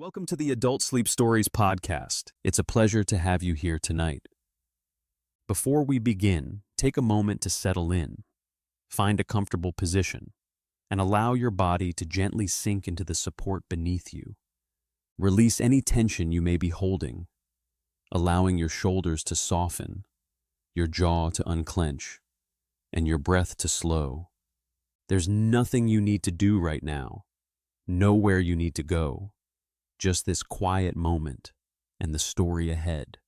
Welcome to the Adult Sleep Stories podcast. It's a pleasure to have you here tonight. Before we begin, take a moment to settle in, find a comfortable position, and allow your body to gently sink into the support beneath you. Release any tension you may be holding, allowing your shoulders to soften, your jaw to unclench, and your breath to slow. There's nothing you need to do right now, nowhere you need to go. Just this quiet moment and the story ahead.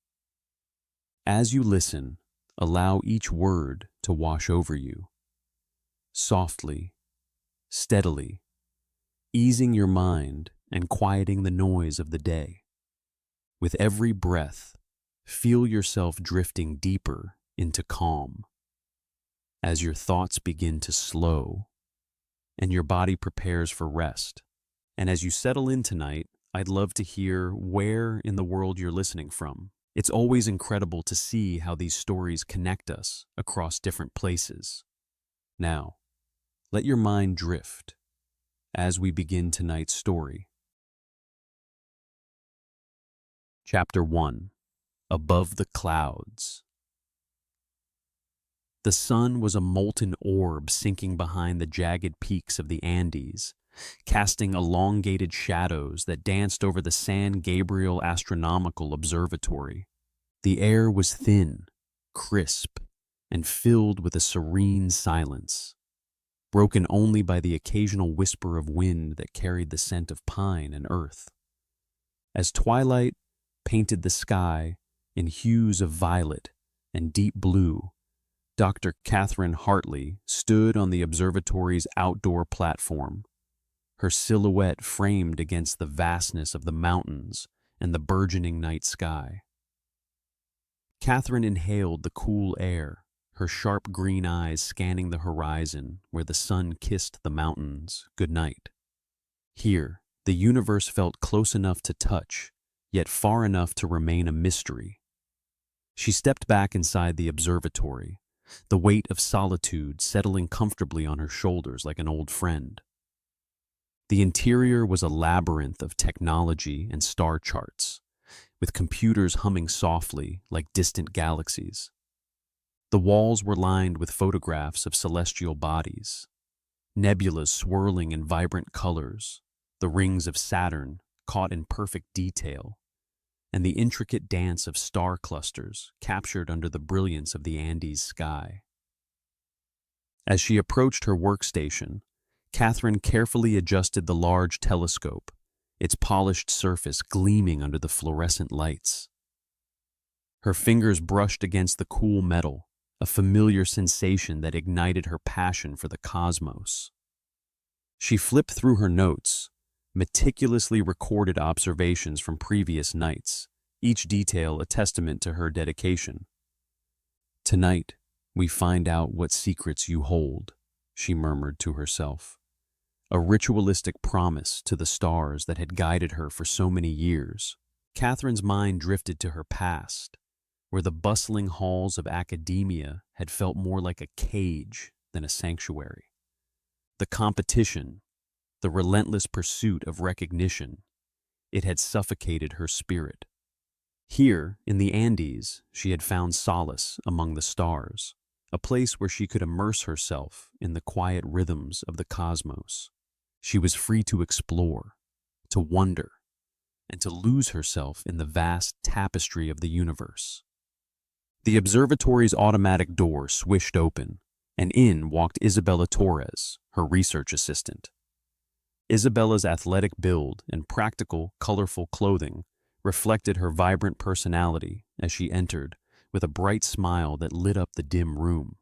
As you listen, allow each word to wash over you. Softly, steadily, easing your mind and quieting the noise of the day. With every breath, feel yourself drifting deeper into calm. As your thoughts begin to slow and your body prepares for rest. And as you settle in tonight, I'd love to hear where in the world you're listening from. It's always incredible to see how these stories connect us across different places. Now, let your mind drift as we begin tonight's story. Chapter 1. Above the Clouds. The sun was a molten orb sinking behind the jagged peaks of the Andes, casting elongated shadows that danced over the San Gabriel Astronomical Observatory. The air was thin, crisp, and filled with a serene silence, broken only by the occasional whisper of wind that carried the scent of pine and earth. As twilight painted the sky in hues of violet and deep blue, Dr. Katherine Hartley stood on the observatory's outdoor platform, her silhouette framed against the vastness of the mountains and the burgeoning night sky. Katherine inhaled the cool air, her sharp green eyes scanning the horizon where the sun kissed the mountains goodnight. Here, the universe felt close enough to touch, yet far enough to remain a mystery. She stepped back inside the observatory, the weight of solitude settling comfortably on her shoulders like an old friend. The interior was a labyrinth of technology and star charts, with computers humming softly like distant galaxies. The walls were lined with photographs of celestial bodies, nebulas swirling in vibrant colors, the rings of Saturn caught in perfect detail, and the intricate dance of star clusters captured under the brilliance of the Andes sky. As she approached her workstation, Katherine carefully adjusted the large telescope, its polished surface gleaming under the fluorescent lights. Her fingers brushed against the cool metal, a familiar sensation that ignited her passion for the cosmos. She flipped through her notes, meticulously recorded observations from previous nights, each detail a testament to her dedication. "Tonight, we find out what secrets you hold," she murmured to herself. A ritualistic promise to the stars that had guided her for so many years. Katherine's mind drifted to her past, where the bustling halls of academia had felt more like a cage than a sanctuary. The competition, the relentless pursuit of recognition, it had suffocated her spirit. Here, in the Andes, she had found solace among the stars, a place where she could immerse herself in the quiet rhythms of the cosmos. She was free to explore, to wonder, and to lose herself in the vast tapestry of the universe. The observatory's automatic door swished open, and in walked Isabella Torres, her research assistant. Isabella's athletic build and practical, colorful clothing reflected her vibrant personality as she entered, with a bright smile that lit up the dim room.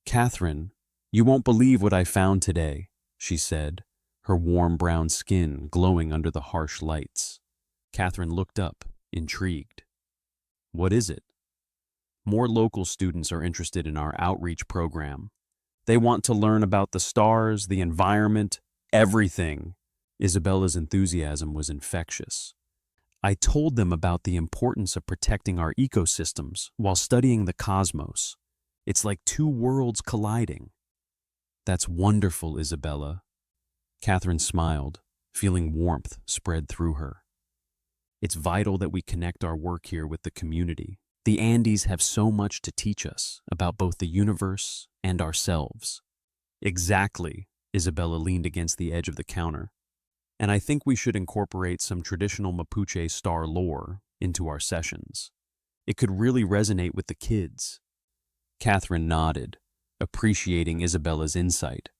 "Katherine, you won't believe what I found today," she said, her warm brown skin glowing under the harsh lights. Katherine looked up, intrigued. "What is it?" "More local students are interested in our outreach program. They want to learn about the stars, the environment, everything." Isabella's enthusiasm was infectious. "I told them about the importance of protecting our ecosystems while studying the cosmos. It's like two worlds colliding." "That's wonderful, Isabella." Katherine smiled, feeling warmth spread through her. It's vital that we connect our work here with the community. The Andes have so much to teach us about both the universe and ourselves. Exactly, Isabella leaned against the edge of the counter. And I think we should incorporate some traditional Mapuche star lore into our sessions. It could really resonate with the kids. Katherine nodded, appreciating Isabella's insight.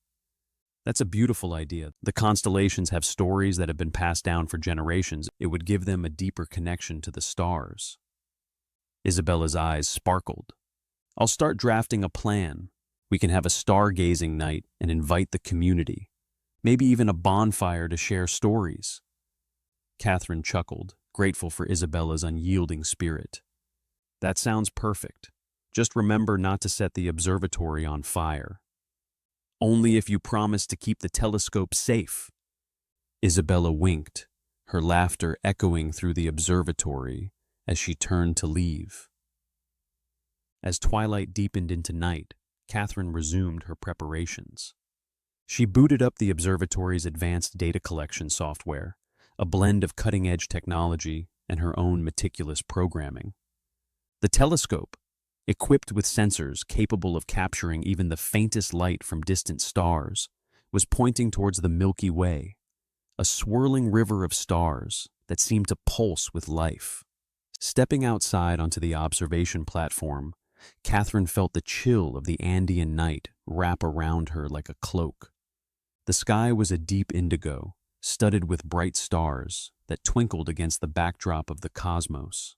That's a beautiful idea. The constellations have stories that have been passed down for generations. It would give them a deeper connection to the stars. Isabella's eyes sparkled. I'll start drafting a plan. We can have a stargazing night and invite the community. Maybe even a bonfire to share stories. Katherine chuckled, grateful for Isabella's unyielding spirit. That sounds perfect. Just remember not to set the observatory on fire. Only if you promise to keep the telescope safe. Isabella winked, her laughter echoing through the observatory as she turned to leave. As twilight deepened into night, Katherine resumed her preparations. She booted up the observatory's advanced data collection software, a blend of cutting-edge technology and her own meticulous programming. The telescope, equipped with sensors capable of capturing even the faintest light from distant stars, was pointing towards the Milky Way, a swirling river of stars that seemed to pulse with life. Stepping outside onto the observation platform, Katherine felt the chill of the Andean night wrap around her like a cloak. The sky was a deep indigo, studded with bright stars that twinkled against the backdrop of the cosmos.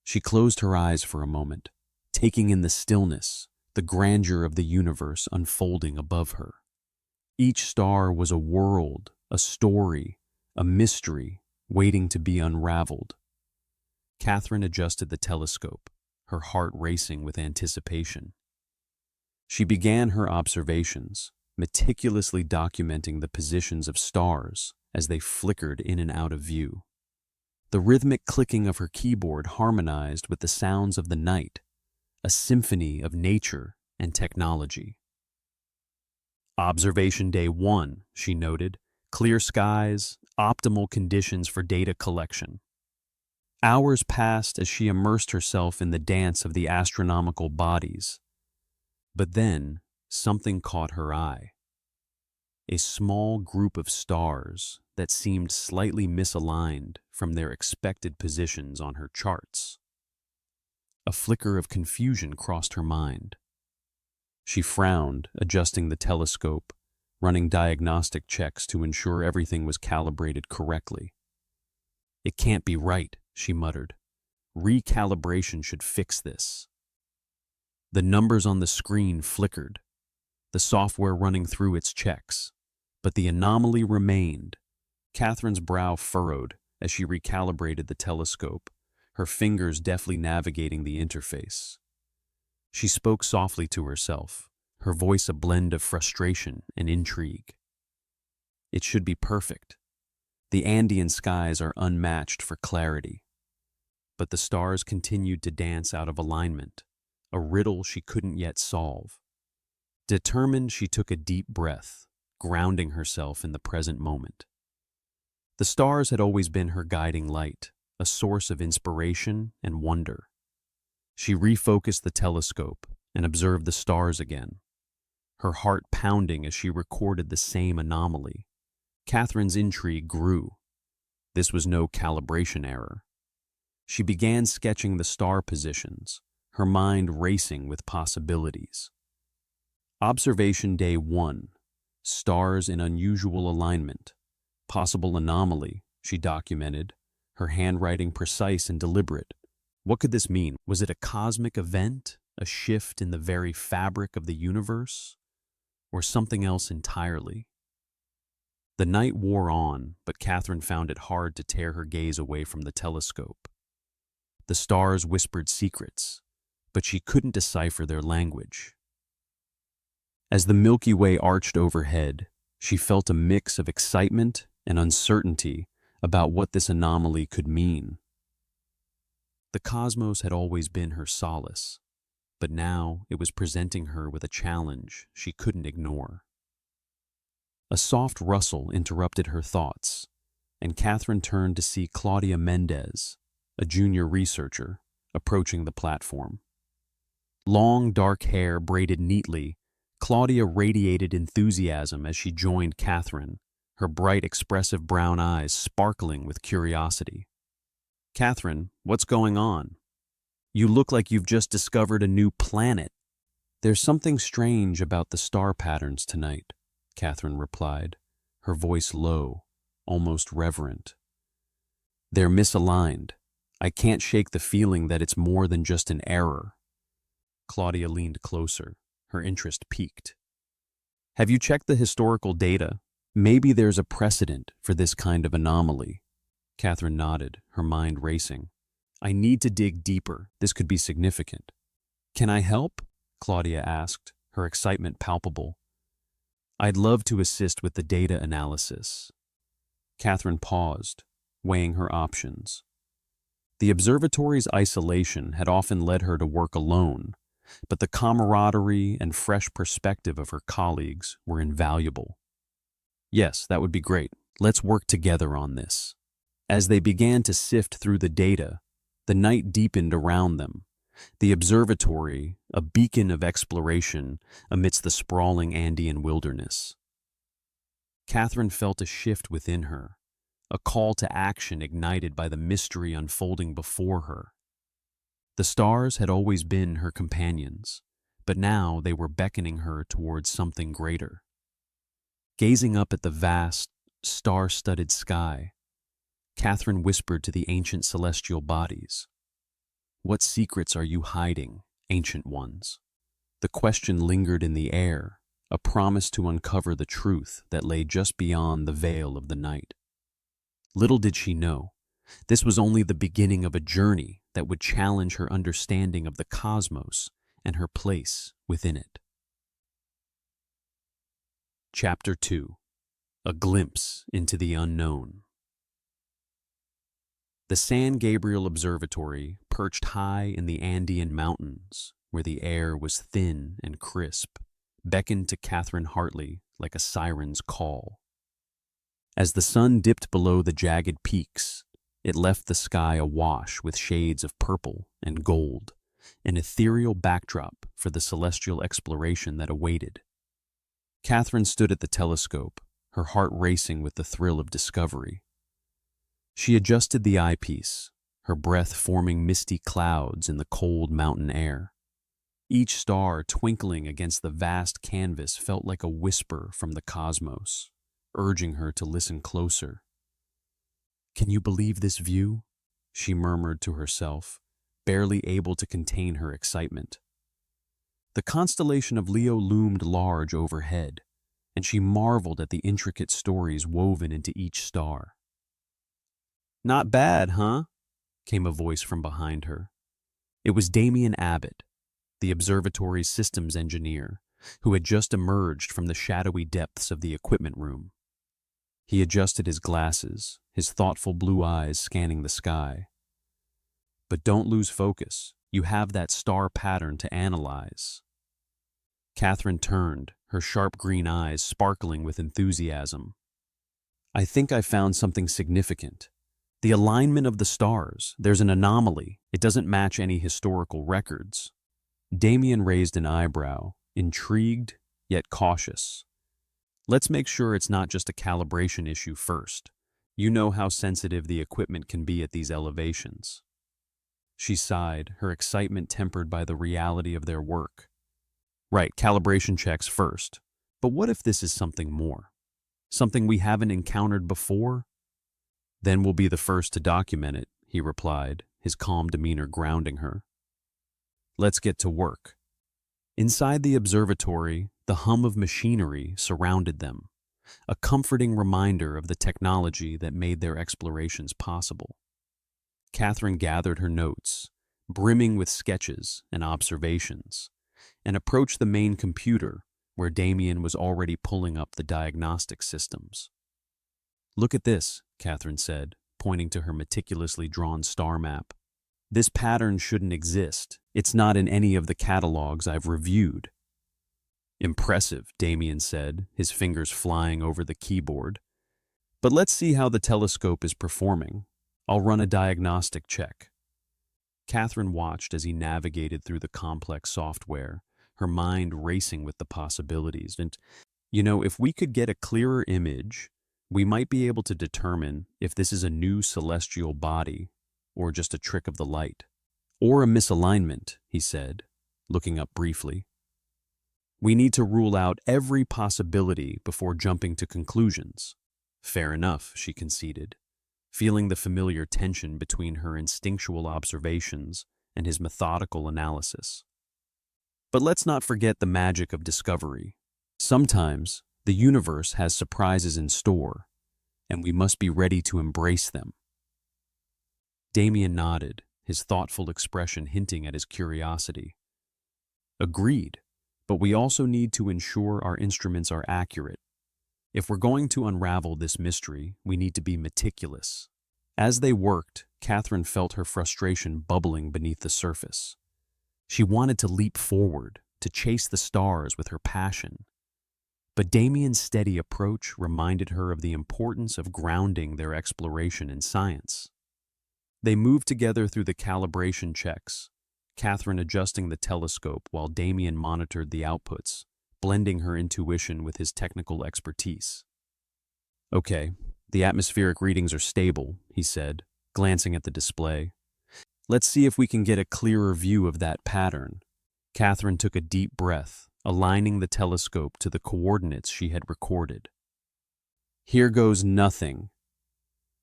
She closed her eyes for a moment, taking in the stillness, the grandeur of the universe unfolding above her. Each star was a world, a story, a mystery waiting to be unraveled. Katherine adjusted the telescope, her heart racing with anticipation. She began her observations, meticulously documenting the positions of stars as they flickered in and out of view. The rhythmic clicking of her keyboard harmonized with the sounds of the night, a symphony of nature and technology. Observation Day 1, she noted, clear skies, optimal conditions for data collection. Hours passed as she immersed herself in the dance of the astronomical bodies. But then, something caught her eye. A small group of stars that seemed slightly misaligned from their expected positions on her charts. A flicker of confusion crossed her mind. She frowned, adjusting the telescope, running diagnostic checks to ensure everything was calibrated correctly. It can't be right, she muttered. Recalibration should fix this. The numbers on the screen flickered, the software running through its checks, but the anomaly remained. Katherine's brow furrowed as she recalibrated the telescope, her fingers deftly navigating the interface. She spoke softly to herself, her voice a blend of frustration and intrigue. It should be perfect. The Andean skies are unmatched for clarity. But the stars continued to dance out of alignment, a riddle she couldn't yet solve. Determined, she took a deep breath, grounding herself in the present moment. The stars had always been her guiding light, a source of inspiration and wonder. She refocused the telescope and observed the stars again, her heart pounding as she recorded the same anomaly. Katherine's intrigue grew. This was no calibration error. She began sketching the star positions, her mind racing with possibilities. Observation Day 1. Stars in unusual alignment. Possible anomaly, she documented, her handwriting precise and deliberate. What could this mean? Was it a cosmic event, a shift in the very fabric of the universe, or something else entirely? The night wore on, but Katherine found it hard to tear her gaze away from the telescope. The stars whispered secrets, but she couldn't decipher their language. As the Milky Way arched overhead, she felt a mix of excitement and uncertainty about what this anomaly could mean. The cosmos had always been her solace, but now it was presenting her with a challenge she couldn't ignore. A soft rustle interrupted her thoughts, and Katherine turned to see Claudia Mendez, a junior researcher, approaching the platform. Long, dark hair braided neatly, Claudia radiated enthusiasm as she joined Katherine, her bright, expressive brown eyes sparkling with curiosity. "Katherine, what's going on? You look like you've just discovered a new planet." "There's something strange about the star patterns tonight," Katherine replied, her voice low, almost reverent. "They're misaligned. I can't shake the feeling that it's more than just an error." Claudia leaned closer, her interest piqued. "Have you checked the historical data? Maybe there's a precedent for this kind of anomaly." Katherine nodded, her mind racing. "I need to dig deeper. This could be significant." "Can I help?" Claudia asked, her excitement palpable. "I'd love to assist with the data analysis." Katherine paused, weighing her options. The observatory's isolation had often led her to work alone, but the camaraderie and fresh perspective of her colleagues were invaluable. "Yes, that would be great. Let's work together on this." As they began to sift through the data, the night deepened around them. The observatory, a beacon of exploration amidst the sprawling Andean wilderness. Katherine felt a shift within her, a call to action ignited by the mystery unfolding before her. The stars had always been her companions, but now they were beckoning her towards something greater. Gazing up at the vast, star-studded sky, Katherine whispered to the ancient celestial bodies, "What secrets are you hiding, ancient ones?" The question lingered in the air, a promise to uncover the truth that lay just beyond the veil of the night. Little did she know, this was only the beginning of a journey that would challenge her understanding of the cosmos and her place within it. Chapter 2. A Glimpse into the Unknown. The San Gabriel Observatory, perched high in the Andean mountains, where the air was thin and crisp, beckoned to Katherine Hartley like a siren's call. As the sun dipped below the jagged peaks, it left the sky awash with shades of purple and gold, an ethereal backdrop for the celestial exploration that awaited. Katherine stood at the telescope, her heart racing with the thrill of discovery. She adjusted the eyepiece, her breath forming misty clouds in the cold mountain air. Each star twinkling against the vast canvas felt like a whisper from the cosmos, urging her to listen closer. "Can you believe this view?" she murmured to herself, barely able to contain her excitement. The constellation of Leo loomed large overhead, and she marveled at the intricate stories woven into each star. "Not bad, huh?" came a voice from behind her. It was Damien Abbott, the observatory's systems engineer, who had just emerged from the shadowy depths of the equipment room. He adjusted his glasses, his thoughtful blue eyes scanning the sky. "But don't lose focus. You have that star pattern to analyze." Katherine turned, her sharp green eyes sparkling with enthusiasm. "I think I found something significant. The alignment of the stars, there's an anomaly. It doesn't match any historical records." Damien raised an eyebrow, intrigued yet cautious. "Let's make sure it's not just a calibration issue first. You know how sensitive the equipment can be at these elevations." She sighed, her excitement tempered by the reality of their work. "Right, calibration checks first. But what if this is something more? Something we haven't encountered before?" "Then we'll be the first to document it," he replied, his calm demeanor grounding her. "Let's get to work." Inside the observatory, the hum of machinery surrounded them, a comforting reminder of the technology that made their explorations possible. Katherine gathered her notes, brimming with sketches and observations, and approached the main computer where Damien was already pulling up the diagnostic systems. "Look at this," Katherine said, pointing to her meticulously drawn star map. "This pattern shouldn't exist. It's not in any of the catalogs I've reviewed." Impressive, Damien said, his fingers flying over the keyboard. But let's see how the telescope is performing. I'll run a diagnostic check. Katherine watched as he navigated through the complex software, her mind racing with the possibilities. And, if we could get a clearer image, we might be able to determine if this is a new celestial body or just a trick of the light. Or a misalignment, he said, looking up briefly. We need to rule out every possibility before jumping to conclusions. Fair enough, she conceded, feeling the familiar tension between her instinctual observations and his methodical analysis. But let's not forget the magic of discovery. Sometimes the universe has surprises in store, and we must be ready to embrace them. Damien nodded, his thoughtful expression hinting at his curiosity. Agreed, but we also need to ensure our instruments are accurate. If we're going to unravel this mystery, we need to be meticulous. As they worked, Katherine felt her frustration bubbling beneath the surface. She wanted to leap forward, to chase the stars with her passion. But Damien's steady approach reminded her of the importance of grounding their exploration in science. They moved together through the calibration checks, Katherine adjusting the telescope while Damien monitored the outputs, blending her intuition with his technical expertise. Okay, the atmospheric readings are stable, he said, glancing at the display. Let's see if we can get a clearer view of that pattern. Katherine took a deep breath, aligning the telescope to the coordinates she had recorded. Here goes nothing.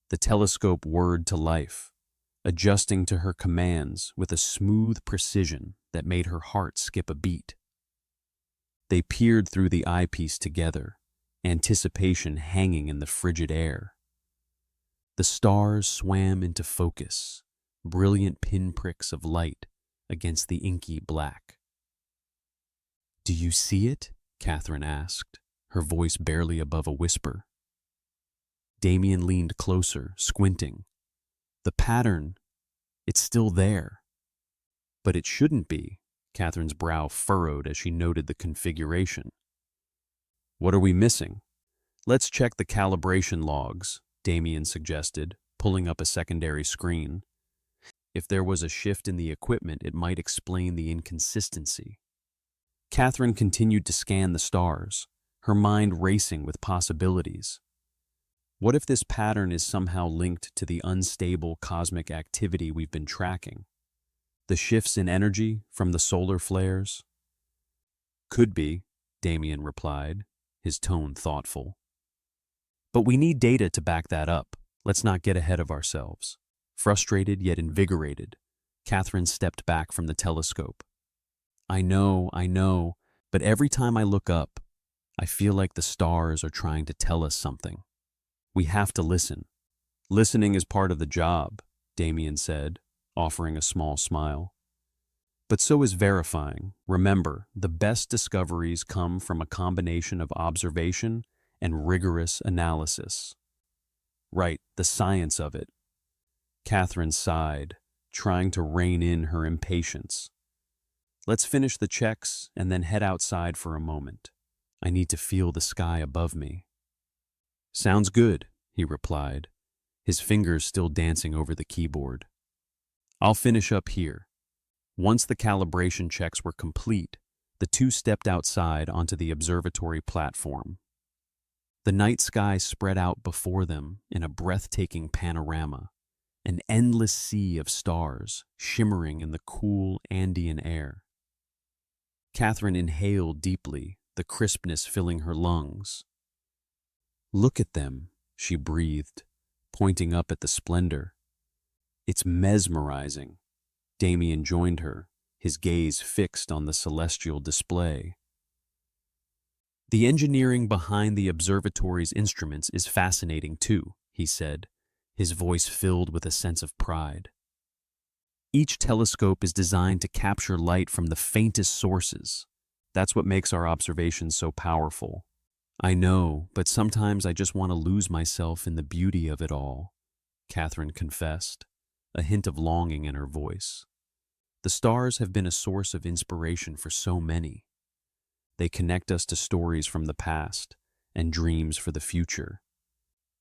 The telescope whirred to life, adjusting to her commands with a smooth precision that made her heart skip a beat. They peered through the eyepiece together, anticipation hanging in the frigid air. The stars swam into focus, brilliant pinpricks of light against the inky black. "Do you see it?" Katherine asked, her voice barely above a whisper. Damien leaned closer, squinting. The pattern, it's still there. But it shouldn't be. Katherine's brow furrowed as she noted the configuration. What are we missing? Let's check the calibration logs, Damien suggested, pulling up a secondary screen. If there was a shift in the equipment, it might explain the inconsistency. Katherine continued to scan the stars, her mind racing with possibilities. What if this pattern is somehow linked to the unstable cosmic activity we've been tracking? The shifts in energy from the solar flares? Could be, Damien replied, his tone thoughtful. But we need data to back that up. Let's not get ahead of ourselves. Frustrated yet invigorated, Katherine stepped back from the telescope. I know, but every time I look up, I feel like the stars are trying to tell us something. We have to listen. Listening is part of the job, Damien said, offering a small smile. But so is verifying. Remember, the best discoveries come from a combination of observation and rigorous analysis. Right, the science of it. Katherine sighed, trying to rein in her impatience. Let's finish the checks and then head outside for a moment. I need to feel the sky above me. Sounds good, he replied, his fingers still dancing over the keyboard. I'll finish up here. Once the calibration checks were complete, the two stepped outside onto the observatory platform. The night sky spread out before them in a breathtaking panorama, an endless sea of stars shimmering in the cool Andean air. Katherine inhaled deeply, the crispness filling her lungs. Look at them, she breathed, pointing up at the splendor. It's mesmerizing. Damien joined her, his gaze fixed on the celestial display. The engineering behind the observatory's instruments is fascinating too, he said, his voice filled with a sense of pride. Each telescope is designed to capture light from the faintest sources. That's what makes our observations so powerful. I know, but sometimes I just want to lose myself in the beauty of it all, Katherine confessed, a hint of longing in her voice. The stars have been a source of inspiration for so many. They connect us to stories from the past and dreams for the future.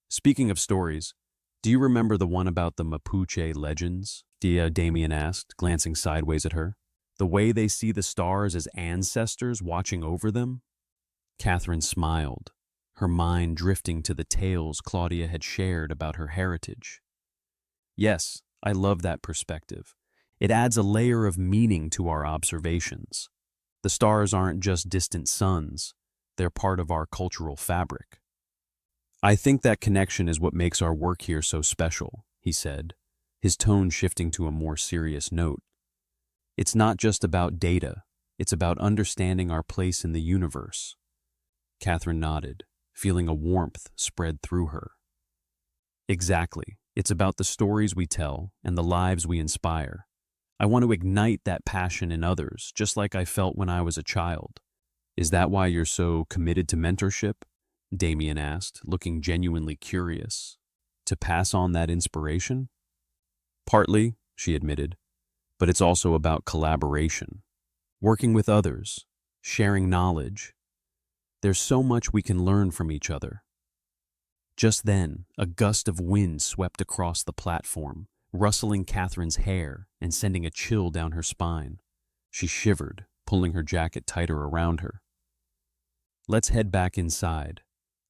Speaking of stories, do you remember the one about the Mapuche legends? Damien asked, glancing sideways at her. The way they see the stars as ancestors watching over them? Katherine smiled, her mind drifting to the tales Claudia had shared about her heritage. Yes, I love that perspective. It adds a layer of meaning to our observations. The stars aren't just distant suns, they're part of our cultural fabric. I think that connection is what makes our work here so special, he said, his tone shifting to a more serious note. It's not just about data, it's about understanding our place in the universe. Katherine nodded, feeling a warmth spread through her. Exactly. It's about the stories we tell and the lives we inspire. I want to ignite that passion in others, just like I felt when I was a child. Is that why you're so committed to mentorship? Damien asked, looking genuinely curious. To pass on that inspiration? Partly, she admitted, but it's also about collaboration. Working with others, sharing knowledge. There's so much we can learn from each other. Just then, a gust of wind swept across the platform, rustling Katherine's hair and sending a chill down her spine. She shivered, pulling her jacket tighter around her. Let's head back inside.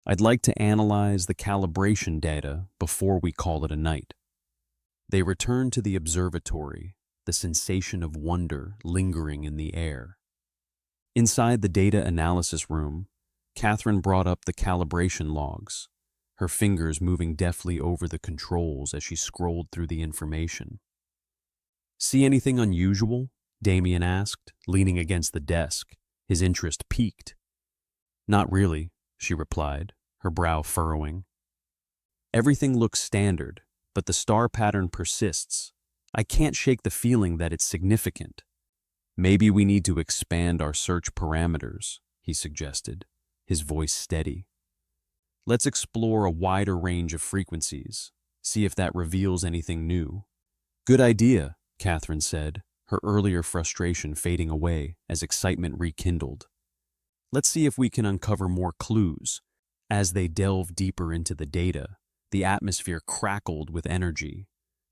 I'd like to analyze the calibration data before we call it a night. They returned to the observatory, the sensation of wonder lingering in the air. Inside the data analysis room, Katherine brought up the calibration logs, her fingers moving deftly over the controls as she scrolled through the information. See anything unusual? Damien asked, leaning against the desk, his interest piqued. Not really, she replied, her brow furrowing. Everything looks standard, but the star pattern persists. I can't shake the feeling that it's significant. Maybe we need to expand our search parameters, he suggested, his voice steady. Let's explore a wider range of frequencies, see if that reveals anything new. Good idea, Katherine said, her earlier frustration fading away as excitement rekindled. Let's see if we can uncover more clues. As they delved deeper into the data, the atmosphere crackled with energy.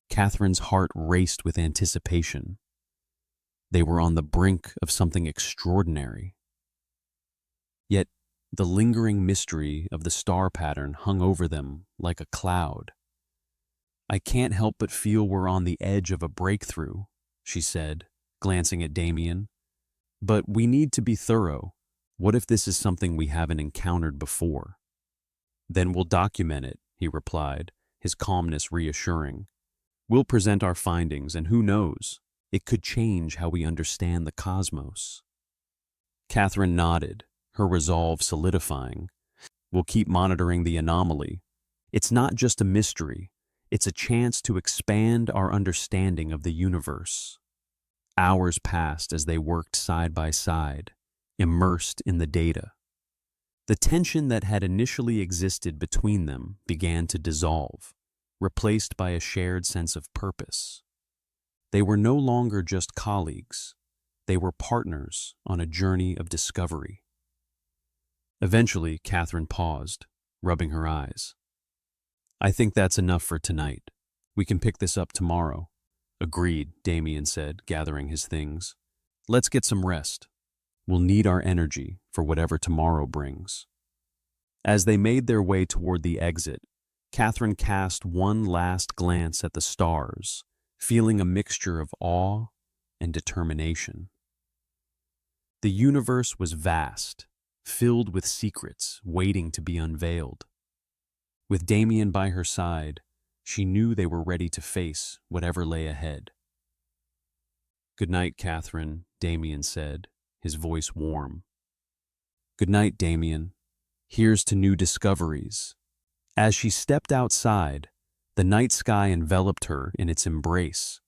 Katherine's heart raced with anticipation. They were on the brink of something extraordinary. Yet, the lingering mystery of the star pattern hung over them like a cloud. I can't help but feel we're on the edge of a breakthrough, she said, glancing at Damien. But we need to be thorough. What if this is something we haven't encountered before? Then we'll document it, he replied, his calmness reassuring. We'll present our findings, and who knows, it could change how we understand the cosmos. Katherine nodded, her resolve solidifying. We'll keep monitoring the anomaly. It's not just a mystery, it's a chance to expand our understanding of the universe. Hours passed as they worked side by side, immersed in the data. The tension that had initially existed between them began to dissolve, replaced by a shared sense of purpose. They were no longer just colleagues, they were partners on a journey of discovery. Eventually, Katherine paused, rubbing her eyes. I think that's enough for tonight. We can pick this up tomorrow. Agreed, Damien said, gathering his things. Let's get some rest. We'll need our energy for whatever tomorrow brings. As they made their way toward the exit, Katherine cast one last glance at the stars, feeling a mixture of awe and determination. The universe was vast, filled with secrets waiting to be unveiled. With Damien by her side, she knew they were ready to face whatever lay ahead. Good night, Katherine, Damien said, his voice warm. Good night, Damien. Here's to new discoveries. As she stepped outside, the night sky enveloped her in its embrace.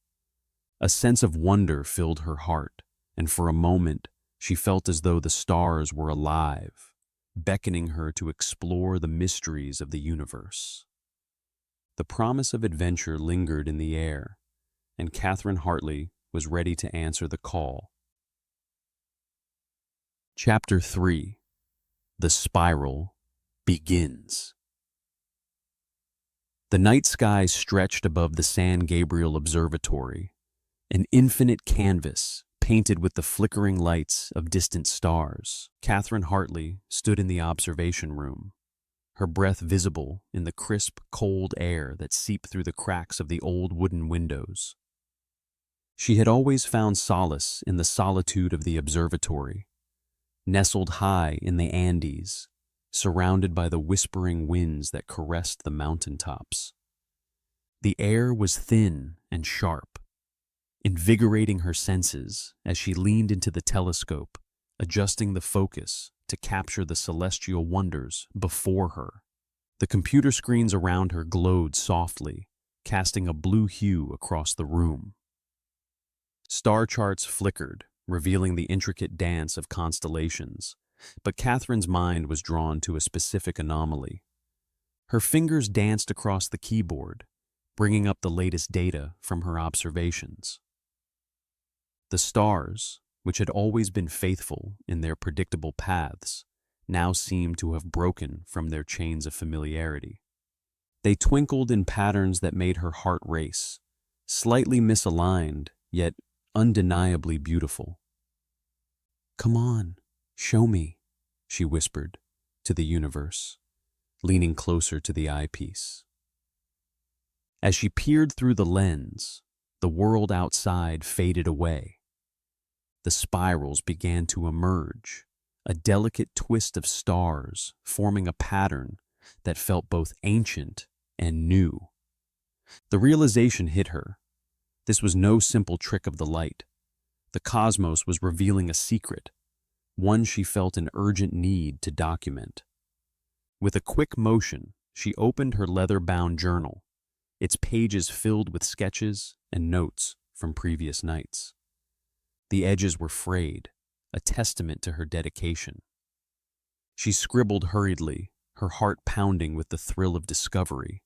A sense of wonder filled her heart, and for a moment, she felt as though the stars were alive, beckoning her to explore the mysteries of the universe. The promise of adventure lingered in the air, and Katherine Hartley was ready to answer the call. Chapter 3. The Spiral begins. The night sky stretched above the San Gabriel Observatory, an infinite canvas painted with the flickering lights of distant stars. Katherine Hartley stood in the observation room, her breath visible in the crisp, cold air that seeped through the cracks of the old wooden windows. She had always found solace in the solitude of the observatory, nestled high in the Andes, surrounded by the whispering winds that caressed the mountaintops. The air was thin and sharp, invigorating her senses as she leaned into the telescope, adjusting the focus to capture the celestial wonders before her. The computer screens around her glowed softly, casting a blue hue across the room. Star charts flickered, revealing the intricate dance of constellations, but Catherine's mind was drawn to a specific anomaly. Her fingers danced across the keyboard, bringing up the latest data from her observations. The stars, which had always been faithful in their predictable paths, now seemed to have broken from their chains of familiarity. They twinkled in patterns that made her heart race, slightly misaligned, yet undeniably beautiful. "Come on, show me," she whispered to the universe, leaning closer to the eyepiece. As she peered through the lens, the world outside faded away. The spirals began to emerge, a delicate twist of stars forming a pattern that felt both ancient and new. The realization hit her. This was no simple trick of the light. The cosmos was revealing a secret, one she felt an urgent need to document. With a quick motion, she opened her leather-bound journal, its pages filled with sketches and notes from previous nights. The edges were frayed, a testament to her dedication. She scribbled hurriedly, her heart pounding with the thrill of discovery.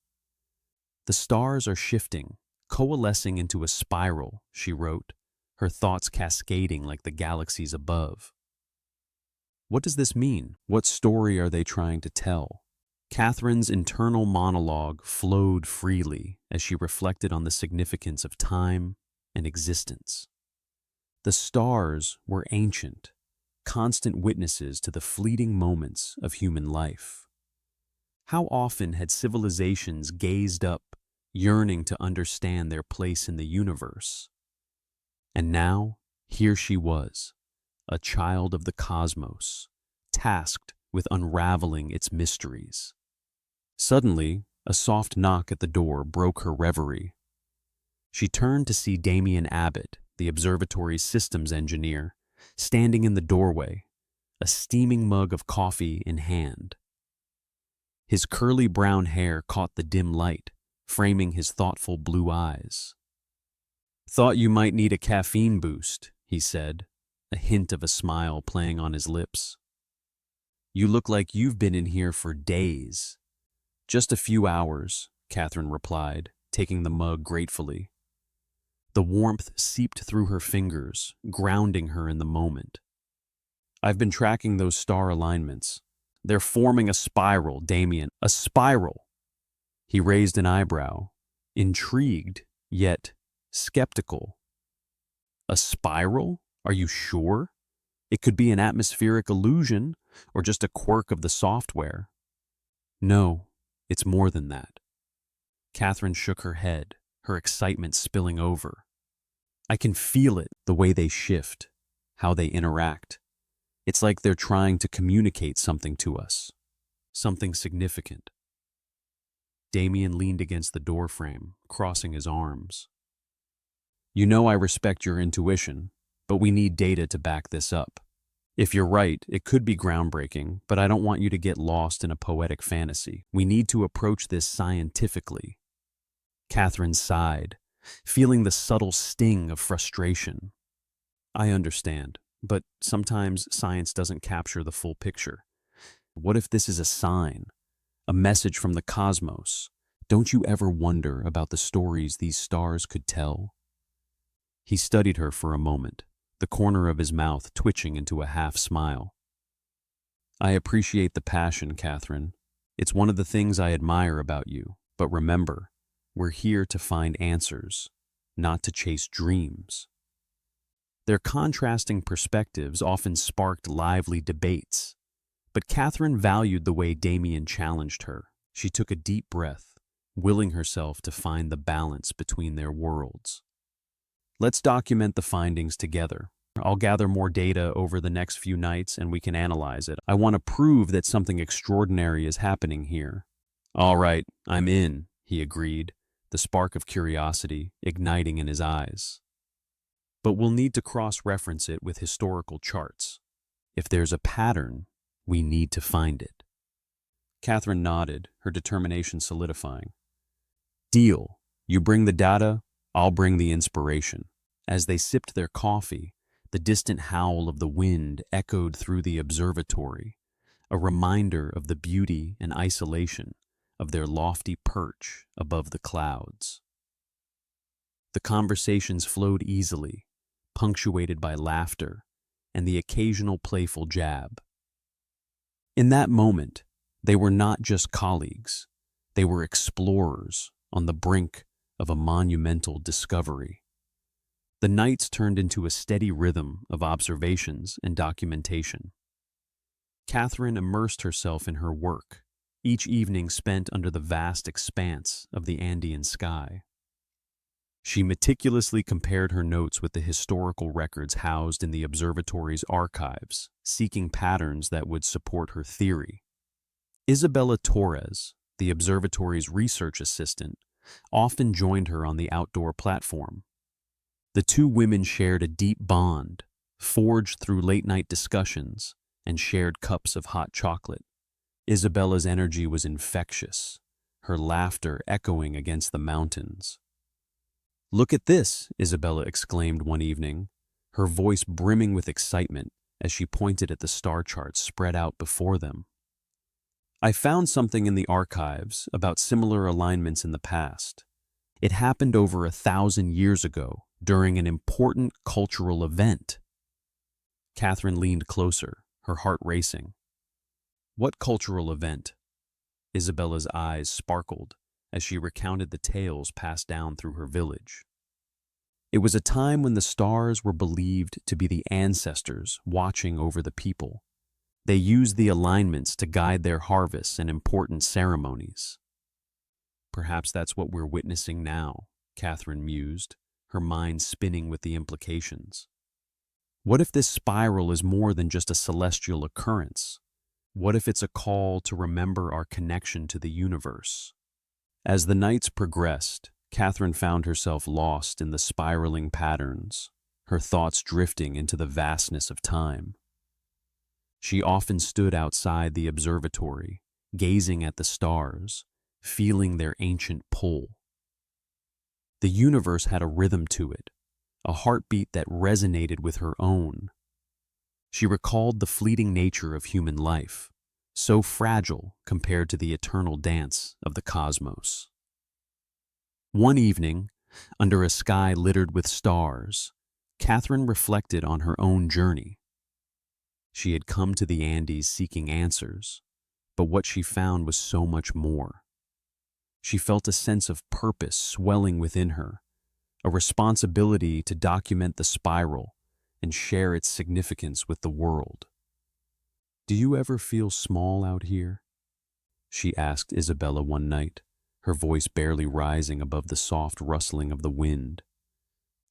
"The stars are shifting, coalescing into a spiral," she wrote, her thoughts cascading like the galaxies above. What does this mean? What story are they trying to tell? Catherine's internal monologue flowed freely as she reflected on the significance of time and existence. The stars were ancient, constant witnesses to the fleeting moments of human life. How often had civilizations gazed up, yearning to understand their place in the universe? And now, here she was, a child of the cosmos, tasked with unraveling its mysteries. Suddenly, a soft knock at the door broke her reverie. She turned to see Damien Abbott, the observatory's systems engineer, standing in the doorway, a steaming mug of coffee in hand. His curly brown hair caught the dim light, framing his thoughtful blue eyes. "Thought you might need a caffeine boost," he said, a hint of a smile playing on his lips. "You look like you've been in here for days." "Just a few hours," Katherine replied, taking the mug gratefully. The warmth seeped through her fingers, grounding her in the moment. "I've been tracking those star alignments. They're forming a spiral, Damien, a spiral." He raised an eyebrow, intrigued, yet skeptical. "A spiral? Are you sure? It could be an atmospheric illusion or just a quirk of the software." "No, it's more than that." Katherine shook her head, her excitement spilling over. "I can feel it, the way they shift, how they interact. It's like they're trying to communicate something to us, something significant." Damien leaned against the doorframe, crossing his arms. "You know I respect your intuition, but we need data to back this up. If you're right, it could be groundbreaking, but I don't want you to get lost in a poetic fantasy. We need to approach this scientifically." Katherine sighed, feeling the subtle sting of frustration. "I understand, but sometimes science doesn't capture the full picture. What if this is a sign, a message from the cosmos? Don't you ever wonder about the stories these stars could tell?" He studied her for a moment, the corner of his mouth twitching into a half smile. I appreciate the passion, Catherine. It's one of the things I admire about you. But remember, we're here to find answers, not to chase dreams. Their contrasting perspectives often sparked lively debates, but Catherine valued the way Damien challenged her. She took a deep breath, willing herself to find the balance between their worlds. Let's document the findings together. I'll gather more data over the next few nights and we can analyze it. I want to prove that something extraordinary is happening here. All right, I'm in, he agreed, the spark of curiosity igniting in his eyes. But we'll need to cross-reference it with historical charts. If there's a pattern, we need to find it. Catherine nodded, her determination solidifying. Deal. You bring the data, I'll bring the inspiration. As they sipped their coffee, the distant howl of the wind echoed through the observatory, a reminder of the beauty and isolation of their lofty perch above the clouds. The conversations flowed easily, punctuated by laughter and the occasional playful jab. In that moment, they were not just colleagues, they were explorers on the brink of a monumental discovery. The nights turned into a steady rhythm of observations and documentation. Catherine immersed herself in her work, each evening spent under the vast expanse of the Andean sky. She meticulously compared her notes with the historical records housed in the observatory's archives, seeking patterns that would support her theory. Isabella Torres, the observatory's research assistant, often joined her on the outdoor platform. The two women shared a deep bond, forged through late-night discussions and shared cups of hot chocolate. Isabella's energy was infectious, her laughter echoing against the mountains. "Look at this," Isabella exclaimed one evening, her voice brimming with excitement as she pointed at the star charts spread out before them. "I found something in the archives about similar alignments in the past. It happened over 1,000 years ago during an important cultural event." Catherine leaned closer, her heart racing. "What cultural event?" Isabella's eyes sparkled as she recounted the tales passed down through her village. "It was a time when the stars were believed to be the ancestors watching over the people. They used the alignments to guide their harvests and important ceremonies." "Perhaps that's what we're witnessing now," Catherine mused, her mind spinning with the implications. What if this spiral is more than just a celestial occurrence? What if it's a call to remember our connection to the universe? As the nights progressed, Catherine found herself lost in the spiraling patterns, her thoughts drifting into the vastness of time. She often stood outside the observatory, gazing at the stars, feeling their ancient pull. The universe had a rhythm to it, a heartbeat that resonated with her own. She recalled the fleeting nature of human life, so fragile compared to the eternal dance of the cosmos. One evening, under a sky littered with stars, Catherine reflected on her own journey. She had come to the Andes seeking answers, but what she found was so much more. She felt a sense of purpose swelling within her, a responsibility to document the spiral and share its significance with the world. "Do you ever feel small out here?" she asked Isabella one night, her voice barely rising above the soft rustling of the wind.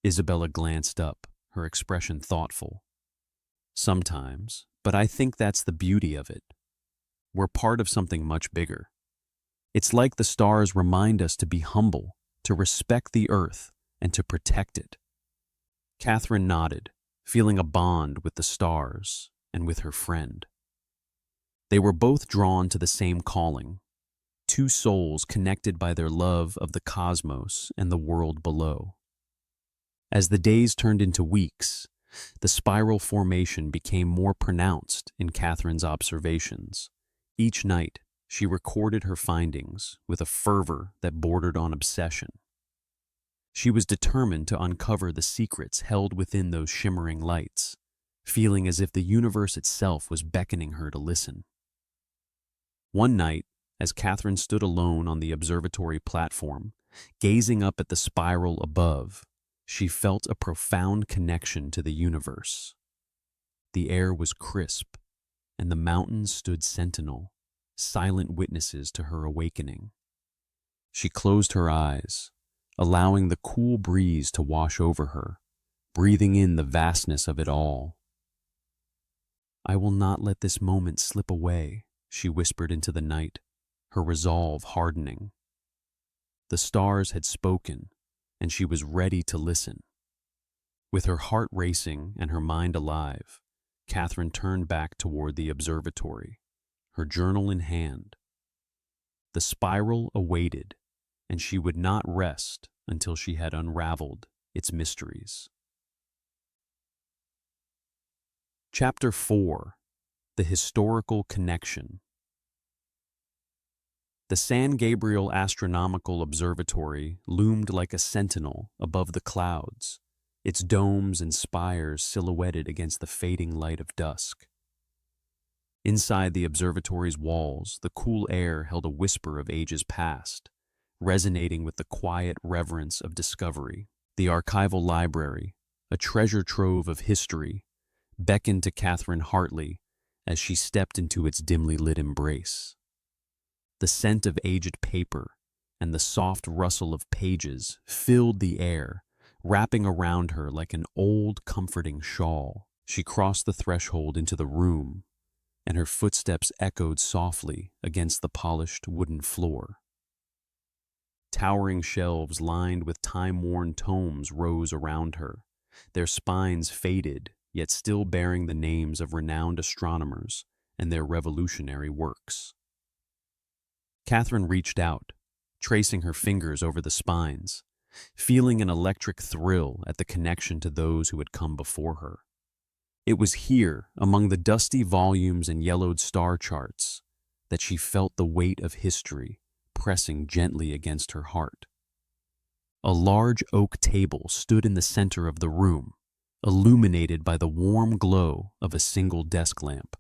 Isabella glanced up, her expression thoughtful. "Sometimes, but I think that's the beauty of it. We're part of something much bigger. It's like the stars remind us to be humble, to respect the earth, and to protect it." Catherine nodded, feeling a bond with the stars and with her friend. They were both drawn to the same calling, two souls connected by their love of the cosmos and the world below. As the days turned into weeks, the spiral formation became more pronounced in Catherine's observations. Each night, she recorded her findings with a fervor that bordered on obsession. She was determined to uncover the secrets held within those shimmering lights, feeling as if the universe itself was beckoning her to listen. One night, as Katherine stood alone on the observatory platform, gazing up at the spiral above, she felt a profound connection to the universe. The air was crisp, and the mountains stood sentinel, silent witnesses to her awakening. She closed her eyes, allowing the cool breeze to wash over her, breathing in the vastness of it all. "I will not let this moment slip away," she whispered into the night, her resolve hardening. The stars had spoken, and she was ready to listen. With her heart racing and her mind alive, Katherine turned back toward the observatory, her journal in hand. The spiral awaited, and she would not rest until she had unraveled its mysteries. Chapter 4: The Historical Connection. The San Gabriel Astronomical Observatory loomed like a sentinel above the clouds, its domes and spires silhouetted against the fading light of dusk. Inside the observatory's walls, the cool air held a whisper of ages past, resonating with the quiet reverence of discovery. The archival library, a treasure trove of history, beckoned to Katherine Hartley as she stepped into its dimly lit embrace. The scent of aged paper and the soft rustle of pages filled the air, wrapping around her like an old, comforting shawl. She crossed the threshold into the room, and her footsteps echoed softly against the polished wooden floor. Towering shelves lined with time-worn tomes rose around her, their spines faded, yet still bearing the names of renowned astronomers and their revolutionary works. Katherine reached out, tracing her fingers over the spines, feeling an electric thrill at the connection to those who had come before her. It was here, among the dusty volumes and yellowed star charts, that she felt the weight of history pressing gently against her heart. A large oak table stood in the center of the room, illuminated by the warm glow of a single desk lamp.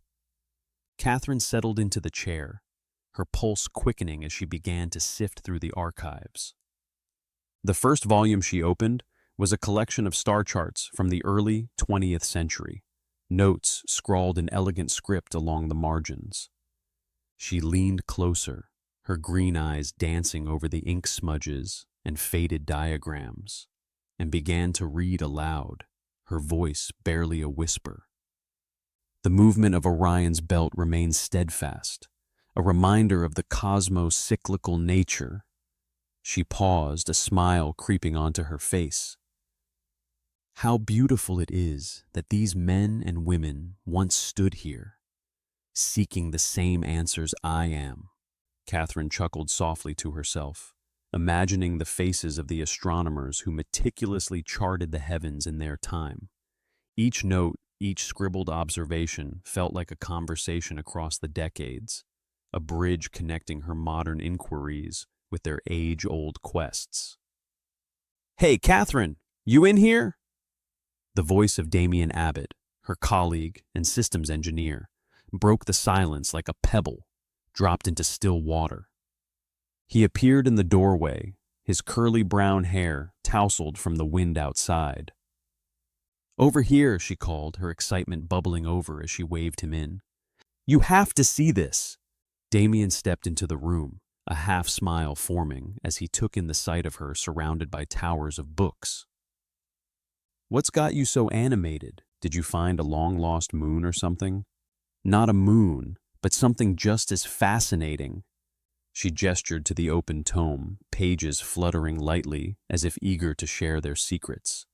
Katherine settled into the chair, her pulse quickening as she began to sift through the archives. The first volume she opened was a collection of star charts from the early 20th century, notes scrawled in elegant script along the margins. She leaned closer, her green eyes dancing over the ink smudges and faded diagrams, and began to read aloud, her voice barely a whisper. The movement of Orion's belt remained steadfast, a reminder of the cosmos' cyclical nature. She paused, a smile creeping onto her face. "How beautiful it is that these men and women once stood here, seeking the same answers I am." Katherine chuckled softly to herself, imagining the faces of the astronomers who meticulously charted the heavens in their time. Each note, each scribbled observation felt like a conversation across the decades, a bridge connecting her modern inquiries with their age-old quests. "Hey, Katherine, you in here?" The voice of Damien Abbott, her colleague and systems engineer, broke the silence like a pebble dropped into still water. He appeared in the doorway, his curly brown hair tousled from the wind outside. "Over here," she called, her excitement bubbling over as she waved him in. "You have to see this." Damien stepped into the room, a half-smile forming as he took in the sight of her surrounded by towers of books. "What's got you so animated? Did you find a long-lost moon or something?" "Not a moon, but something just as fascinating." She gestured to the open tome, pages fluttering lightly as if eager to share their secrets.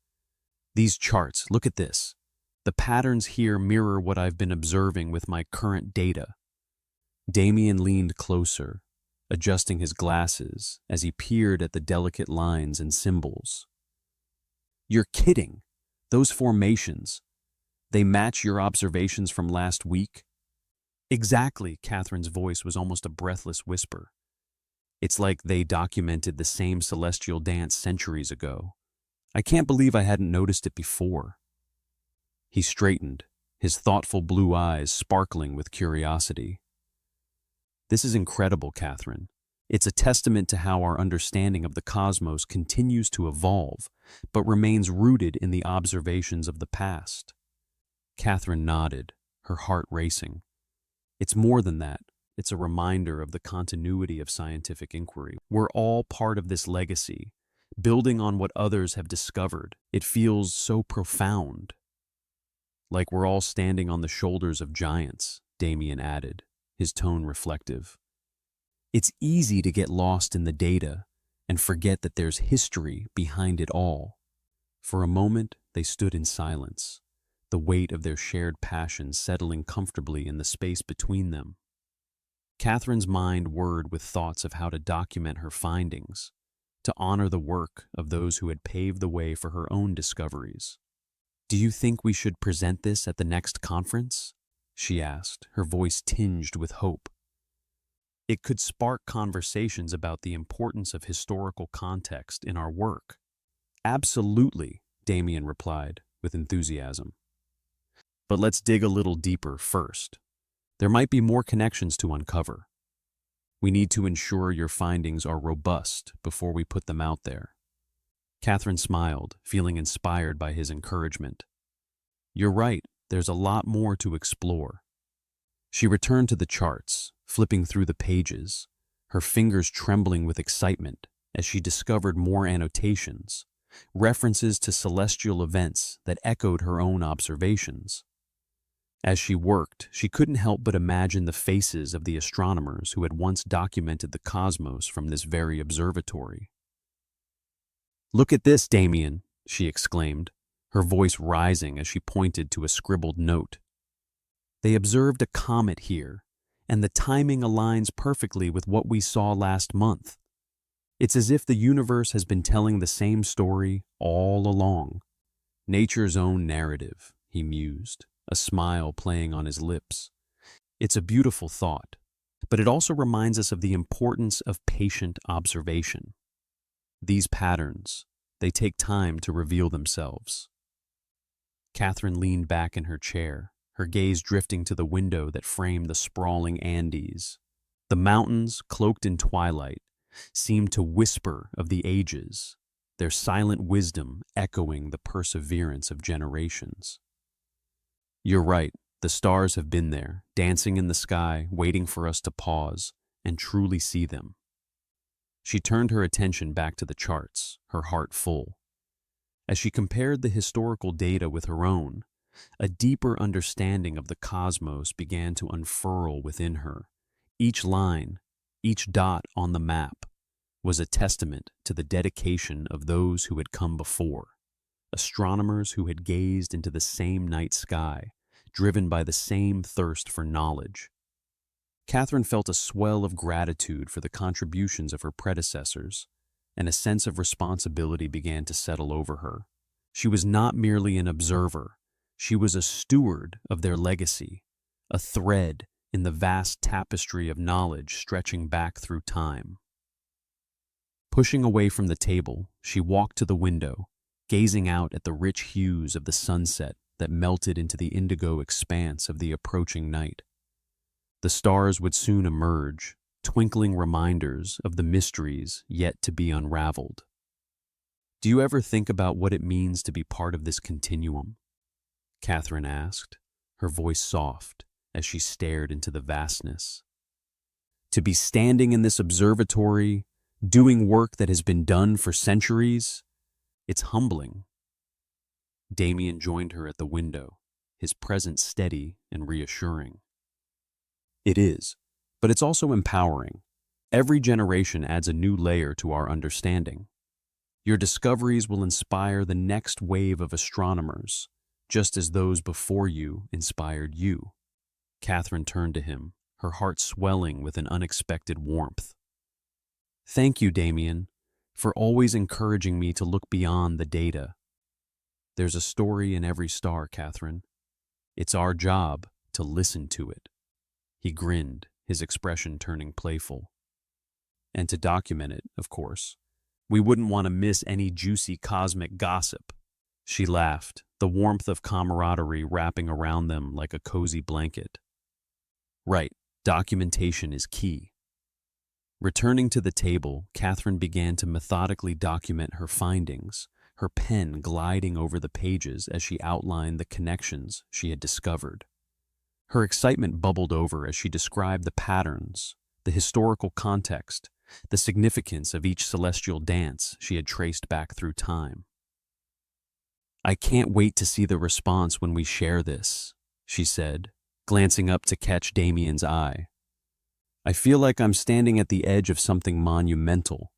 "These charts, look at this. The patterns here mirror what I've been observing with my current data." Damien leaned closer, adjusting his glasses as he peered at the delicate lines and symbols. "You're kidding. Those formations, they match your observations from last week?" "Exactly," Katherine's voice was almost a breathless whisper. "It's like they documented the same celestial dance centuries ago. I can't believe I hadn't noticed it before." He straightened, his thoughtful blue eyes sparkling with curiosity. This is incredible, Katherine. It's a testament to how our understanding of the cosmos continues to evolve, but remains rooted in the observations of the past. Katherine nodded, her heart racing. It's more than that. It's a reminder of the continuity of scientific inquiry. We're all part of this legacy, building on what others have discovered. It feels so profound. Like we're all standing on the shoulders of giants, Damien added, his tone reflective. It's easy to get lost in the data and forget that there's history behind it all. For a moment, they stood in silence, the weight of their shared passion settling comfortably in the space between them. Katherine's mind whirred with thoughts of how to document her findings, to honor the work of those who had paved the way for her own discoveries. "Do you think we should present this at the next conference?" she asked, her voice tinged with hope. "It could spark conversations about the importance of historical context in our work." "Absolutely," Damien replied with enthusiasm. "But let's dig a little deeper first. There might be more connections to uncover. We need to ensure your findings are robust before we put them out there." Katherine smiled, feeling inspired by his encouragement. "You're right, there's a lot more to explore." She returned to the charts, flipping through the pages, her fingers trembling with excitement as she discovered more annotations, references to celestial events that echoed her own observations. As she worked, she couldn't help but imagine the faces of the astronomers who had once documented the cosmos from this very observatory. "Look at this, Damien," she exclaimed, her voice rising as she pointed to a scribbled note. "They observed a comet here, and the timing aligns perfectly with what we saw last month. It's as if the universe has been telling the same story all along." "Nature's own narrative," he mused, a smile playing on his lips. "It's a beautiful thought, but it also reminds us of the importance of patient observation. These patterns, they take time to reveal themselves." Katherine leaned back in her chair, her gaze drifting to the window that framed the sprawling Andes. The mountains, cloaked in twilight, seemed to whisper of the ages, their silent wisdom echoing the perseverance of generations. "You're right, the stars have been there, dancing in the sky, waiting for us to pause and truly see them." She turned her attention back to the charts, her heart full. As she compared the historical data with her own, a deeper understanding of the cosmos began to unfurl within her. Each line, each dot on the map, was a testament to the dedication of those who had come before, astronomers who had gazed into the same night sky, driven by the same thirst for knowledge. Katherine felt a swell of gratitude for the contributions of her predecessors, and a sense of responsibility began to settle over her. She was not merely an observer, she was a steward of their legacy, a thread in the vast tapestry of knowledge stretching back through time. Pushing away from the table, she walked to the window, gazing out at the rich hues of the sunset that melted into the indigo expanse of the approaching night. The stars would soon emerge, twinkling reminders of the mysteries yet to be unraveled. "Do you ever think about what it means to be part of this continuum?" Katherine asked, her voice soft as she stared into the vastness. "To be standing in this observatory, doing work that has been done for centuries, it's humbling." Damien joined her at the window, his presence steady and reassuring. "It is, but it's also empowering. Every generation adds a new layer to our understanding. Your discoveries will inspire the next wave of astronomers, just as those before you inspired you." Katherine turned to him, her heart swelling with an unexpected warmth. "Thank you, Damien, for always encouraging me to look beyond the data. There's a story in every star, Katherine. It's our job to listen to it." He grinned, his expression turning playful. "And to document it, of course. We wouldn't want to miss any juicy cosmic gossip." She laughed, the warmth of camaraderie wrapping around them like a cozy blanket. Right, documentation is key. Returning to the table, Katherine began to methodically document her findings, her pen gliding over the pages as she outlined the connections she had discovered. Her excitement bubbled over as she described the patterns, the historical context, the significance of each celestial dance she had traced back through time. "I can't wait to see the response when we share this," she said, glancing up to catch Damien's eye. "I feel like I'm standing at the edge of something monumental."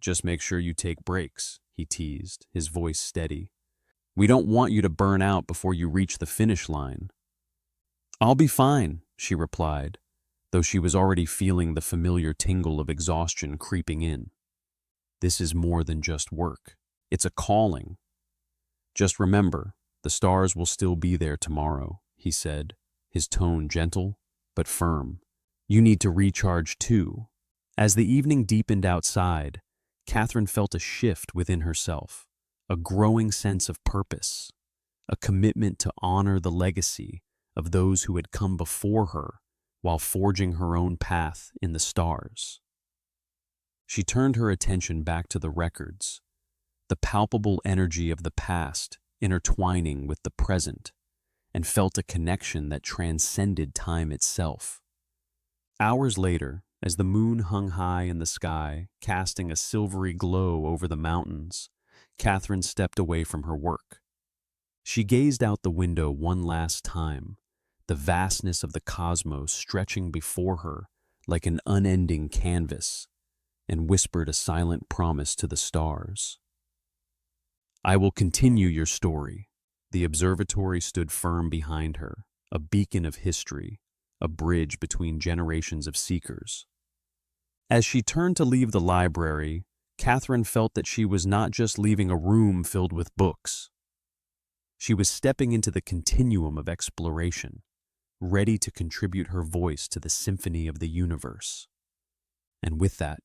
"Just make sure you take breaks," he teased, his voice steady. "We don't want you to burn out before you reach the finish line." "I'll be fine," she replied, though she was already feeling the familiar tingle of exhaustion creeping in. "This is more than just work. It's a calling. Just remember, the stars will still be there tomorrow," he said, his tone gentle but firm. "You need to recharge too." As the evening deepened outside, Katherine felt a shift within herself, a growing sense of purpose, a commitment to honor the legacy of those who had come before her while forging her own path in the stars. She turned her attention back to the records, the palpable energy of the past intertwining with the present, and felt a connection that transcended time itself. Hours later, as the moon hung high in the sky, casting a silvery glow over the mountains, Katherine stepped away from her work. She gazed out the window one last time, the vastness of the cosmos stretching before her like an unending canvas, and whispered a silent promise to the stars. "I will continue your story." The observatory stood firm behind her, a beacon of history, a bridge between generations of seekers. As she turned to leave the library, Katherine felt that she was not just leaving a room filled with books. She was stepping into the continuum of exploration, ready to contribute her voice to the symphony of the universe. And with that,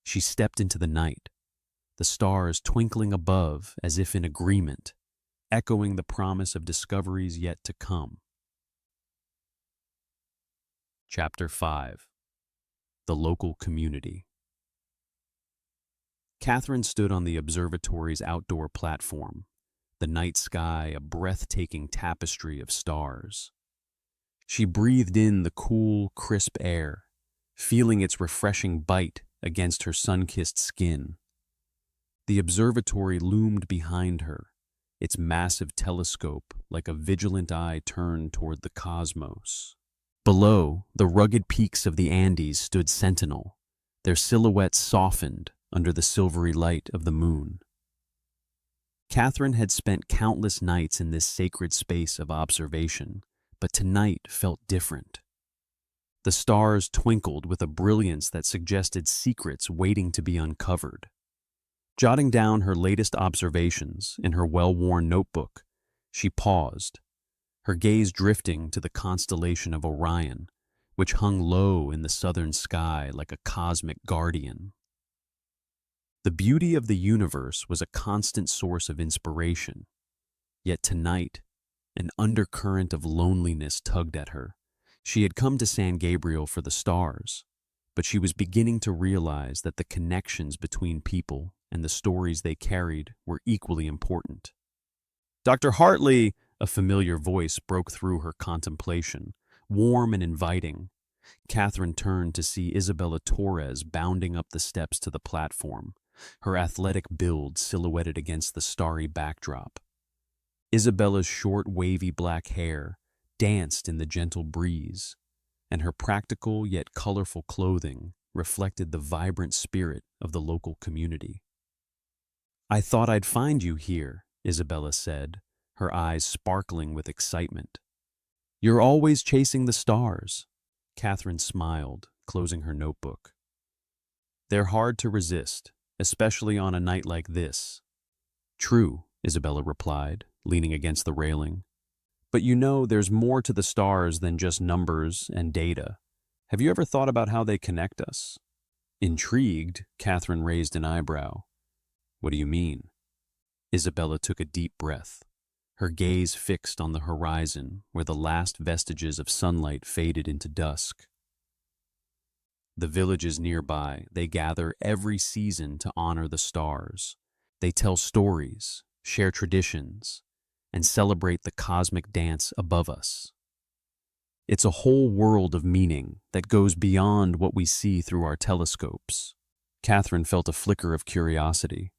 she stepped into the night, the stars twinkling above as if in agreement, echoing the promise of discoveries yet to come. Chapter 5. The Local Community. Katherine stood on the observatory's outdoor platform, the night sky a breathtaking tapestry of stars. She breathed in the cool, crisp air, feeling its refreshing bite against her sun-kissed skin. The observatory loomed behind her, its massive telescope like a vigilant eye turned toward the cosmos. Below, the rugged peaks of the Andes stood sentinel, their silhouettes softened under the silvery light of the moon. Katherine had spent countless nights in this sacred space of observation, but tonight felt different. The stars twinkled with a brilliance that suggested secrets waiting to be uncovered. Jotting down her latest observations in her well-worn notebook, she paused, her gaze drifting to the constellation of Orion, which hung low in the southern sky like a cosmic guardian. The beauty of the universe was a constant source of inspiration, yet tonight, an undercurrent of loneliness tugged at her. She had come to San Gabriel for the stars, but she was beginning to realize that the connections between people and the stories they carried were equally important. "Dr. Hartley," a familiar voice broke through her contemplation, warm and inviting. Katherine turned to see Isabella Torres bounding up the steps to the platform, her athletic build silhouetted against the starry backdrop. Isabella's short, wavy black hair danced in the gentle breeze, and her practical yet colorful clothing reflected the vibrant spirit of the local community. "I thought I'd find you here," Isabella said, her eyes sparkling with excitement. "You're always chasing the stars." Katherine smiled, closing her notebook. "They're hard to resist, especially on a night like this." "True," Isabella replied, leaning against the railing. "But you know there's more to the stars than just numbers and data. Have you ever thought about how they connect us?" Intrigued, Katherine raised an eyebrow. "What do you mean?" Isabella took a deep breath. her gaze fixed on the horizon where the last vestiges of sunlight faded into dusk. The villages nearby, they gather every season to honor the stars. They tell stories, share traditions, and celebrate the cosmic dance above us. It's a whole world of meaning that goes beyond what we see through our telescopes. Katherine felt a flicker of curiosity.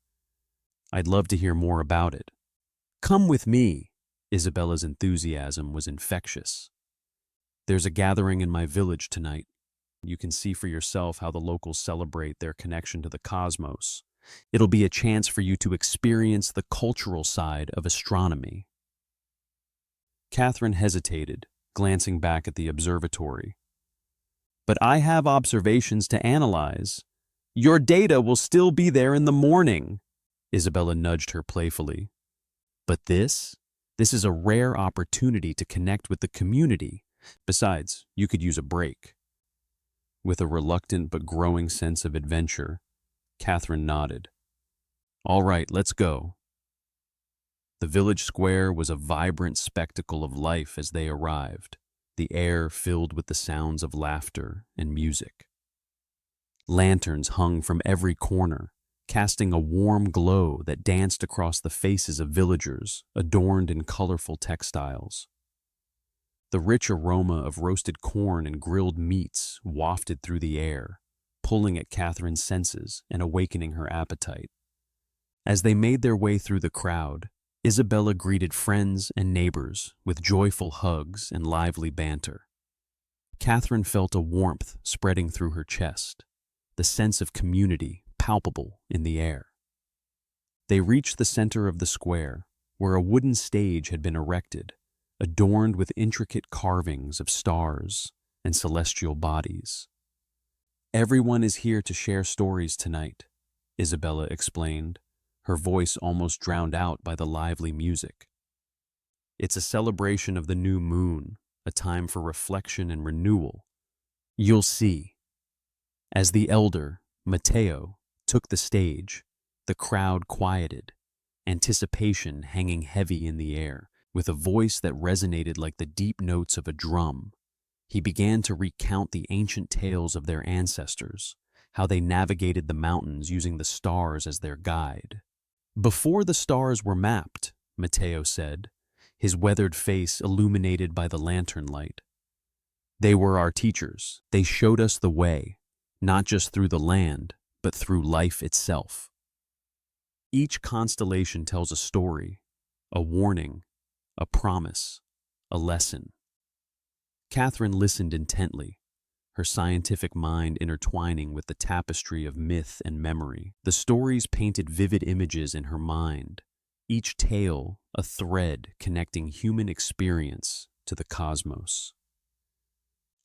I'd love to hear more about it. Come with me. Isabella's enthusiasm was infectious. There's a gathering in my village tonight. You can see for yourself how the locals celebrate their connection to the cosmos. It'll be a chance for you to experience the cultural side of astronomy. Katherine hesitated, glancing back at the observatory. But I have observations to analyze. Your data will still be there in the morning. Isabella nudged her playfully. But this is a rare opportunity to connect with the community. Besides, you could use a break. With a reluctant but growing sense of adventure, Katherine nodded. All right, let's go. The village square was a vibrant spectacle of life as they arrived, the air filled with the sounds of laughter and music. Lanterns hung from every corner, casting a warm glow that danced across the faces of villagers adorned in colorful textiles. The rich aroma of roasted corn and grilled meats wafted through the air, pulling at Katherine's senses and awakening her appetite. As they made their way through the crowd, Isabella greeted friends and neighbors with joyful hugs and lively banter. Katherine felt a warmth spreading through her chest, the sense of community palpable in the air. They reached the center of the square, where a wooden stage had been erected, adorned with intricate carvings of stars and celestial bodies. Everyone is here to share stories tonight, Isabella explained, her voice almost drowned out by the lively music. It's a celebration of the new moon, a time for reflection and renewal. You'll see. As the elder, Matteo, took the stage, the crowd quieted, anticipation hanging heavy in the air. With a voice that resonated like the deep notes of a drum, he began to recount the ancient tales of their ancestors, how they navigated the mountains using the stars as their guide. Before the stars were mapped, Matteo said, his weathered face illuminated by the lantern light. They were our teachers. They showed us the way, not just through the land, but through life itself. Each constellation tells a story, a warning, a promise, a lesson. Katherine listened intently, her scientific mind intertwining with the tapestry of myth and memory. The stories painted vivid images in her mind, each tale a thread connecting human experience to the cosmos.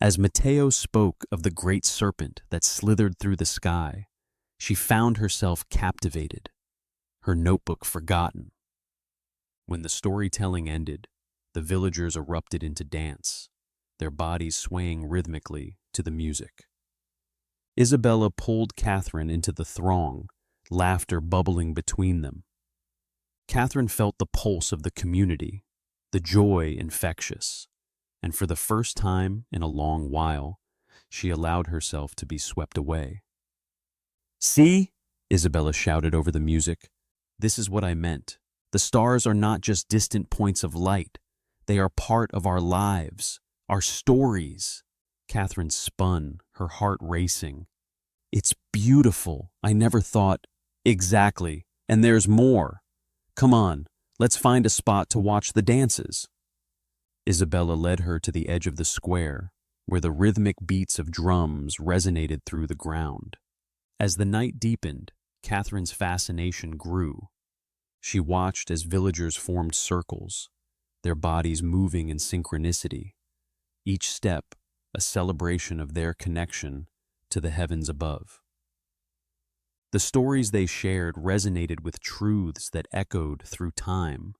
As Matteo spoke of the great serpent that slithered through the sky, she found herself captivated, her notebook forgotten. When the storytelling ended, the villagers erupted into dance, their bodies swaying rhythmically to the music. Isabella pulled Katherine into the throng, laughter bubbling between them. Katherine felt the pulse of the community, the joy infectious, and for the first time in a long while, she allowed herself to be swept away. See? Isabella shouted over the music. This is what I meant. The stars are not just distant points of light. They are part of our lives, our stories. Katherine spun, her heart racing. It's beautiful. I never thought. Exactly. And there's more. Come on, let's find a spot to watch the dances. Isabella led her to the edge of the square, where the rhythmic beats of drums resonated through the ground. As the night deepened, Katherine's fascination grew. She watched as villagers formed circles, their bodies moving in synchronicity, each step a celebration of their connection to the heavens above. The stories they shared resonated with truths that echoed through time,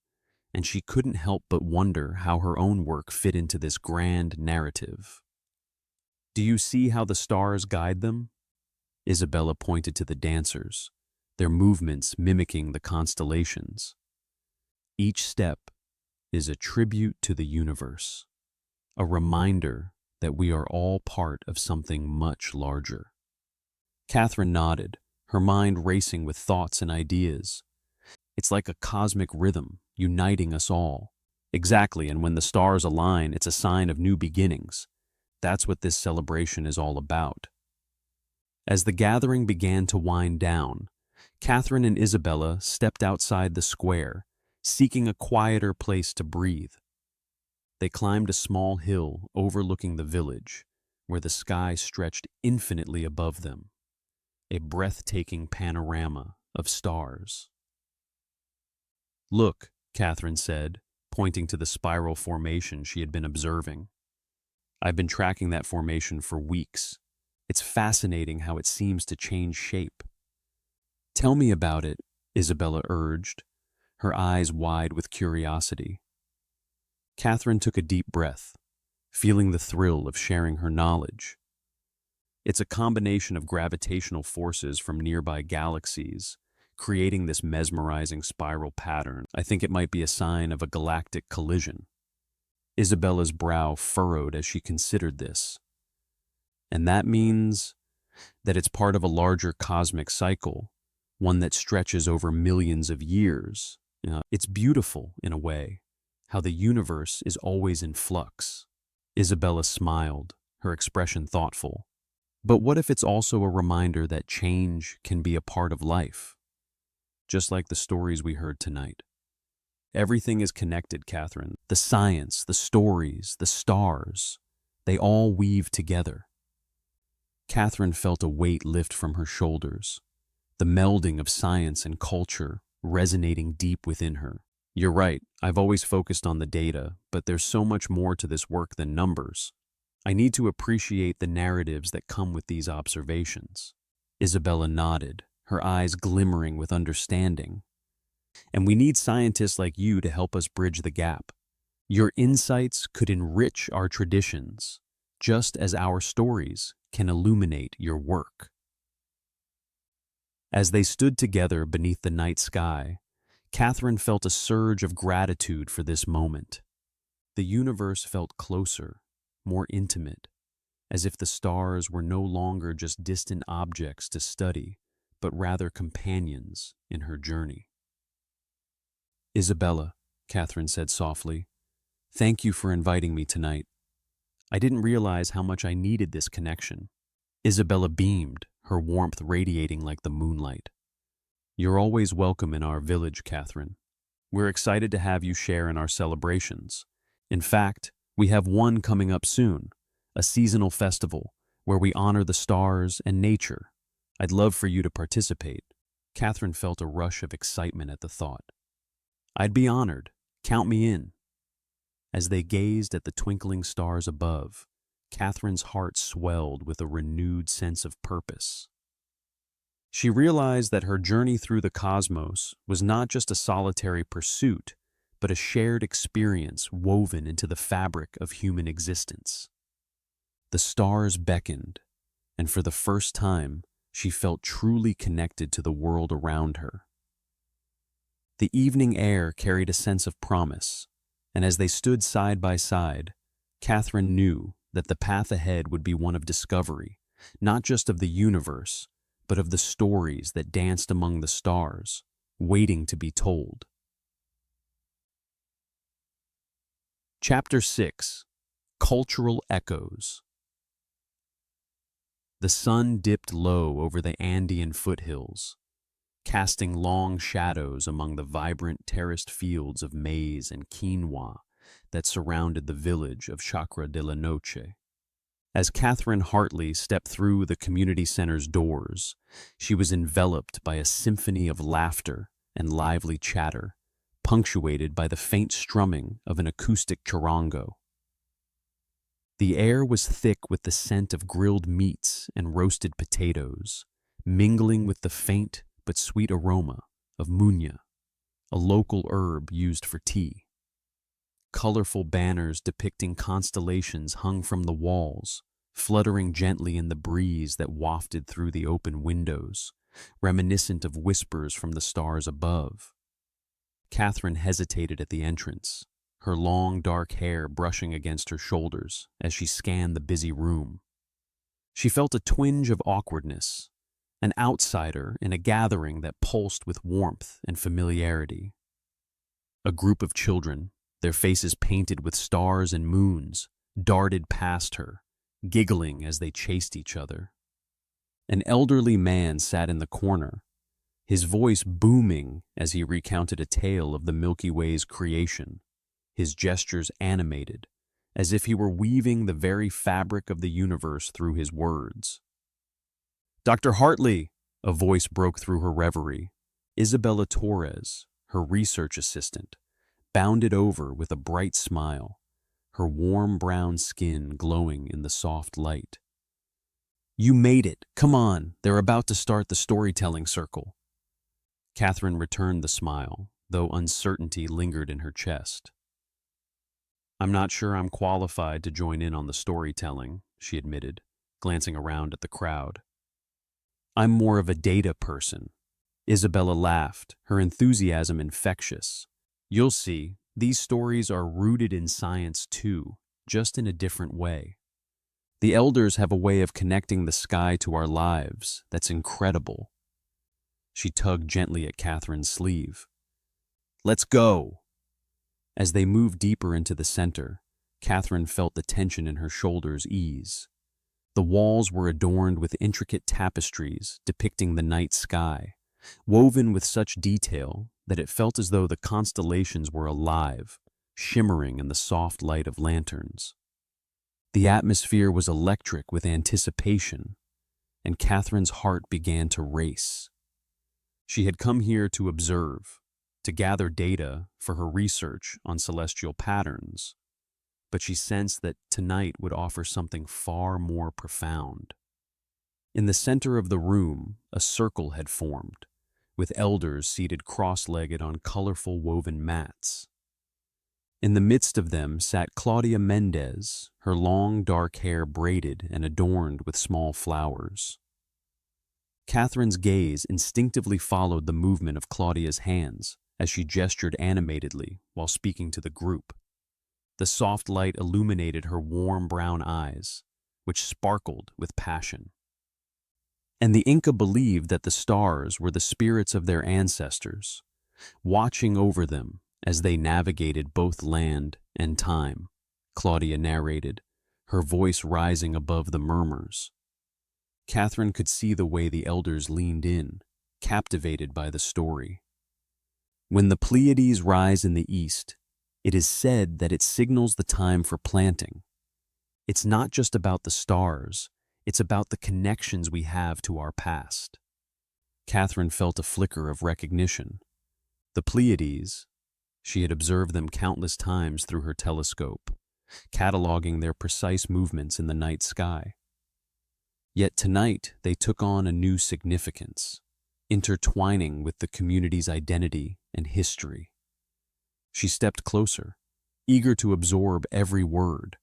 and she couldn't help but wonder how her own work fit into this grand narrative. Do you see how the stars guide them? Isabella pointed to the dancers, their movements mimicking the constellations. Each step, is a tribute to the universe, a reminder that we are all part of something much larger. Katherine nodded, her mind racing with thoughts and ideas. It's like a cosmic rhythm, uniting us all. Exactly, and when the stars align, it's a sign of new beginnings. That's what this celebration is all about. As the gathering began to wind down, Katherine and Isabella stepped outside the square, seeking a quieter place to breathe. They climbed a small hill overlooking the village, where the sky stretched infinitely above them, a breathtaking panorama of stars. "Look," Katherine said, pointing to the spiral formation she had been observing. "I've been tracking that formation for weeks. It's fascinating how it seems to change shape." "Tell me about it," Isabella urged, her eyes wide with curiosity. Katherine took a deep breath, feeling the thrill of sharing her knowledge. "It's a combination of gravitational forces from nearby galaxies, creating this mesmerizing spiral pattern. I think it might be a sign of a galactic collision." Isabella's brow furrowed as she considered this. "And that means that it's part of a larger cosmic cycle, one that stretches over millions of years. It's beautiful, in a way, how the universe is always in flux." Isabella smiled, her expression thoughtful. "But what if it's also a reminder that change can be a part of life? Just like the stories we heard tonight. Everything is connected, Katherine. The science, the stories, the stars, they all weave together." Katherine felt a weight lift from her shoulders, the melding of science and culture resonating deep within her. "You're right, I've always focused on the data, but there's so much more to this work than numbers. I need to appreciate the narratives that come with these observations." Isabella nodded, her eyes glimmering with understanding. "And we need scientists like you to help us bridge the gap. Your insights could enrich our traditions, just as our stories can illuminate your work." As they stood together beneath the night sky, Katherine felt a surge of gratitude for this moment. The universe felt closer, more intimate, as if the stars were no longer just distant objects to study, but rather companions in her journey. "Isabella," Katherine said softly, "thank you for inviting me tonight. I didn't realize how much I needed this connection." Isabella beamed, her warmth radiating like the moonlight. "You're always welcome in our village, Katherine. We're excited to have you share in our celebrations. In fact, we have one coming up soon, a seasonal festival where we honor the stars and nature. I'd love for you to participate." Katherine felt a rush of excitement at the thought. "I'd be honored. Count me in." As they gazed at the twinkling stars above, Katherine's heart swelled with a renewed sense of purpose. She realized that her journey through the cosmos was not just a solitary pursuit, but a shared experience woven into the fabric of human existence. The stars beckoned, and for the first time, she felt truly connected to the world around her. The evening air carried a sense of promise, and as they stood side by side, Katherine knew that the path ahead would be one of discovery, not just of the universe, but of the stories that danced among the stars, waiting to be told. Chapter 6: Cultural Echoes. The sun dipped low over the Andean foothills, casting long shadows among the vibrant terraced fields of maize and quinoa that surrounded the village of Chacra de la Noche. As Katherine Hartley stepped through the community center's doors, she was enveloped by a symphony of laughter and lively chatter, punctuated by the faint strumming of an acoustic charango. The air was thick with the scent of grilled meats and roasted potatoes, mingling with the faint but sweet aroma of muña, a local herb used for tea. Colorful banners depicting constellations hung from the walls, fluttering gently in the breeze that wafted through the open windows, reminiscent of whispers from the stars above. Katherine hesitated at the entrance, her long dark hair brushing against her shoulders as she scanned the busy room. She felt a twinge of awkwardness, an outsider in a gathering that pulsed with warmth and familiarity. A group of children, their faces painted with stars and moons, darted past her, giggling as they chased each other. An elderly man sat in the corner, his voice booming as he recounted a tale of the Milky Way's creation, his gestures animated, as if he were weaving the very fabric of the universe through his words. "Dr. Hartley," a voice broke through her reverie. Isabella Torres, her research assistant, bounded over with a bright smile, her warm brown skin glowing in the soft light. "You made it. Come on, they're about to start the storytelling circle." Katherine returned the smile, though uncertainty lingered in her chest. "I'm not sure I'm qualified to join in on the storytelling," she admitted, glancing around at the crowd. "I'm more of a data person." Isabella laughed, her enthusiasm infectious. "You'll see, these stories are rooted in science too, just in a different way. The elders have a way of connecting the sky to our lives that's incredible." She tugged gently at Katherine's sleeve. "Let's go." As they moved deeper into the center, Katherine felt the tension in her shoulders ease. The walls were adorned with intricate tapestries depicting the night sky, woven with such detail that it felt as though the constellations were alive, shimmering in the soft light of lanterns. The atmosphere was electric with anticipation, and Katherine's heart began to race. She had come here to observe, to gather data for her research on celestial patterns, but she sensed that tonight would offer something far more profound. In the center of the room, a circle had formed, with elders seated cross-legged on colorful woven mats. In the midst of them sat Claudia Mendez, her long dark hair braided and adorned with small flowers. Katherine's gaze instinctively followed the movement of Claudia's hands as she gestured animatedly while speaking to the group. The soft light illuminated her warm brown eyes, which sparkled with passion. And the Inca believed that the stars were the spirits of their ancestors, watching over them as they navigated both land and time, Claudia narrated, her voice rising above the murmurs. Katherine could see the way the elders leaned in, captivated by the story. When the Pleiades rise in the east, it is said that it signals the time for planting. It's not just about the stars, it's about the connections we have to our past. Katherine felt a flicker of recognition. The Pleiades, she had observed them countless times through her telescope, cataloging their precise movements in the night sky. Yet tonight they took on a new significance, intertwining with the community's identity and history. She stepped closer, eager to absorb every word.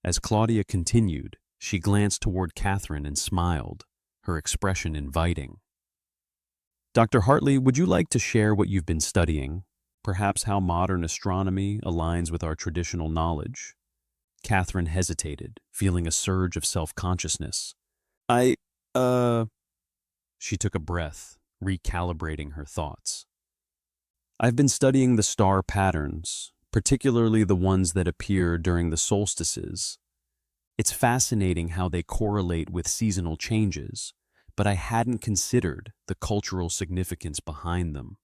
As Claudia continued, she glanced toward Katherine and smiled, her expression inviting. "Dr. Hartley, would you like to share what you've been studying? Perhaps how modern astronomy aligns with our traditional knowledge?" Katherine hesitated, feeling a surge of self-consciousness. She took a breath, recalibrating her thoughts. "I've been studying the star patterns, particularly the ones that appear during the solstices. It's fascinating how they correlate with seasonal changes, but I hadn't considered the cultural significance behind them."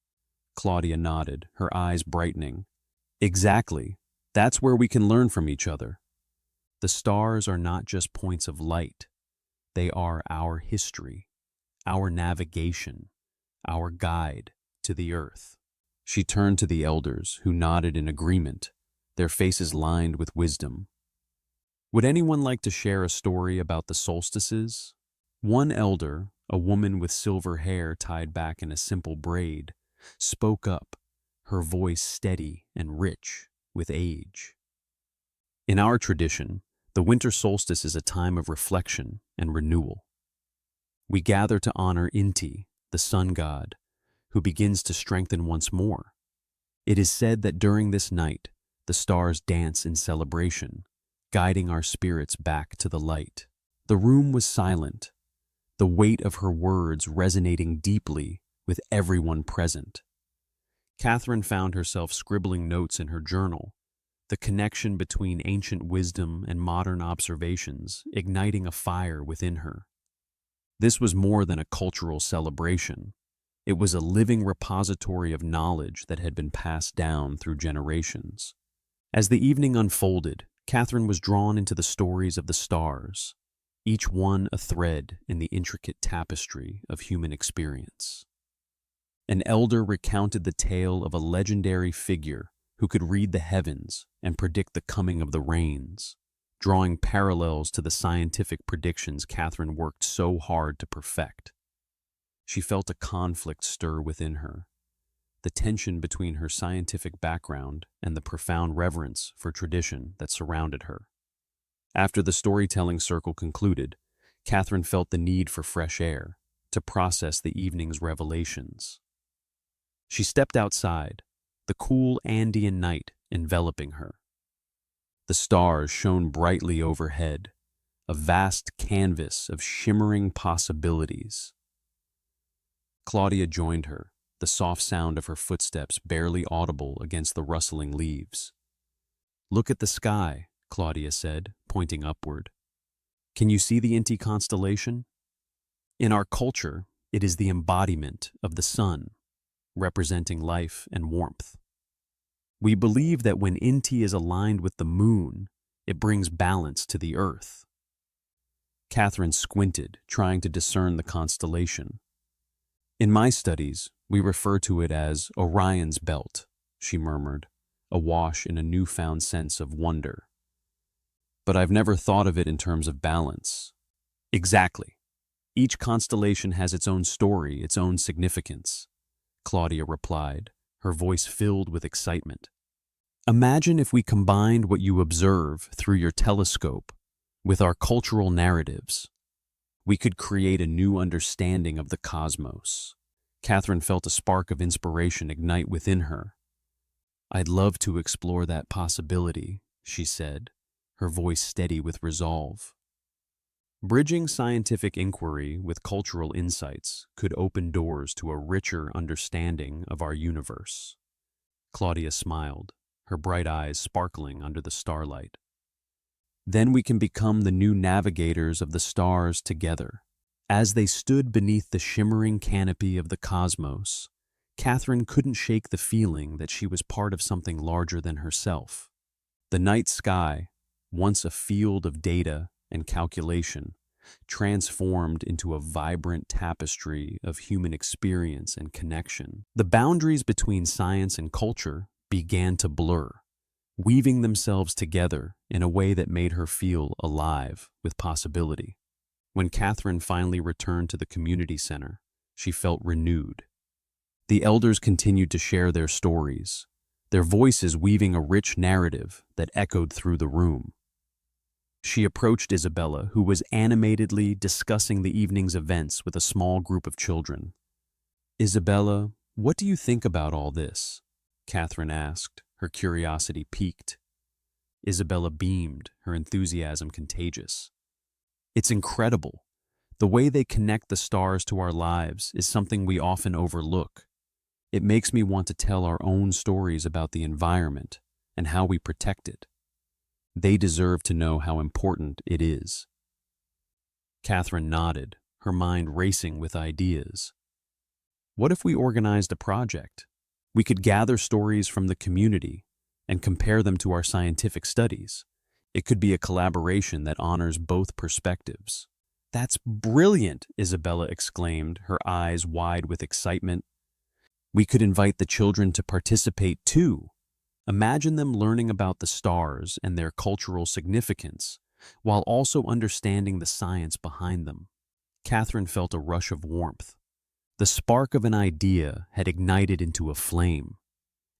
Claudia nodded, her eyes brightening. "Exactly. That's where we can learn from each other. The stars are not just points of light. They are our history, our navigation, our guide to the earth." She turned to the elders, who nodded in agreement, their faces lined with wisdom. "Would anyone like to share a story about the solstices?" One elder, a woman with silver hair tied back in a simple braid, spoke up, her voice steady and rich with age. "In our tradition, the winter solstice is a time of reflection and renewal. We gather to honor Inti, the sun god, who begins to strengthen once more. It is said that during this night, The stars dance in celebration, guiding our spirits back to the light. The room was silent, the weight of her words resonating deeply with everyone present. Katherine found herself scribbling notes in her journal, the connection between ancient wisdom and modern observations igniting a fire within her. This was more than a cultural celebration. It was a living repository of knowledge that had been passed down through generations. As the evening unfolded, Katherine was drawn into the stories of the stars, each one a thread in the intricate tapestry of human experience. An elder recounted the tale of a legendary figure who could read the heavens and predict the coming of the rains, drawing parallels to the scientific predictions Katherine worked so hard to perfect. She felt a conflict stir within her, the tension between her scientific background and the profound reverence for tradition that surrounded her. After the storytelling circle concluded, Katherine felt the need for fresh air to process the evening's revelations. She stepped outside, the cool Andean night enveloping her. The stars shone brightly overhead, a vast canvas of shimmering possibilities. Claudia joined her, the soft sound of her footsteps barely audible against the rustling leaves. "Look at the sky," Claudia said, pointing upward. "Can you see the Inti constellation? In our culture, it is the embodiment of the sun, representing life and warmth. We believe that when Inti is aligned with the moon, it brings balance to the earth." Katherine squinted, trying to discern the constellation. "In my studies, we refer to it as Orion's belt," she murmured, awash in a newfound sense of wonder. "But I've never thought of it in terms of balance." "Exactly. Each constellation has its own story, its own significance," Claudia replied, her voice filled with excitement. "Imagine if we combined what you observe through your telescope with our cultural narratives. We could create a new understanding of the cosmos." Katherine felt a spark of inspiration ignite within her. "I'd love to explore that possibility," she said, her voice steady with resolve. Bridging scientific inquiry with cultural insights could open doors to a richer understanding of our universe. Claudia smiled, her bright eyes sparkling under the starlight. "Then we can become the new navigators of the stars together." As they stood beneath the shimmering canopy of the cosmos, Katherine couldn't shake the feeling that she was part of something larger than herself. The night sky, once a field of data and calculation, transformed into a vibrant tapestry of human experience and connection. The boundaries between science and culture began to blur, weaving themselves together in a way that made her feel alive with possibility. When Katherine finally returned to the community center, she felt renewed. The elders continued to share their stories, their voices weaving a rich narrative that echoed through the room. She approached Isabella, who was animatedly discussing the evening's events with a small group of children. "Isabella, what do you think about all this?" Katherine asked, her curiosity piqued. Isabella beamed, her enthusiasm contagious. "It's incredible. The way they connect the stars to our lives is something we often overlook. It makes me want to tell our own stories about the environment and how we protect it. They deserve to know how important it is." Katherine nodded, her mind racing with ideas. "What if we organized a project? We could gather stories from the community and compare them to our scientific studies. It could be a collaboration that honors both perspectives." "That's brilliant," Isabella exclaimed, her eyes wide with excitement. "We could invite the children to participate too. Imagine them learning about the stars and their cultural significance, while also understanding the science behind them." Katherine felt a rush of warmth. The spark of an idea had ignited into a flame,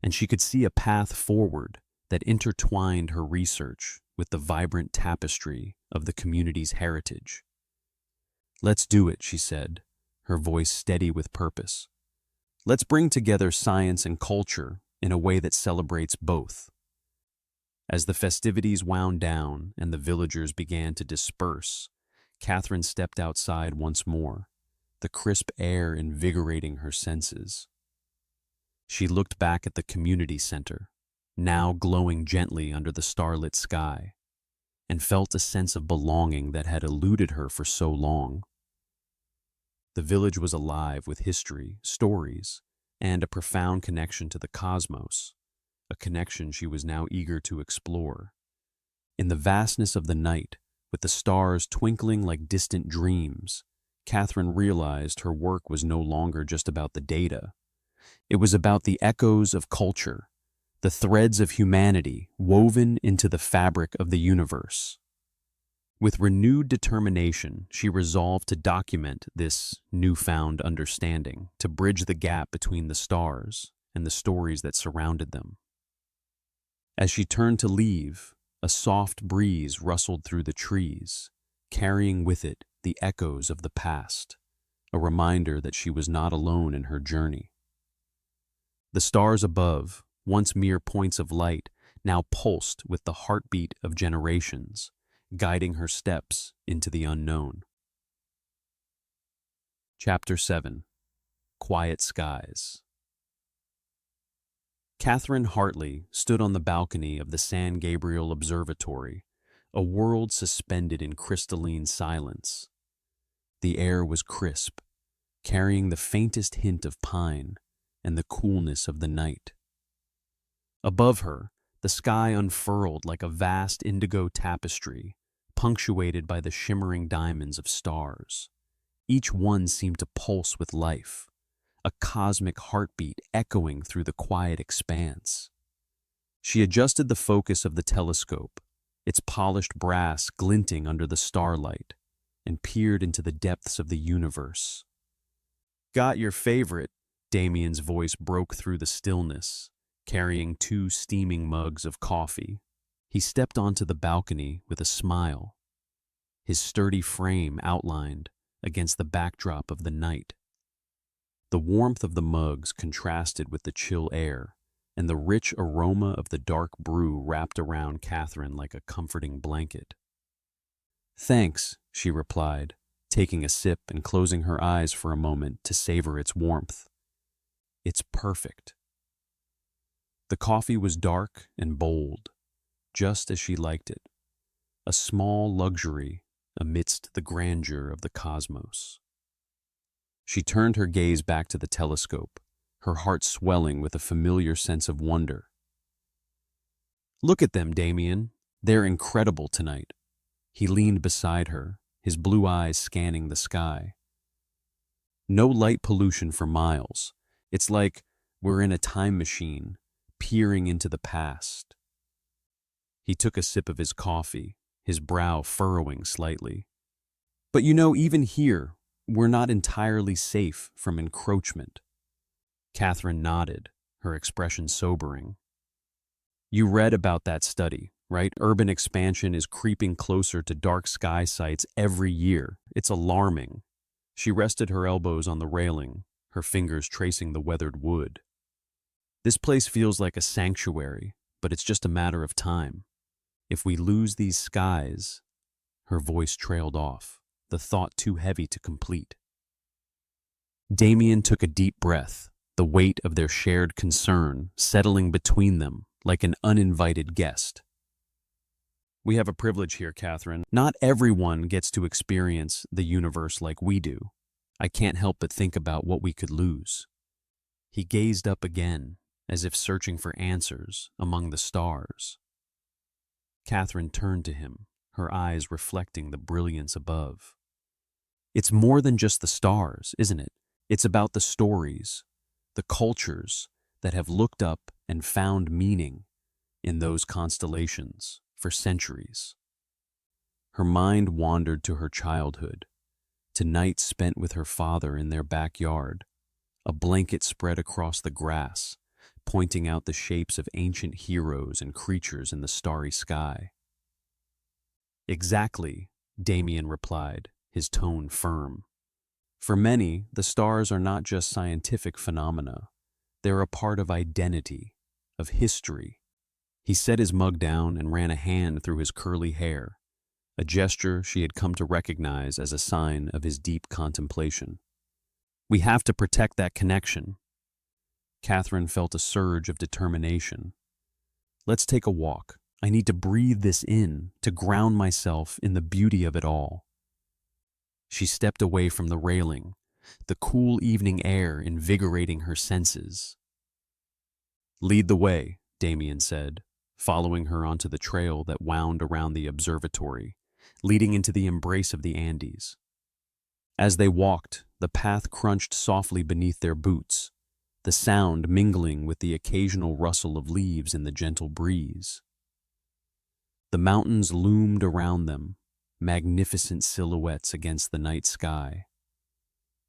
and she could see a path forward that intertwined her research with the vibrant tapestry of the community's heritage. "Let's do it," she said, her voice steady with purpose. "Let's bring together science and culture in a way that celebrates both." As the festivities wound down and the villagers began to disperse, Catherine stepped outside once more, the crisp air invigorating her senses. She looked back at the community center, now glowing gently under the starlit sky, and felt a sense of belonging that had eluded her for so long. The village was alive with history, stories, and a profound connection to the cosmos, a connection she was now eager to explore. In the vastness of the night, with the stars twinkling like distant dreams, Catherine realized her work was no longer just about the data. It was about the echoes of culture, the threads of humanity woven into the fabric of the universe. With renewed determination, she resolved to document this newfound understanding, to bridge the gap between the stars and the stories that surrounded them. As she turned to leave, a soft breeze rustled through the trees, carrying with it the echoes of the past, a reminder that she was not alone in her journey. The stars above, once mere points of light, now pulsed with the heartbeat of generations, guiding her steps into the unknown. Chapter 7. Quiet Skies. Katherine Hartley stood on the balcony of the San Gabriel Observatory, a world suspended in crystalline silence. The air was crisp, carrying the faintest hint of pine and the coolness of the night. Above her, the sky unfurled like a vast indigo tapestry, punctuated by the shimmering diamonds of stars. Each one seemed to pulse with life, a cosmic heartbeat echoing through the quiet expanse. She adjusted the focus of the telescope, its polished brass glinting under the starlight, and peered into the depths of the universe. "Got your favorite," Damien's voice broke through the stillness, carrying 2 steaming mugs of coffee. He stepped onto the balcony with a smile, his sturdy frame outlined against the backdrop of the night. The warmth of the mugs contrasted with the chill air, and the rich aroma of the dark brew wrapped around Catherine like a comforting blanket. "Thanks," she replied, taking a sip and closing her eyes for a moment to savor its warmth. "It's perfect." The coffee was dark and bold, just as she liked it, a small luxury amidst the grandeur of the cosmos. She turned her gaze back to the telescope, her heart swelling with a familiar sense of wonder. "Look at them, Damien. They're incredible tonight." He leaned beside her, his blue eyes scanning the sky. "No light pollution for miles. It's like we're in a time machine, peering into the past." He took a sip of his coffee, his brow furrowing slightly. "But even here, we're not entirely safe from encroachment." Catherine nodded, her expression sobering. "You read about that study, right? Urban expansion is creeping closer to dark sky sites every year. It's alarming." She rested her elbows on the railing, her fingers tracing the weathered wood. "This place feels like a sanctuary, but it's just a matter of time. If we lose these skies..." Her voice trailed off, the thought too heavy to complete. Damien took a deep breath, the weight of their shared concern settling between them like an uninvited guest. "We have a privilege here, Catherine. Not everyone gets to experience the universe like we do. I can't help but think about what we could lose." He gazed up again, as if searching for answers among the stars. Catherine turned to him, her eyes reflecting the brilliance above. "It's more than just the stars, isn't it? It's about the stories, the cultures that have looked up and found meaning in those constellations for centuries." Her mind wandered to her childhood, to nights spent with her father in their backyard, a blanket spread across the grass, pointing out the shapes of ancient heroes and creatures in the starry sky. "Exactly," Damien replied, his tone firm. "For many, the stars are not just scientific phenomena. They're a part of identity, of history, He set his mug down and ran a hand through his curly hair, a gesture she had come to recognize as a sign of his deep contemplation. We have to protect that connection. Katherine felt a surge of determination. Let's take a walk. I need to breathe this in, to ground myself in the beauty of it all. She stepped away from the railing, the cool evening air invigorating her senses. Lead the way, Damien said, following her onto the trail that wound around the observatory, leading into the embrace of the Andes. As they walked, the path crunched softly beneath their boots, the sound mingling with the occasional rustle of leaves in the gentle breeze. The mountains loomed around them, magnificent silhouettes against the night sky,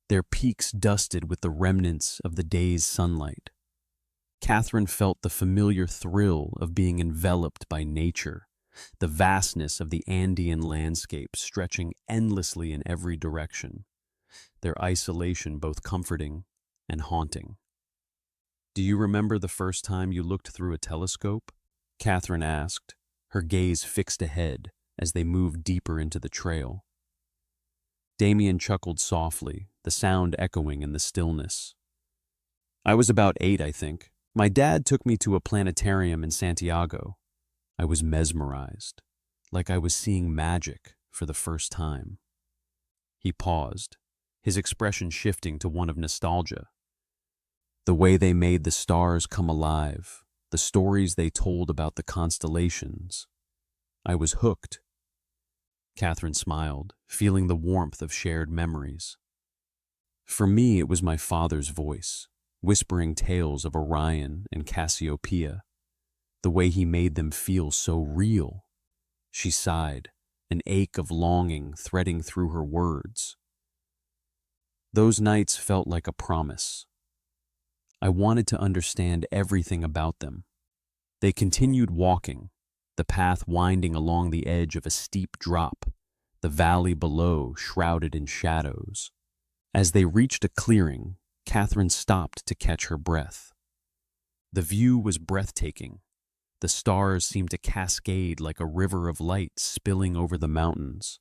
their peaks dusted with the remnants of the day's sunlight. Katherine felt the familiar thrill of being enveloped by nature, the vastness of the Andean landscape stretching endlessly in every direction, their isolation both comforting and haunting. Do you remember the first time you looked through a telescope? Katherine asked, her gaze fixed ahead as they moved deeper into the trail. Damien chuckled softly, the sound echoing in the stillness. I was about 8, I think. My dad took me to a planetarium in Santiago. I was mesmerized, like I was seeing magic for the first time. He paused, his expression shifting to one of nostalgia. The way they made the stars come alive, the stories they told about the constellations. I was hooked. Katherine smiled, feeling the warmth of shared memories. For me, it was my father's voice, whispering tales of Orion and Cassiopeia, the way he made them feel so real. She sighed, an ache of longing threading through her words. Those nights felt like a promise. I wanted to understand everything about them. They continued walking, the path winding along the edge of a steep drop, the valley below shrouded in shadows. As they reached a clearing, Katherine stopped to catch her breath. The view was breathtaking. The stars seemed to cascade like a river of light spilling over the mountains,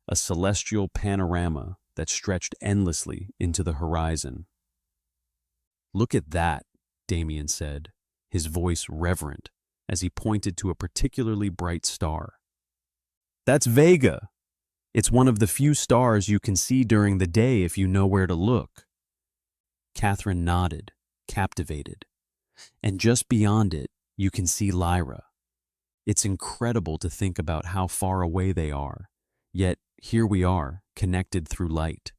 a celestial panorama that stretched endlessly into the horizon. Look at that, Damien said, his voice reverent as he pointed to a particularly bright star. That's Vega. It's one of the few stars you can see during the day if you know where to look. Katherine nodded, captivated. And just beyond it, you can see Lyra. It's incredible to think about how far away they are, yet here we are, connected through light.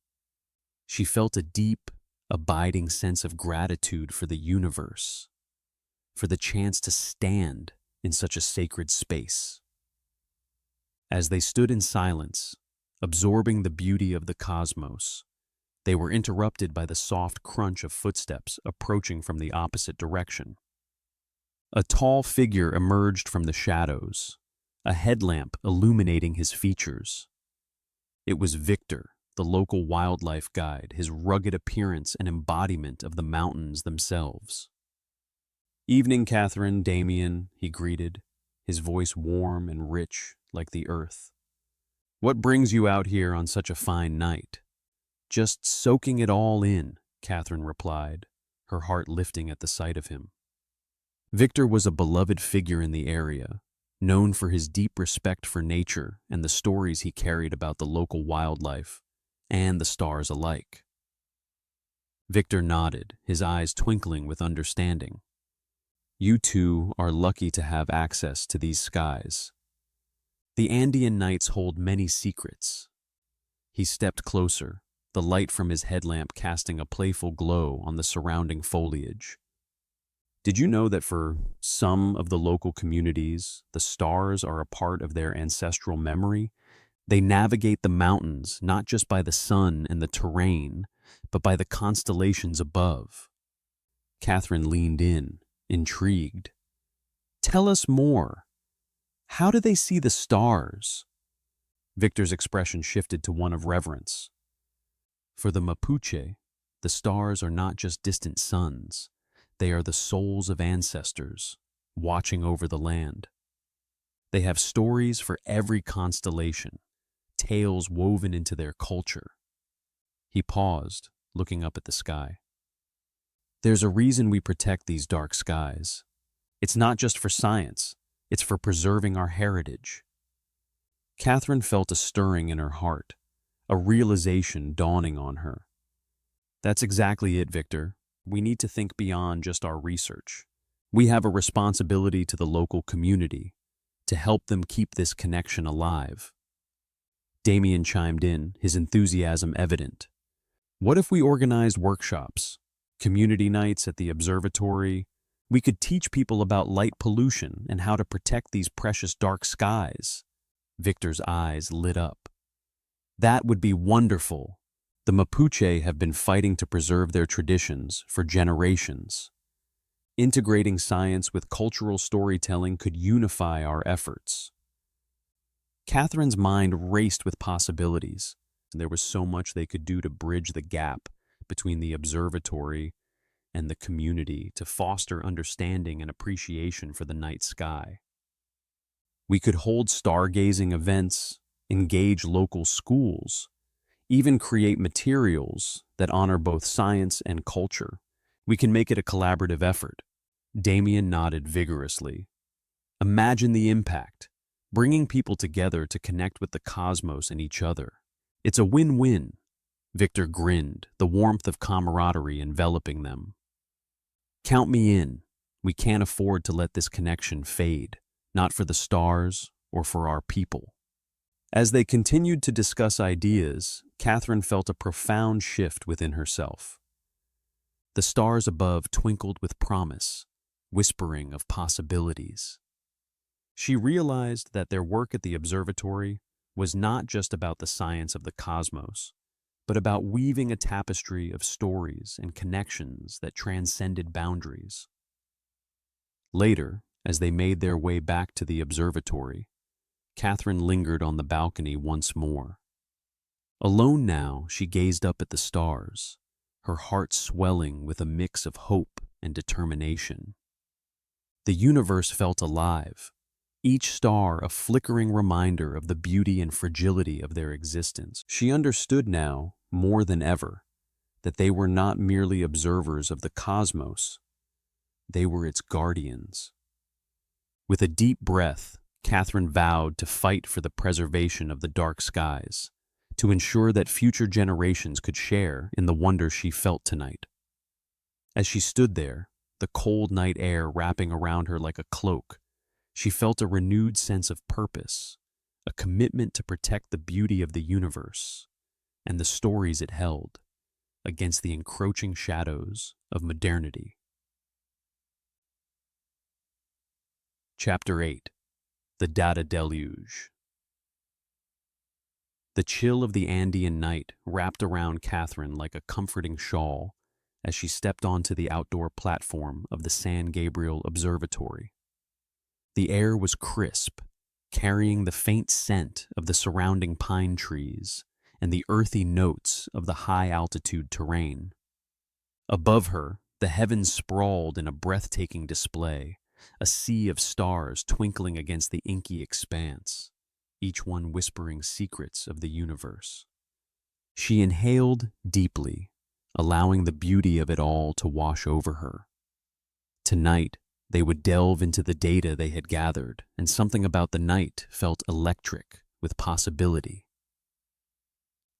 She felt a deep, abiding sense of gratitude for the universe, for the chance to stand in such a sacred space. As they stood in silence, absorbing the beauty of the cosmos, they were interrupted by the soft crunch of footsteps approaching from the opposite direction. A tall figure emerged from the shadows, a headlamp illuminating his features. It was Victor, the local wildlife guide, his rugged appearance an embodiment of the mountains themselves. Evening, Katherine, Damien, he greeted, his voice warm and rich like the earth. What brings you out here on such a fine night? Just soaking it all in, Katherine replied, her heart lifting at the sight of him. Victor was a beloved figure in the area, known for his deep respect for nature and the stories he carried about the local wildlife and the stars alike. Victor nodded, his eyes twinkling with understanding. You two are lucky to have access to these skies. The Andean nights hold many secrets. He stepped closer, the light from his headlamp casting a playful glow on the surrounding foliage. Did you know that for some of the local communities, the stars are a part of their ancestral memory? They navigate the mountains not just by the sun and the terrain, but by the constellations above. Katherine leaned in, intrigued. Tell us more. How do they see the stars? Victor's expression shifted to one of reverence. For the Mapuche, the stars are not just distant suns. They are the souls of ancestors, watching over the land. They have stories for every constellation, tales woven into their culture. He paused, looking up at the sky. There's a reason we protect these dark skies. It's not just for science, it's for preserving our heritage. Katherine felt a stirring in her heart, a realization dawning on her. That's exactly it, Victor. We need to think beyond just our research. We have a responsibility to the local community to help them keep this connection alive. Damien chimed in, his enthusiasm evident. What if we organized workshops, community nights at the observatory? We could teach people about light pollution and how to protect these precious dark skies. Victor's eyes lit up. That would be wonderful. The Mapuche have been fighting to preserve their traditions for generations. Integrating science with cultural storytelling could unify our efforts. Katherine's mind raced with possibilities. There was so much they could do to bridge the gap between the observatory and the community to foster understanding and appreciation for the night sky. We could hold stargazing events, engage local schools, even create materials that honor both science and culture. We can make it a collaborative effort. Damien nodded vigorously. Imagine the impact, bringing people together to connect with the cosmos and each other. It's a win-win. Victor grinned, the warmth of camaraderie enveloping them. Count me in. We can't afford to let this connection fade, not for the stars or for our people. As they continued to discuss ideas, Katherine felt a profound shift within herself. The stars above twinkled with promise, whispering of possibilities. She realized that their work at the observatory was not just about the science of the cosmos, but about weaving a tapestry of stories and connections that transcended boundaries. Later, as they made their way back to the observatory, Katherine lingered on the balcony once more. Alone now, she gazed up at the stars, her heart swelling with a mix of hope and determination. The universe felt alive, each star a flickering reminder of the beauty and fragility of their existence. She understood now, more than ever, that they were not merely observers of the cosmos, they were its guardians. With a deep breath, Katherine vowed to fight for the preservation of the dark skies, to ensure that future generations could share in the wonder she felt tonight. As she stood there, the cold night air wrapping around her like a cloak, she felt a renewed sense of purpose, a commitment to protect the beauty of the universe and the stories it held against the encroaching shadows of modernity. Chapter 8. The Data Deluge. The chill of the Andean night wrapped around Katherine like a comforting shawl as she stepped onto the outdoor platform of the San Gabriel Observatory. The air was crisp, carrying the faint scent of the surrounding pine trees and the earthy notes of the high-altitude terrain. Above her, the heavens sprawled in a breathtaking display, a sea of stars twinkling against the inky expanse, each one whispering secrets of the universe. She inhaled deeply, allowing the beauty of it all to wash over her. Tonight, they would delve into the data they had gathered, and something about the night felt electric with possibility.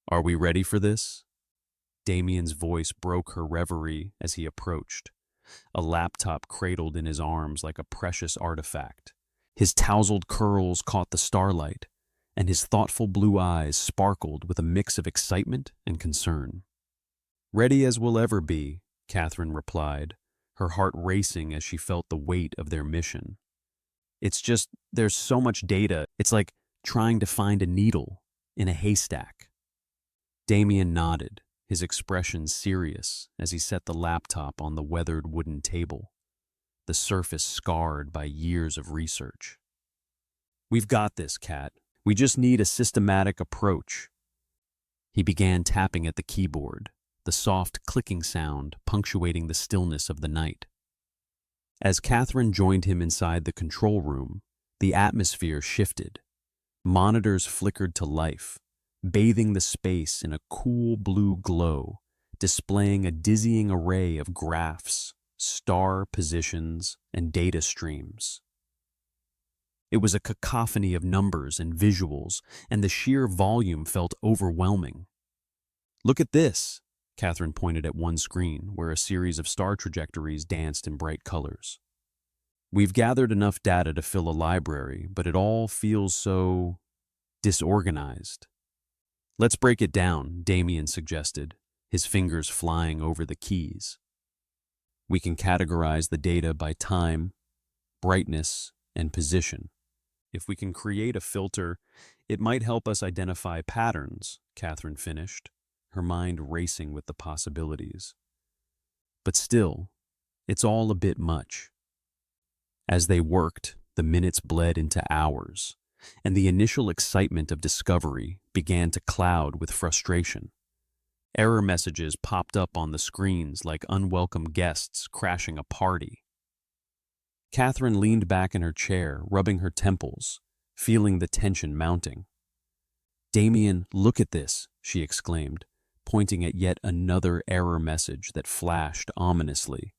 "Are we ready for this?" Damien's voice broke her reverie as he approached, a laptop cradled in his arms like a precious artifact. His tousled curls caught the starlight, and his thoughtful blue eyes sparkled with a mix of excitement and concern. "Ready as we'll ever be," Katherine replied, her heart racing as she felt the weight of their mission. "It's just, there's so much data, it's like trying to find a needle in a haystack." Damien nodded, his expression serious as he set the laptop on the weathered wooden table, the surface scarred by years of research. "We've got this, Kat. We just need a systematic approach." He began tapping at the keyboard, the soft clicking sound punctuating the stillness of the night. As Katherine joined him inside the control room, the atmosphere shifted. Monitors flickered to life, bathing the space in a cool blue glow, displaying a dizzying array of graphs, star positions, and data streams. It was a cacophony of numbers and visuals, and the sheer volume felt overwhelming. "Look at this," Katherine pointed at one screen where a series of star trajectories danced in bright colors. "We've gathered enough data to fill a library, but it all feels so disorganized." "Let's break it down," Damien suggested, his fingers flying over the keys. "We can categorize the data by time, brightness, and position. If we can create a filter, it might help us identify patterns," Katherine finished, her mind racing with the possibilities. "But still, it's all a bit much." As they worked, the minutes bled into hours, and the initial excitement of discovery began to cloud with frustration. Error messages popped up on the screens like unwelcome guests crashing a party. Katherine leaned back in her chair, rubbing her temples, feeling the tension mounting. "Damien, look at this," she exclaimed, pointing at yet another error message that flashed ominously.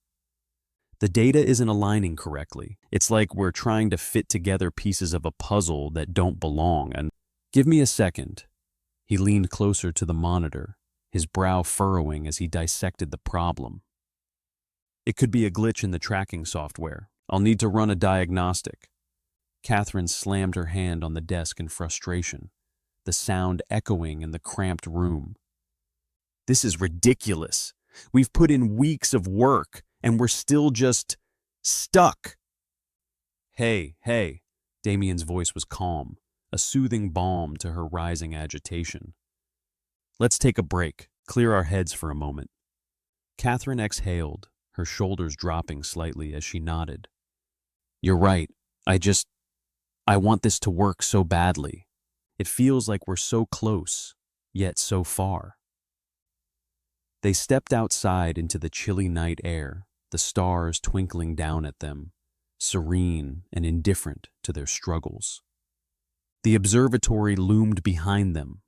"The data isn't aligning correctly. It's like we're trying to fit together pieces of a puzzle that don't belong, and—" "Give me a second." He leaned closer to the monitor, his brow furrowing as he dissected the problem. "It could be a glitch in the tracking software. I'll need to run a diagnostic." Katherine slammed her hand on the desk in frustration, the sound echoing in the cramped room. "This is ridiculous. We've put in weeks of work, and we're still just stuck." Hey, Damien's voice was calm, a soothing balm to her rising agitation. "Let's take a break, clear our heads for a moment." Katherine exhaled, her shoulders dropping slightly as she nodded. "You're right. I want this to work so badly. It feels like we're so close, yet so far." They stepped outside into the chilly night air, the stars twinkling down at them, serene and indifferent to their struggles. The observatory loomed behind them,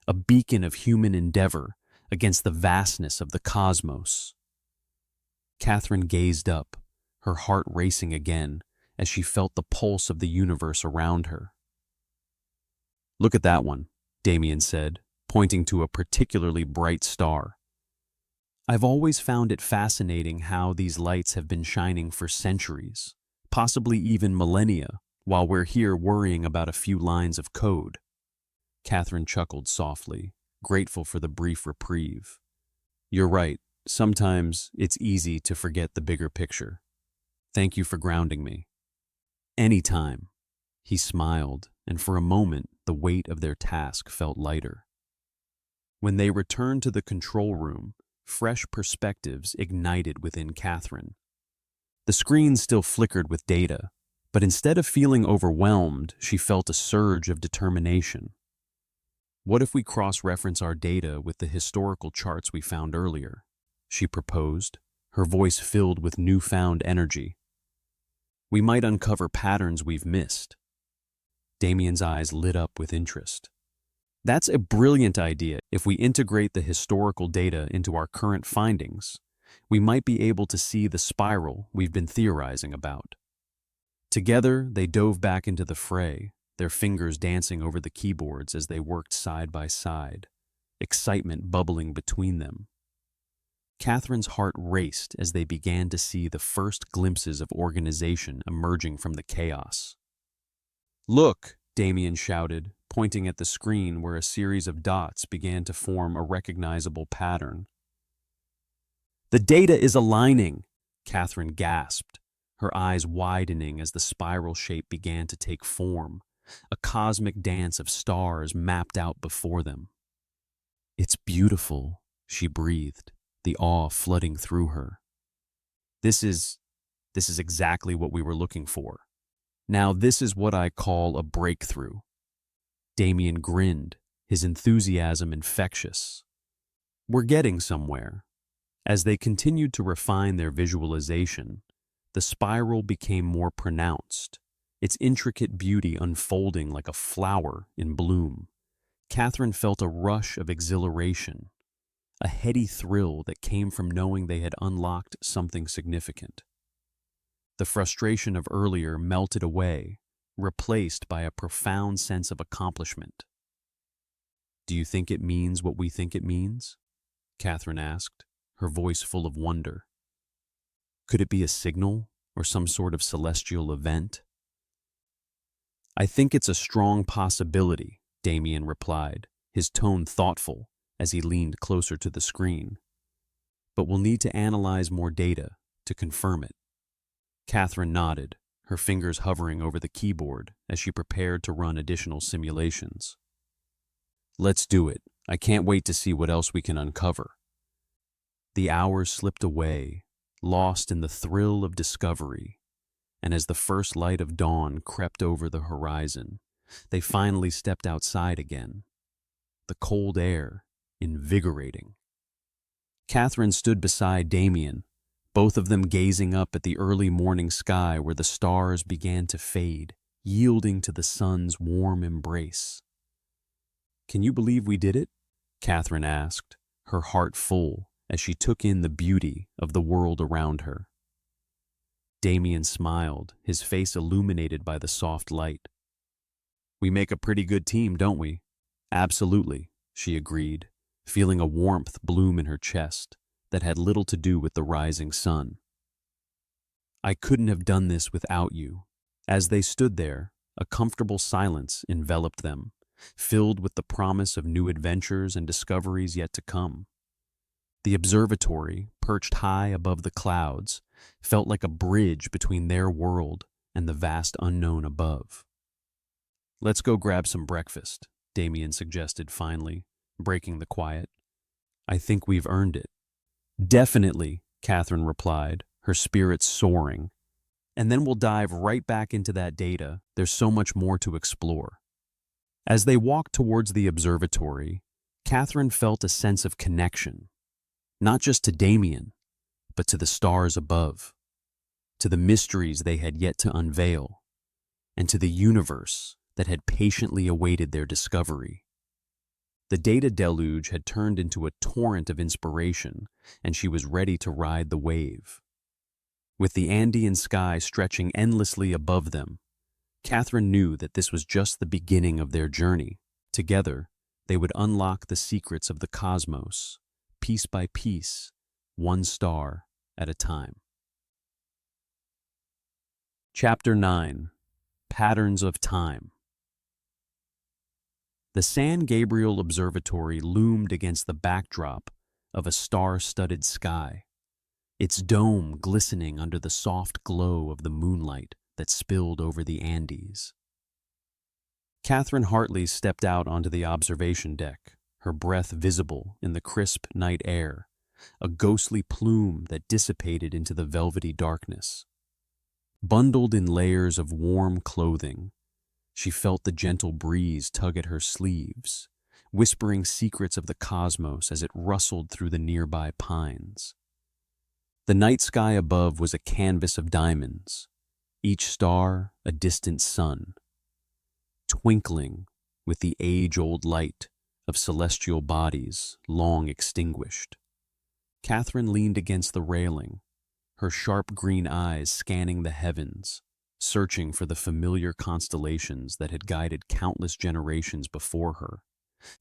a beacon of human endeavor against the vastness of the cosmos. Katherine gazed up, her heart racing again as she felt the pulse of the universe around her. "Look at that one," Damien said, pointing to a particularly bright star. "I've always found it fascinating how these lights have been shining for centuries, possibly even millennia, while we're here worrying about a few lines of code." Katherine chuckled softly, grateful for the brief reprieve. "You're right. Sometimes it's easy to forget the bigger picture. Thank you for grounding me." "Anytime." He smiled, and for a moment the weight of their task felt lighter. When they returned to the control room, fresh perspectives ignited within Katherine. The screen still flickered with data, but instead of feeling overwhelmed, she felt a surge of determination. "What if we cross-reference our data with the historical charts we found earlier?" she proposed, her voice filled with newfound energy. "We might uncover patterns we've missed." Damien's eyes lit up with interest. "That's a brilliant idea. If we integrate the historical data into our current findings, we might be able to see the spiral we've been theorizing about." Together, they dove back into the fray, their fingers dancing over the keyboards as they worked side by side, excitement bubbling between them. Katherine's heart raced as they began to see the first glimpses of organization emerging from the chaos. "Look," Damien shouted, pointing at the screen where a series of dots began to form a recognizable pattern. "The data is aligning," Katherine gasped, her eyes widening as the spiral shape began to take form, a cosmic dance of stars mapped out before them. "It's beautiful," she breathed, the awe flooding through her. This is exactly what we were looking for. Now this is what I call a breakthrough." Damien grinned, his enthusiasm infectious. "We're getting somewhere." As they continued to refine their visualization, The spiral became more pronounced, its intricate beauty unfolding like a flower in bloom. Katherine felt a rush of exhilaration, a heady thrill that came from knowing they had unlocked something significant. The frustration of earlier melted away, replaced by a profound sense of accomplishment. "Do you think it means what we think it means?" Katherine asked, her voice full of wonder. "Could it be a signal or some sort of celestial event?" "I think it's a strong possibility," Damien replied, his tone thoughtful as he leaned closer to the screen. "But we'll need to analyze more data to confirm it." Katherine nodded, her fingers hovering over the keyboard as she prepared to run additional simulations. "Let's do it. I can't wait to see what else we can uncover." The hours slipped away, lost in the thrill of discovery, and as the first light of dawn crept over the horizon, they finally stepped outside again. The cold air, invigorating. Katherine stood beside Damien, both of them gazing up at the early morning sky where the stars began to fade, yielding to the sun's warm embrace. "Can you believe we did it?" Katherine asked, her heart full as she took in the beauty of the world around her. Damien smiled, his face illuminated by the soft light. "We make a pretty good team, don't we?" "Absolutely," she agreed, feeling a warmth bloom in her chest that had little to do with the rising sun. "I couldn't have done this without you." As they stood there, a comfortable silence enveloped them, filled with the promise of new adventures and discoveries yet to come. The observatory, perched high above the clouds, felt like a bridge between their world and the vast unknown above. "Let's go grab some breakfast," Damien suggested finally, breaking the quiet. "I think we've earned it." "Definitely," Katherine replied, her spirits soaring. "And then we'll dive right back into that data. There's so much more to explore." As they walked towards the observatory, Katherine felt a sense of connection, not just to Damien, but to the stars above, to the mysteries they had yet to unveil, and to the universe that had patiently awaited their discovery. The data deluge had turned into a torrent of inspiration, and she was ready to ride the wave. With the Andean sky stretching endlessly above them, Katherine knew that this was just the beginning of their journey. Together, they would unlock the secrets of the cosmos, piece by piece, one star at a time. Chapter 9. Patterns of Time. The San Gabriel Observatory loomed against the backdrop of a star-studded sky, its dome glistening under the soft glow of the moonlight that spilled over the Andes. Katherine Hartley stepped out onto the observation deck, her breath visible in the crisp night air, a ghostly plume that dissipated into the velvety darkness. Bundled in layers of warm clothing, she felt the gentle breeze tug at her sleeves, whispering secrets of the cosmos as it rustled through the nearby pines. The night sky above was a canvas of diamonds, each star a distant sun, twinkling with the age-old light of celestial bodies long extinguished. Katherine leaned against the railing, her sharp green eyes scanning the heavens, searching for the familiar constellations that had guided countless generations before her.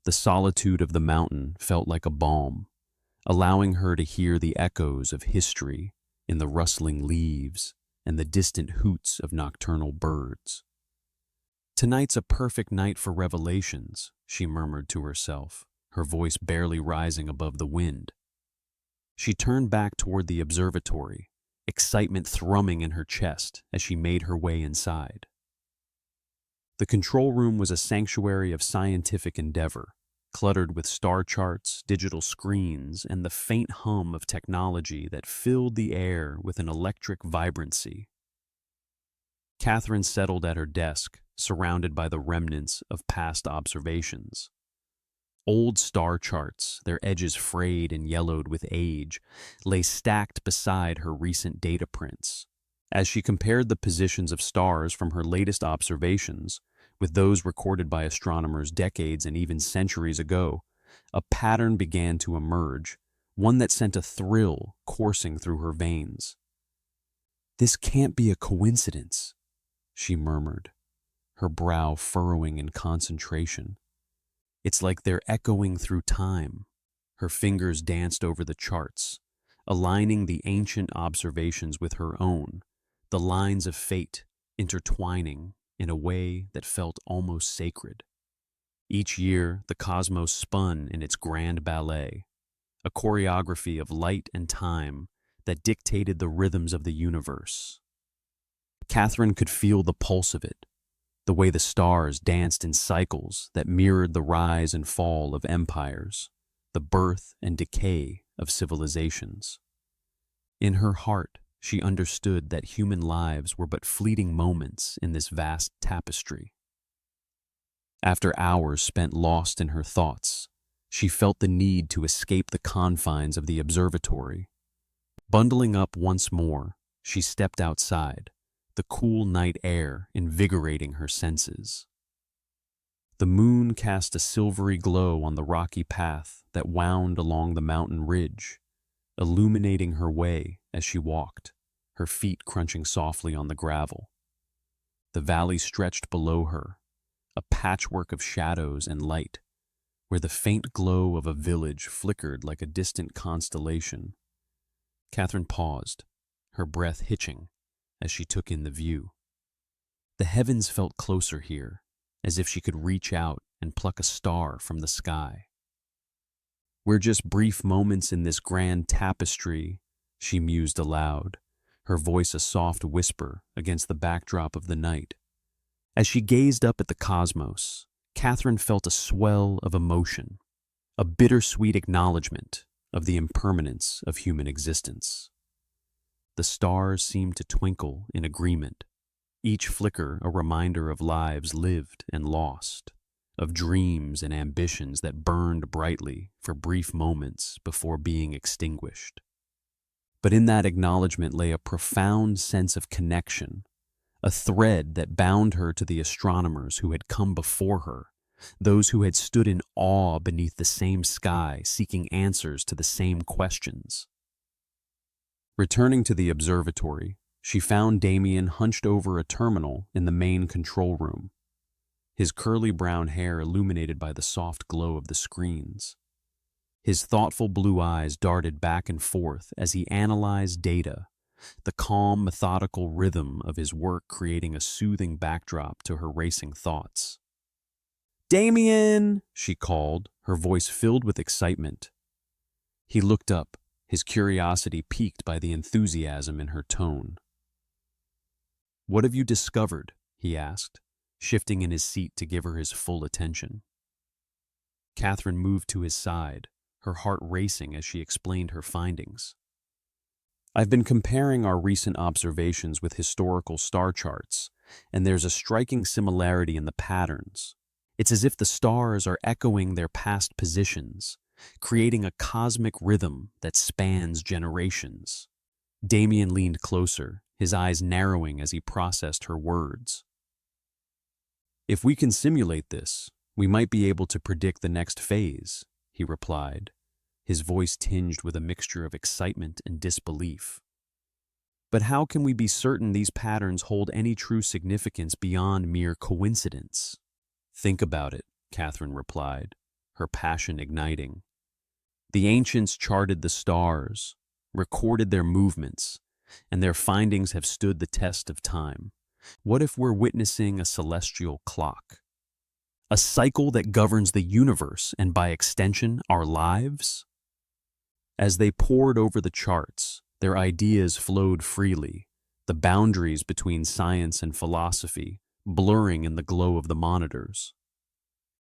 The solitude of the mountain felt like a balm, allowing her to hear the echoes of history in the rustling leaves and the distant hoots of nocturnal birds. "Tonight's a perfect night for revelations," she murmured to herself, her voice barely rising above the wind. She turned back toward the observatory, excitement thrumming in her chest as she made her way inside. The control room was a sanctuary of scientific endeavor, cluttered with star charts, digital screens, and the faint hum of technology that filled the air with an electric vibrancy. Katherine settled at her desk, surrounded by the remnants of past observations. Old star charts, their edges frayed and yellowed with age, lay stacked beside her recent data prints, As she compared the positions of stars from her latest observations with those recorded by astronomers decades and even centuries ago, a pattern began to emerge, one that sent a thrill coursing through her veins. "This can't be a coincidence," she murmured, her brow furrowing in concentration. "It's like they're echoing through time." Her fingers danced over the charts, aligning the ancient observations with her own, the lines of fate intertwining in a way that felt almost sacred. Each year, the cosmos spun in its grand ballet, a choreography of light and time that dictated the rhythms of the universe. Katherine could feel the pulse of it, the way the stars danced in cycles that mirrored the rise and fall of empires, the birth and decay of civilizations. In her heart, she understood that human lives were but fleeting moments in this vast tapestry. After hours spent lost in her thoughts, she felt the need to escape the confines of the observatory. Bundling up once more, she stepped outside, the cool night air invigorating her senses. The moon cast a silvery glow on the rocky path that wound along the mountain ridge, illuminating her way as she walked, her feet crunching softly on the gravel. The valley stretched below her, a patchwork of shadows and light, where the faint glow of a village flickered like a distant constellation. Katherine paused, her breath hitching as she took in the view. The heavens felt closer here, as if she could reach out and pluck a star from the sky. "We're just brief moments in this grand tapestry," she mused aloud, her voice a soft whisper against the backdrop of the night. As she gazed up at the cosmos, Katherine felt a swell of emotion, a bittersweet acknowledgement of the impermanence of human existence. The stars seemed to twinkle in agreement, each flicker a reminder of lives lived and lost, of dreams and ambitions that burned brightly for brief moments before being extinguished. But in that acknowledgement lay a profound sense of connection, a thread that bound her to the astronomers who had come before her, those who had stood in awe beneath the same sky, seeking answers to the same questions. Returning to the observatory, she found Damien hunched over a terminal in the main control room, his curly brown hair illuminated by the soft glow of the screens. His thoughtful blue eyes darted back and forth as he analyzed data, the calm, methodical rhythm of his work creating a soothing backdrop to her racing thoughts. "Damien!" she called, her voice filled with excitement. He looked up, his curiosity piqued by the enthusiasm in her tone. "What have you discovered?" he asked, shifting in his seat to give her his full attention. Katherine moved to his side, her heart racing as she explained her findings. "I've been comparing our recent observations with historical star charts, and there's a striking similarity in the patterns. It's as if the stars are echoing their past positions, creating a cosmic rhythm that spans generations." Damien leaned closer, his eyes narrowing as he processed her words. "If we can simulate this, we might be able to predict the next phase," he replied, his voice tinged with a mixture of excitement and disbelief. "But how can we be certain these patterns hold any true significance beyond mere coincidence?" "Think about it," Katherine replied, her passion igniting. "The ancients charted the stars, recorded their movements, and their findings have stood the test of time. What if we're witnessing a celestial clock? A cycle that governs the universe and, by extension, our lives?" As they pored over the charts, their ideas flowed freely, the boundaries between science and philosophy blurring in the glow of the monitors.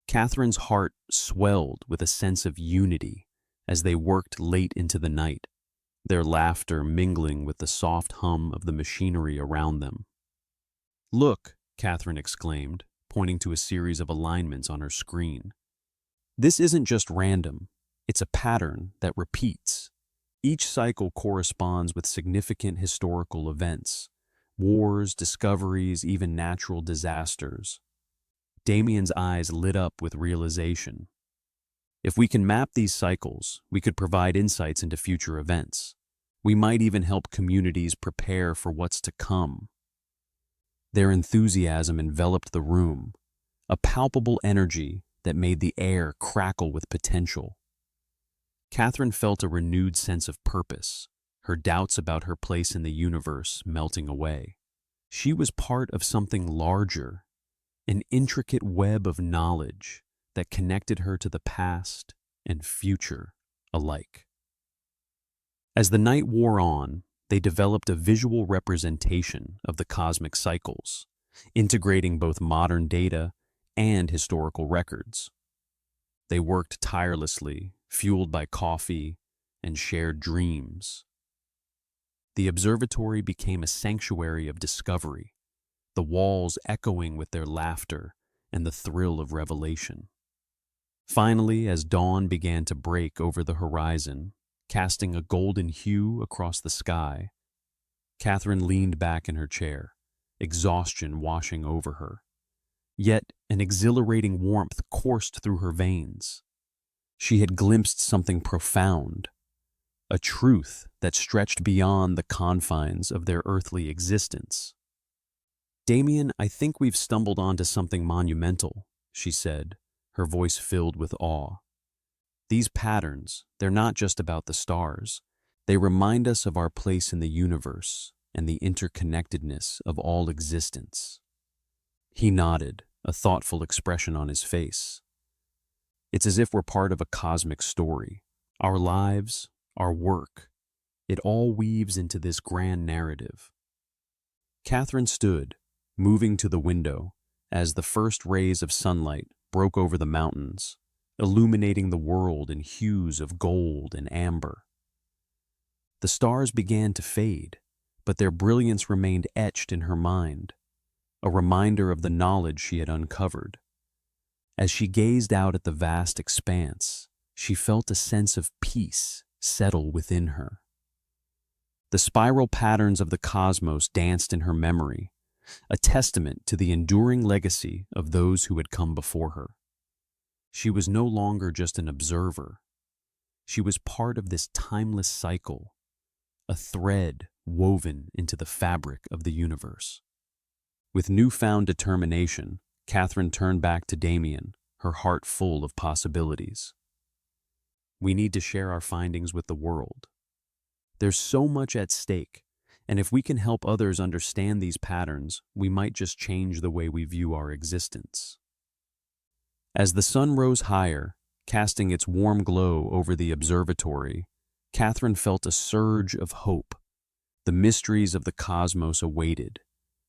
Katherine's heart swelled with a sense of unity as they worked late into the night, their laughter mingling with the soft hum of the machinery around them. "Look," Katherine exclaimed, pointing to a series of alignments on her screen. "This isn't just random. It's a pattern that repeats. Each cycle corresponds with significant historical events, Wars, discoveries, even natural disasters. Damien's eyes lit up with realization. If we can map these cycles, we could provide insights into future events. We might even help communities prepare for what's to come. Their enthusiasm enveloped the room, a palpable energy that made the air crackle with potential. Katherine felt a renewed sense of purpose, her doubts about her place in the universe melting away. She was part of something larger, an intricate web of knowledge that connected her to the past and future alike. As the night wore on, they developed a visual representation of the cosmic cycles, integrating both modern data and historical records. They worked tirelessly, fueled by coffee and shared dreams. The observatory became a sanctuary of discovery, the walls echoing with their laughter and the thrill of revelation. Finally, as dawn began to break over the horizon, casting a golden hue across the sky, Katherine leaned back in her chair, exhaustion washing over her. Yet an exhilarating warmth coursed through her veins. She had glimpsed something profound, a truth that stretched beyond the confines of their earthly existence. "Damien, I think we've stumbled onto something monumental," she said, her voice filled with awe. "These patterns, they're not just about the stars. They remind us of our place in the universe and the interconnectedness of all existence." He nodded, a thoughtful expression on his face. "It's as if we're part of a cosmic story. Our lives, our work, it all weaves into this grand narrative." Katherine stood, moving to the window, as the first rays of sunlight broke over the mountains, illuminating the world in hues of gold and amber. The stars began to fade, but their brilliance remained etched in her mind, a reminder of the knowledge she had uncovered. As she gazed out at the vast expanse, she felt a sense of peace settle within her. The spiral patterns of the cosmos danced in her memory, a testament to the enduring legacy of those who had come before her. She was no longer just an observer. She was part of this timeless cycle, a thread woven into the fabric of the universe. With newfound determination, Katherine turned back to Damien, her heart full of possibilities. "We need to share our findings with the world. There's so much at stake, and if we can help others understand these patterns, we might just change the way we view our existence." As the sun rose higher, casting its warm glow over the observatory, Katherine felt a surge of hope. The mysteries of the cosmos awaited,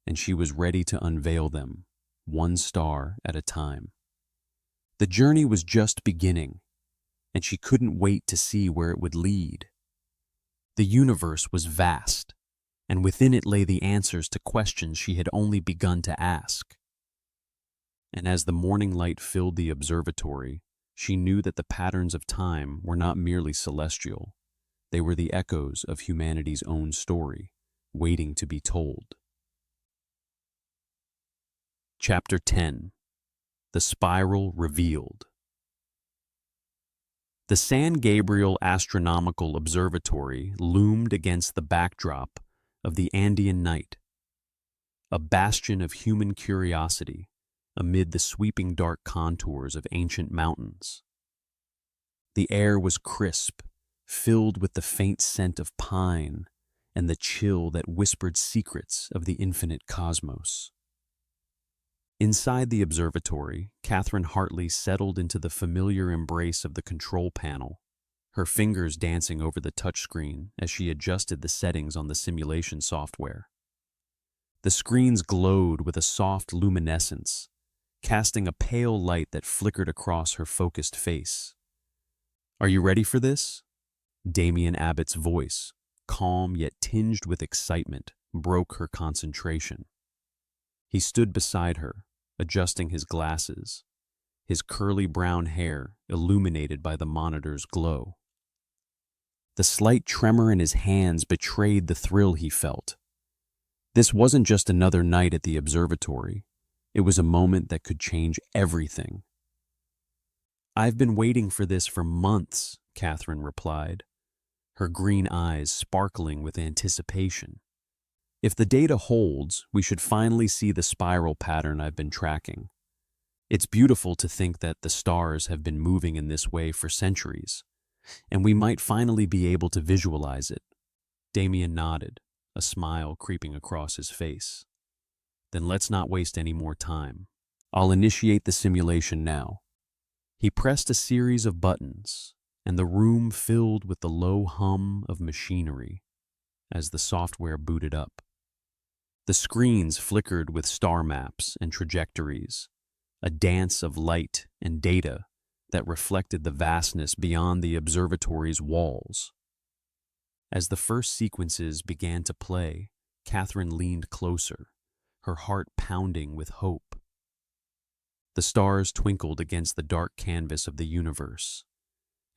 and she was ready to unveil them, one star at a time. The journey was just beginning, and she couldn't wait to see where it would lead. The universe was vast, and within it lay the answers to questions she had only begun to ask. And as the morning light filled the observatory, she knew that the patterns of time were not merely celestial. They were the echoes of humanity's own story, waiting to be told. Chapter 10. The Spiral Revealed. The San Gabriel Astronomical Observatory loomed against the backdrop of the Andean night, a bastion of human curiosity amid the sweeping dark contours of ancient mountains. The air was crisp, filled with the faint scent of pine and the chill that whispered secrets of the infinite cosmos. Inside the observatory, Katherine Hartley settled into the familiar embrace of the control panel, her fingers dancing over the touchscreen as she adjusted the settings on the simulation software. The screens glowed with a soft luminescence, casting a pale light that flickered across her focused face. "Are you ready for this?" Damien Abbott's voice, calm yet tinged with excitement, broke her concentration. He stood beside her, adjusting his glasses, his curly brown hair illuminated by the monitor's glow. The slight tremor in his hands betrayed the thrill he felt. This wasn't just another night at the observatory. It was a moment that could change everything. "I've been waiting for this for months," Katherine replied, her green eyes sparkling with anticipation. "If the data holds, we should finally see the spiral pattern I've been tracking. It's beautiful to think that the stars have been moving in this way for centuries, and we might finally be able to visualize it." Damien nodded, a smile creeping across his face. "Then let's not waste any more time. I'll initiate the simulation now." He pressed a series of buttons, and the room filled with the low hum of machinery as the software booted up. The screens flickered with star maps and trajectories, a dance of light and data that reflected the vastness beyond the observatory's walls. As the first sequences began to play, Katherine leaned closer, her heart pounding with hope. The stars twinkled against the dark canvas of the universe,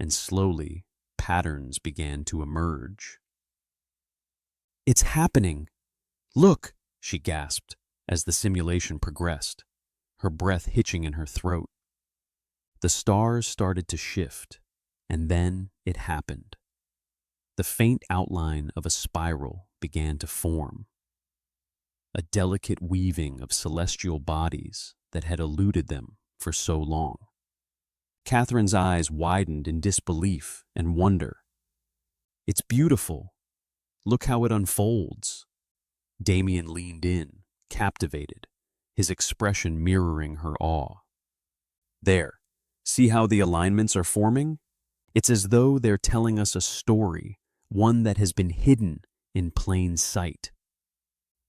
and slowly, patterns began to emerge. "It's happening! Look!" she gasped as the simulation progressed, her breath hitching in her throat. The stars started to shift, and then it happened. The faint outline of a spiral began to form, a delicate weaving of celestial bodies that had eluded them for so long. Catherine's eyes widened in disbelief and wonder. "It's beautiful. Look how it unfolds." Damien leaned in, captivated, his expression mirroring her awe. "There, see how the alignments are forming? It's as though they're telling us a story, one that has been hidden in plain sight."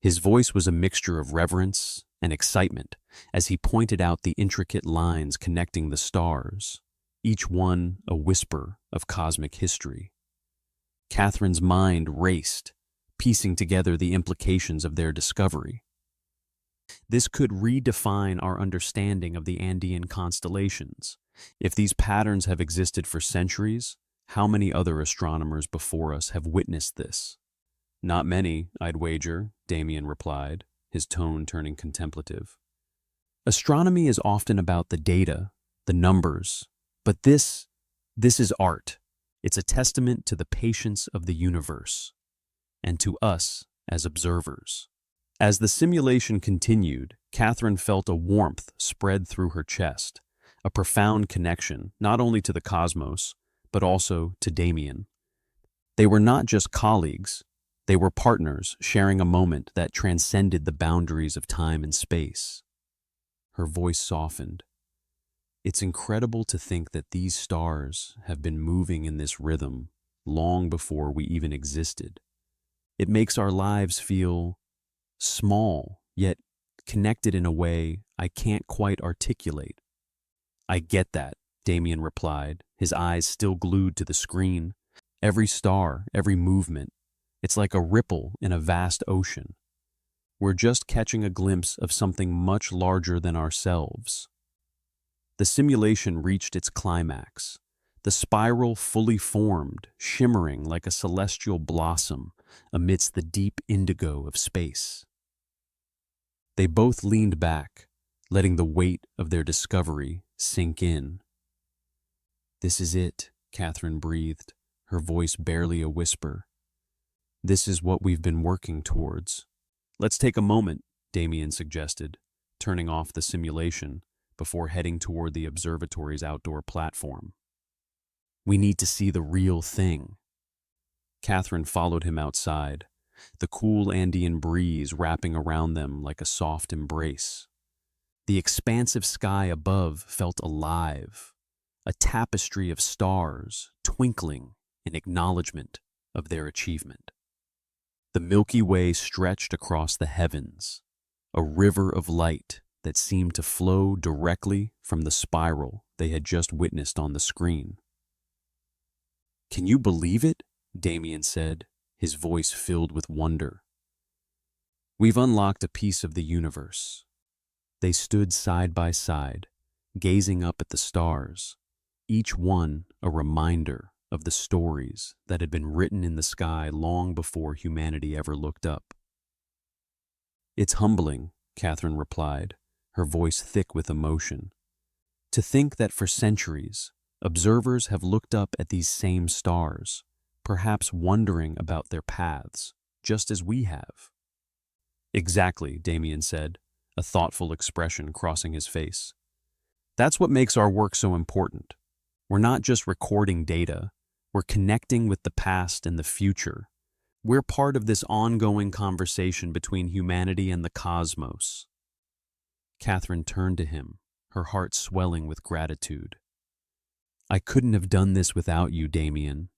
His voice was a mixture of reverence and excitement as he pointed out the intricate lines connecting the stars, each one a whisper of cosmic history. Catherine's mind raced, piecing together the implications of their discovery. This could redefine our understanding of the Andean constellations. If these patterns have existed for centuries, how many other astronomers before us have witnessed this? "Not many, I'd wager," Damien replied, his tone turning contemplative. "Astronomy is often about the data, the numbers, but this is art. It's a testament to the patience of the universe, and to us as observers." As the simulation continued, Katherine felt a warmth spread through her chest, a profound connection not only to the cosmos, but also to Damien. They were not just colleagues, they were partners sharing a moment that transcended the boundaries of time and space. Her voice softened. "It's incredible to think that these stars have been moving in this rhythm long before we even existed. It makes our lives feel small, yet connected in a way I can't quite articulate." "I get that," Damien replied, his eyes still glued to the screen. "Every star, every movement, it's like a ripple in a vast ocean. We're just catching a glimpse of something much larger than ourselves." The simulation reached its climax. The spiral fully formed, shimmering like a celestial blossom amidst the deep indigo of space. They both leaned back, letting the weight of their discovery sink in. "This is it," Katherine breathed, her voice barely a whisper. "This is what we've been working towards." "Let's take a moment," Damien suggested, turning off the simulation before heading toward the observatory's outdoor platform. "We need to see the real thing." Katherine followed him outside, the cool Andean breeze wrapping around them like a soft embrace. The expansive sky above felt alive, a tapestry of stars twinkling in acknowledgement of their achievement. The Milky Way stretched across the heavens, a river of light that seemed to flow directly from the spiral they had just witnessed on the screen. "Can you believe it?" Damien said, his voice filled with wonder. "We've unlocked a piece of the universe." They stood side by side, gazing up at the stars, each one a reminder of the stories that had been written in the sky long before humanity ever looked up. It's humbling, Katherine replied, her voice thick with emotion. To think that for centuries, observers have looked up at these same stars, perhaps wondering about their paths, just as we have. Exactly, Damien said, a thoughtful expression crossing his face. That's what makes our work so important. We're not just recording data, we're connecting with the past and the future. We're part of this ongoing conversation between humanity and the cosmos. Katherine turned to him, her heart swelling with gratitude. I couldn't have done this without you, Damien.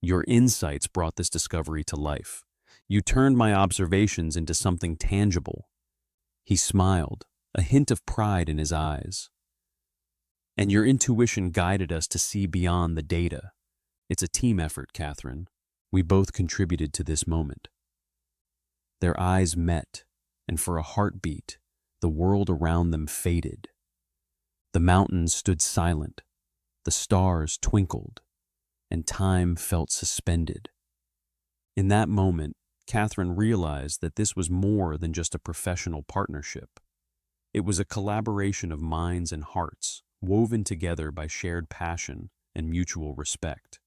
Your insights brought this discovery to life. You turned my observations into something tangible. He smiled, a hint of pride in his eyes. And your intuition guided us to see beyond the data. It's a team effort, Katherine. We both contributed to this moment. Their eyes met, and for a heartbeat, the world around them faded. The mountains stood silent, the stars twinkled, and time felt suspended. In that moment, Katherine realized that this was more than just a professional partnership. It was a collaboration of minds and hearts, woven together by shared passion and mutual respect.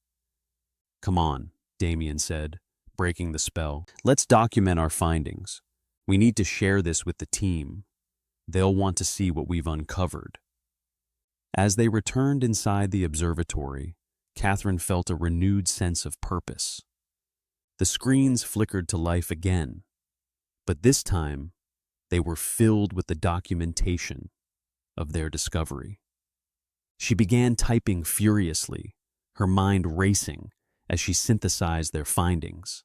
Come on, Damien said, breaking the spell. Let's document our findings. We need to share this with the team. They'll want to see what we've uncovered. As they returned inside the observatory, Katherine felt a renewed sense of purpose. The screens flickered to life again, but this time they were filled with the documentation of their discovery. She began typing furiously, her mind racing as she synthesized their findings.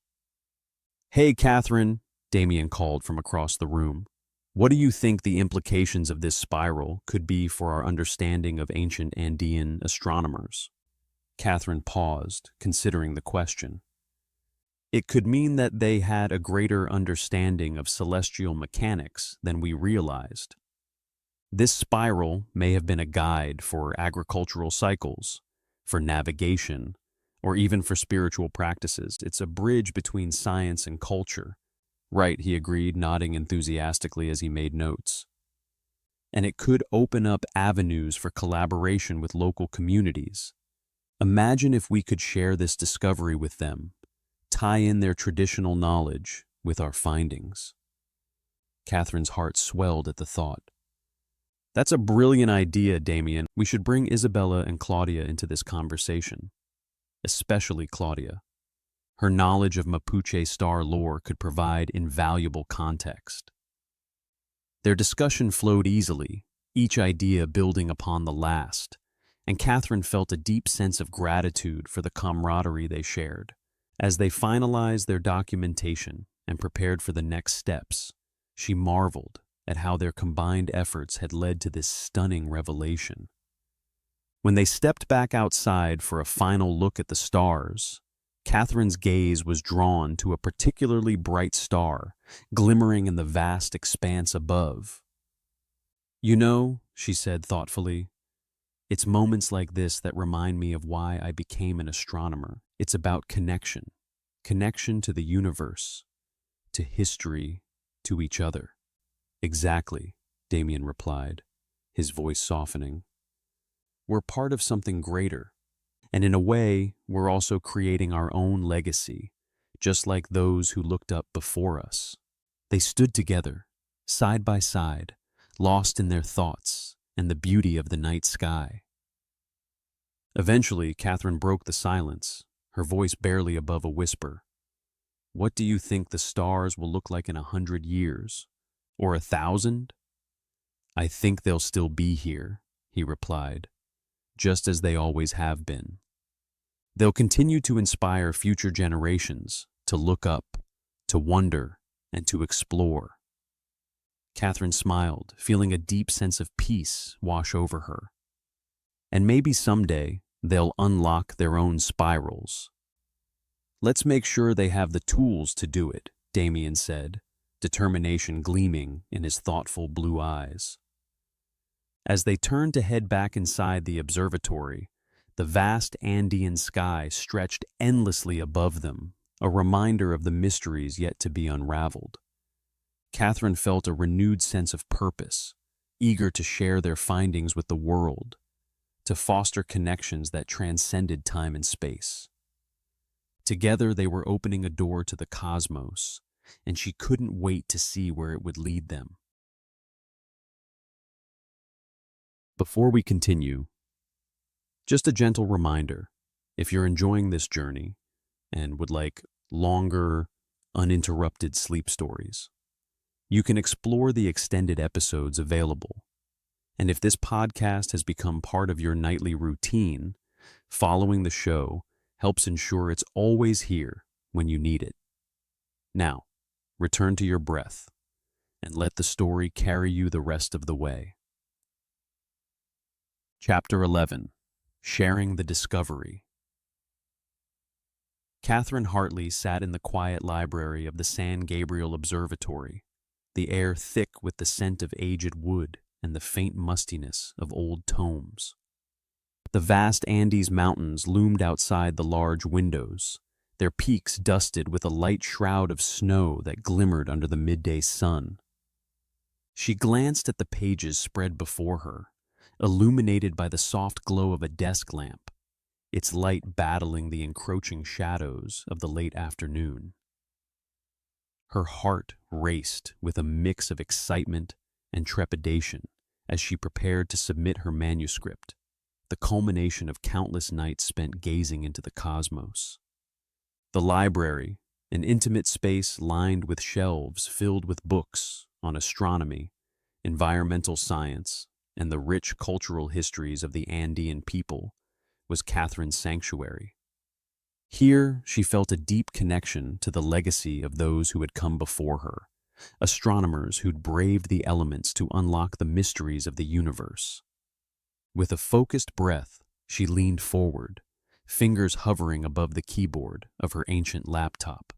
Hey, Katherine, Damien called from across the room. What do you think the implications of this spiral could be for our understanding of ancient Andean astronomers? Katherine paused, considering the question. It could mean that they had a greater understanding of celestial mechanics than we realized. This spiral may have been a guide for agricultural cycles, for navigation, or even for spiritual practices. It's a bridge between science and culture. Right, he agreed, nodding enthusiastically as he made notes. And it could open up avenues for collaboration with local communities. Imagine if we could share this discovery with them, tie in their traditional knowledge with our findings. Katherine's heart swelled at the thought. That's a brilliant idea, Damien. We should bring Isabella and Claudia into this conversation, especially Claudia. Her knowledge of Mapuche star lore could provide invaluable context. Their discussion flowed easily, each idea building upon the last, and Katherine felt a deep sense of gratitude for the camaraderie they shared. As they finalized their documentation and prepared for the next steps, she marveled at how their combined efforts had led to this stunning revelation. When they stepped back outside for a final look at the stars, Katherine's gaze was drawn to a particularly bright star, glimmering in the vast expanse above. You know, she said thoughtfully, it's moments like this that remind me of why I became an astronomer. It's about connection. Connection to the universe, to history, to each other. Exactly, Damien replied, his voice softening. We're part of something greater, and in a way, we're also creating our own legacy, just like those who looked up before us. They stood together, side by side, lost in their thoughts and the beauty of the night sky. Eventually, Katherine broke the silence, her voice barely above a whisper. What do you think the stars will look like in 100 years? Or 1,000? I think they'll still be here, he replied, just as they always have been. They'll continue to inspire future generations to look up, to wonder, and to explore. Katherine smiled, feeling a deep sense of peace wash over her. And maybe someday they'll unlock their own spirals. Let's make sure they have the tools to do it, Damien said, determination gleaming in his thoughtful blue eyes. As they turned to head back inside the observatory, the vast Andean sky stretched endlessly above them, a reminder of the mysteries yet to be unraveled. Katherine felt a renewed sense of purpose, eager to share their findings with the world, to foster connections that transcended time and space. Together, they were opening a door to the cosmos, and she couldn't wait to see where it would lead them. Before we continue, just a gentle reminder, if you're enjoying this journey and would like longer, uninterrupted sleep stories, you can explore the extended episodes available. And if this podcast has become part of your nightly routine, following the show helps ensure it's always here when you need it. Now, return to your breath and let the story carry you the rest of the way. Chapter 11. Sharing the Discovery. Katherine Hartley sat in the quiet library of the San Gabriel Observatory, the air thick with the scent of aged wood and the faint mustiness of old tomes. The vast Andes Mountains loomed outside the large windows, their peaks dusted with a light shroud of snow that glimmered under the midday sun. She glanced at the pages spread before her, illuminated by the soft glow of a desk lamp, its light battling the encroaching shadows of the late afternoon. Her heart raced with a mix of excitement and trepidation as she prepared to submit her manuscript, the culmination of countless nights spent gazing into the cosmos. The library, an intimate space lined with shelves filled with books on astronomy, environmental science, and the rich cultural histories of the Andean people, was Katherine's sanctuary. Here she felt a deep connection to the legacy of those who had come before her, astronomers who'd braved the elements to unlock the mysteries of the universe. With a focused breath, she leaned forward, fingers hovering above the keyboard of her ancient laptop.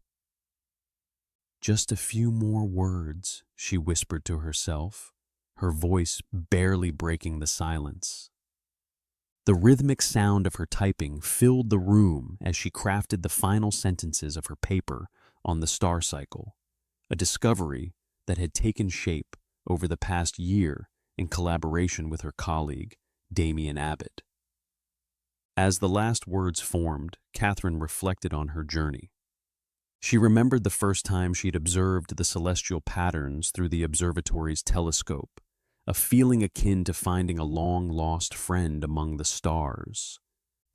"Just a few more words," she whispered to herself, her voice barely breaking the silence. The rhythmic sound of her typing filled the room as she crafted the final sentences of her paper on the star cycle, a discovery that had taken shape over the past year in collaboration with her colleague, Damien Abbott. As the last words formed, Katherine reflected on her journey. She remembered the first time she'd observed the celestial patterns through the observatory's telescope, a feeling akin to finding a long-lost friend among the stars.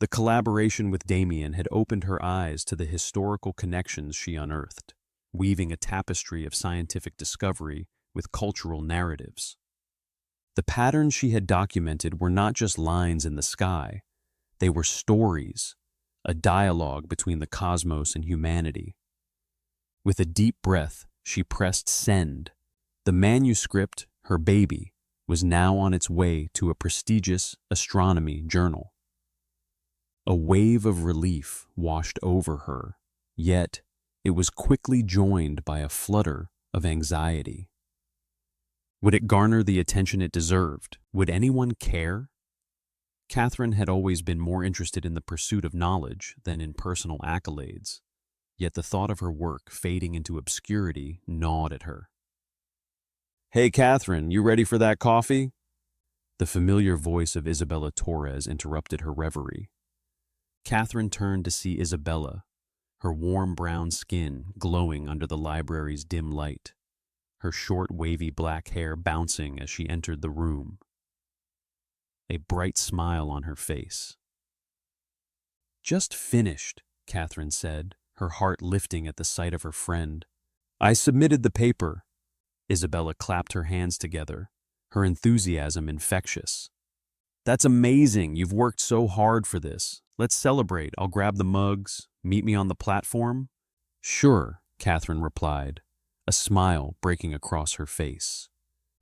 The collaboration with Damien had opened her eyes to the historical connections she unearthed, weaving a tapestry of scientific discovery with cultural narratives. The patterns she had documented were not just lines in the sky, they were stories, a dialogue between the cosmos and humanity. With a deep breath, she pressed send. The manuscript, her baby, was now on its way to a prestigious astronomy journal. A wave of relief washed over her, yet it was quickly joined by a flutter of anxiety. Would it garner the attention it deserved? Would anyone care? Katherine had always been more interested in the pursuit of knowledge than in personal accolades, yet the thought of her work fading into obscurity gnawed at her. "Hey, Katherine, you ready for that coffee?" The familiar voice of Isabella Torres interrupted her reverie. Katherine turned to see Isabella, her warm brown skin glowing under the library's dim light, her short, wavy black hair bouncing as she entered the room, a bright smile on her face. "Just finished," Katherine said, her heart lifting at the sight of her friend. "I submitted the paper." Isabella clapped her hands together, her enthusiasm infectious. "That's amazing. You've worked so hard for this. Let's celebrate. I'll grab the mugs. Meet me on the platform?" "Sure," Katherine replied, a smile breaking across her face.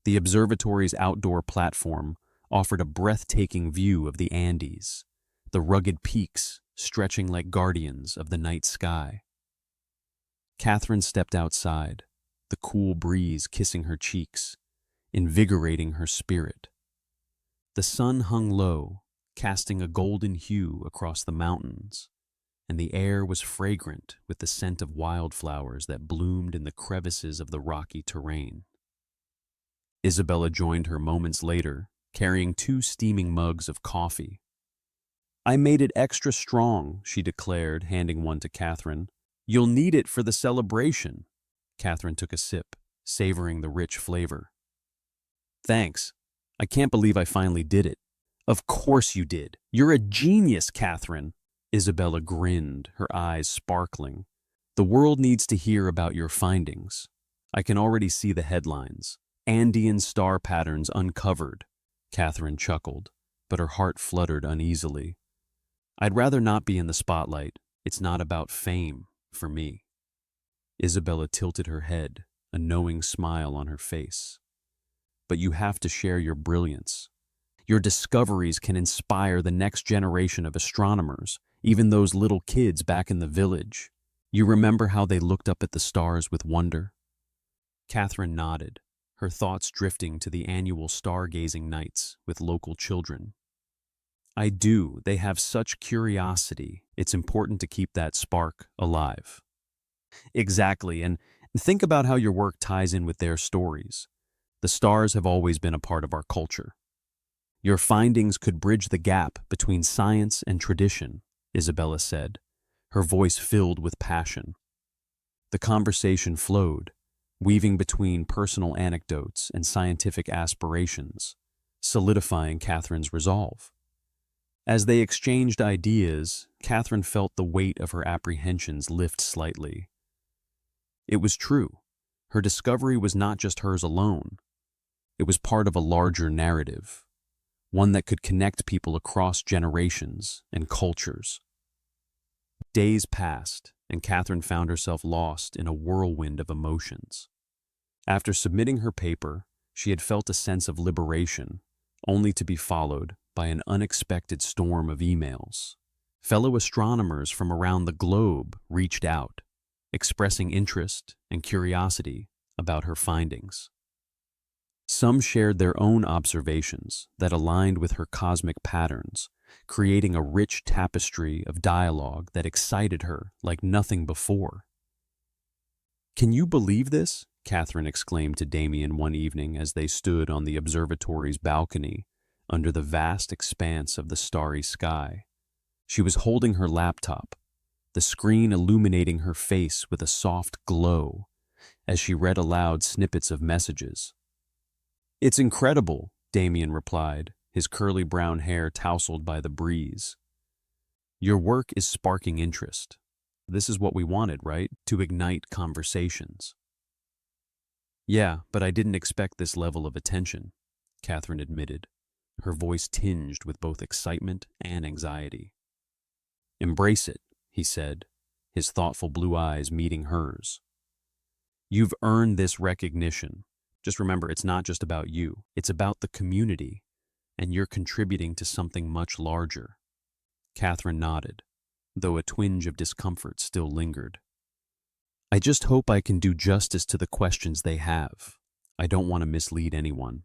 The observatory's outdoor platform offered a breathtaking view of the Andes, the rugged peaks stretching like guardians of the night sky. Katherine stepped outside, the cool breeze kissing her cheeks, invigorating her spirit. The sun hung low, casting a golden hue across the mountains, and the air was fragrant with the scent of wildflowers that bloomed in the crevices of the rocky terrain. Isabella joined her moments later, carrying 2 steaming mugs of coffee. "I made it extra strong," she declared, handing one to Katherine. "You'll need it for the celebration." Katherine took a sip, savoring the rich flavor. "Thanks. I can't believe I finally did it." "Of course you did. You're a genius, Katherine." Isabella grinned, her eyes sparkling. "The world needs to hear about your findings. I can already see the headlines. Andean star patterns uncovered." Katherine chuckled, but her heart fluttered uneasily. "I'd rather not be in the spotlight. It's not about fame for me." Isabella tilted her head, a knowing smile on her face. "But you have to share your brilliance. Your discoveries can inspire the next generation of astronomers, even those little kids back in the village. You remember how they looked up at the stars with wonder?" Katherine nodded, her thoughts drifting to the annual stargazing nights with local children. "I do. They have such curiosity. It's important to keep that spark alive." "Exactly, and think about how your work ties in with their stories. The stars have always been a part of our culture. Your findings could bridge the gap between science and tradition," Isabella said, her voice filled with passion. The conversation flowed, weaving between personal anecdotes and scientific aspirations, solidifying Katherine's resolve. As they exchanged ideas, Katherine felt the weight of her apprehensions lift slightly. It was true. Her discovery was not just hers alone. It was part of a larger narrative, one that could connect people across generations and cultures. Days passed, and Katherine found herself lost in a whirlwind of emotions. After submitting her paper, she had felt a sense of liberation, only to be followed by an unexpected storm of emails. Fellow astronomers from around the globe reached out, expressing interest and curiosity about her findings. Some shared their own observations that aligned with her cosmic patterns, creating a rich tapestry of dialogue that excited her like nothing before. "Can you believe this?" Katherine exclaimed to Damien one evening as they stood on the observatory's balcony under the vast expanse of the starry sky. She was holding her laptop, the screen illuminating her face with a soft glow as she read aloud snippets of messages. "It's incredible," Damien replied, his curly brown hair tousled by the breeze. "Your work is sparking interest. This is what we wanted, right? To ignite conversations." "Yeah, but I didn't expect this level of attention," Katherine admitted, her voice tinged with both excitement and anxiety. "Embrace it," he said, his thoughtful blue eyes meeting hers. "You've earned this recognition. Just remember, it's not just about you. It's about the community, and you're contributing to something much larger." Katherine nodded, though a twinge of discomfort still lingered. "I just hope I can do justice to the questions they have. I don't want to mislead anyone."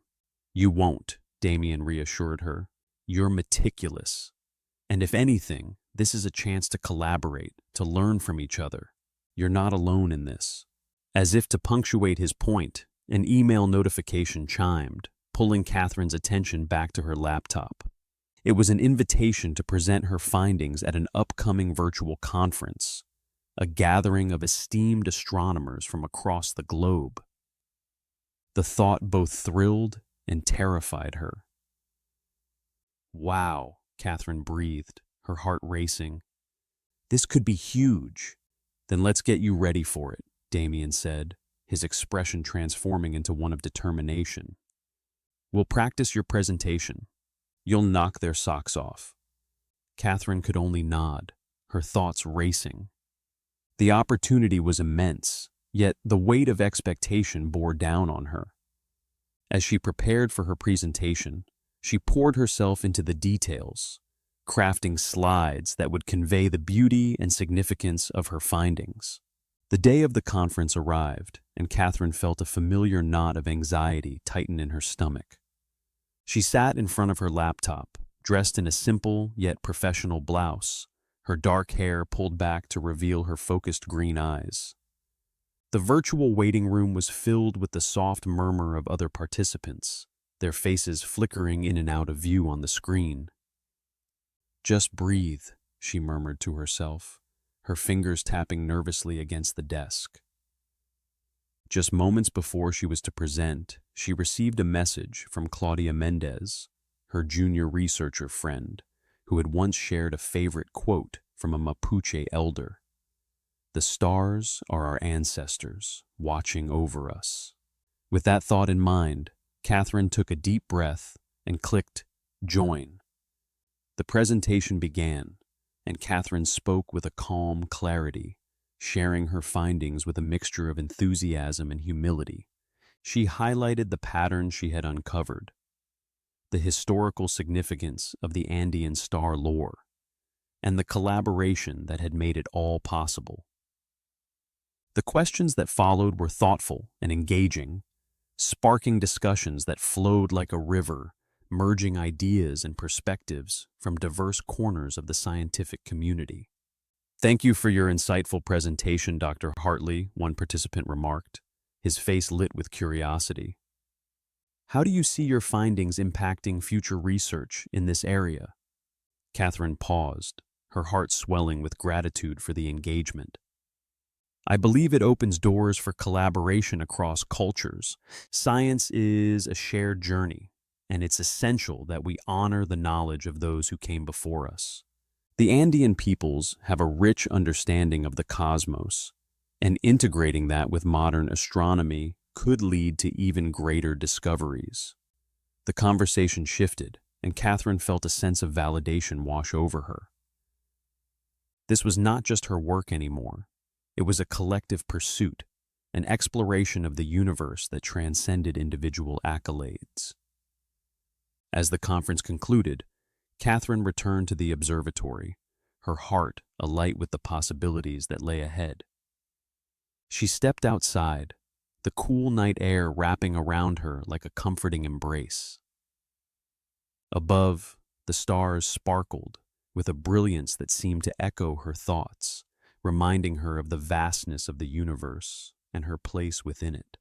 "You won't," Damien reassured her. "You're meticulous. And if anything, this is a chance to collaborate, to learn from each other. You're not alone in this." As if to punctuate his point, an email notification chimed, pulling Katherine's attention back to her laptop. It was an invitation to present her findings at an upcoming virtual conference, a gathering of esteemed astronomers from across the globe. The thought both thrilled and terrified her. "Wow," Katherine breathed, her heart racing. "This could be huge." "Then let's get you ready for it," Damien said, his expression transforming into one of determination. "We'll practice your presentation. You'll knock their socks off." Katherine could only nod, her thoughts racing. The opportunity was immense, yet the weight of expectation bore down on her. As she prepared for her presentation, she poured herself into the details, crafting slides that would convey the beauty and significance of her findings. The day of the conference arrived, and Katherine felt a familiar knot of anxiety tighten in her stomach. She sat in front of her laptop, dressed in a simple yet professional blouse, her dark hair pulled back to reveal her focused green eyes. The virtual waiting room was filled with the soft murmur of other participants, their faces flickering in and out of view on the screen. "Just breathe," she murmured to herself, her fingers tapping nervously against the desk. Just moments before she was to present, she received a message from Claudia Mendez, her junior researcher friend, who had once shared a favorite quote from a Mapuche elder. "The stars are our ancestors, watching over us." With that thought in mind, Katherine took a deep breath and clicked "Join." The presentation began, and Katherine spoke with a calm clarity, sharing her findings with a mixture of enthusiasm and humility. She highlighted the patterns she had uncovered, the historical significance of the Andean star lore, and the collaboration that had made it all possible. The questions that followed were thoughtful and engaging, sparking discussions that flowed like a river, merging ideas and perspectives from diverse corners of the scientific community. "Thank you for your insightful presentation, Dr. Hartley," one participant remarked, his face lit with curiosity. "How do you see your findings impacting future research in this area?" Katherine paused, her heart swelling with gratitude for the engagement. "I believe it opens doors for collaboration across cultures. Science is a shared journey, and it's essential that we honor the knowledge of those who came before us. The Andean peoples have a rich understanding of the cosmos, and integrating that with modern astronomy could lead to even greater discoveries." The conversation shifted, and Katherine felt a sense of validation wash over her. This was not just her work anymore. It was a collective pursuit, an exploration of the universe that transcended individual accolades. As the conference concluded, Katherine returned to the observatory, her heart alight with the possibilities that lay ahead. She stepped outside, the cool night air wrapping around her like a comforting embrace. Above, the stars sparkled with a brilliance that seemed to echo her thoughts, reminding her of the vastness of the universe and her place within it.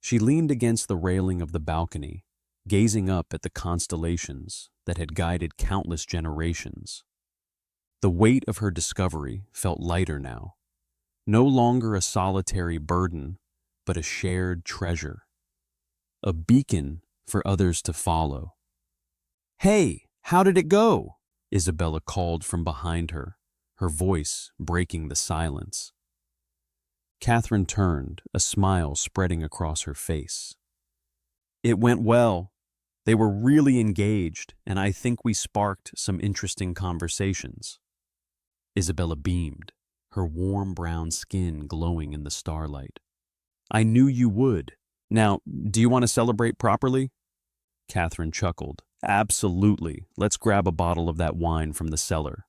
She leaned against the railing of the balcony, gazing up at the constellations that had guided countless generations. The weight of her discovery felt lighter now, no longer a solitary burden, but a shared treasure, a beacon for others to follow. "Hey, how did it go?" Isabella called from behind her, her voice breaking the silence. Katherine turned, a smile spreading across her face. "It went well. They were really engaged, and I think we sparked some interesting conversations." Isabella beamed, her warm brown skin glowing in the starlight. "I knew you would. Now, do you want to celebrate properly?" Katherine chuckled. "Absolutely. Let's grab a bottle of that wine from the cellar."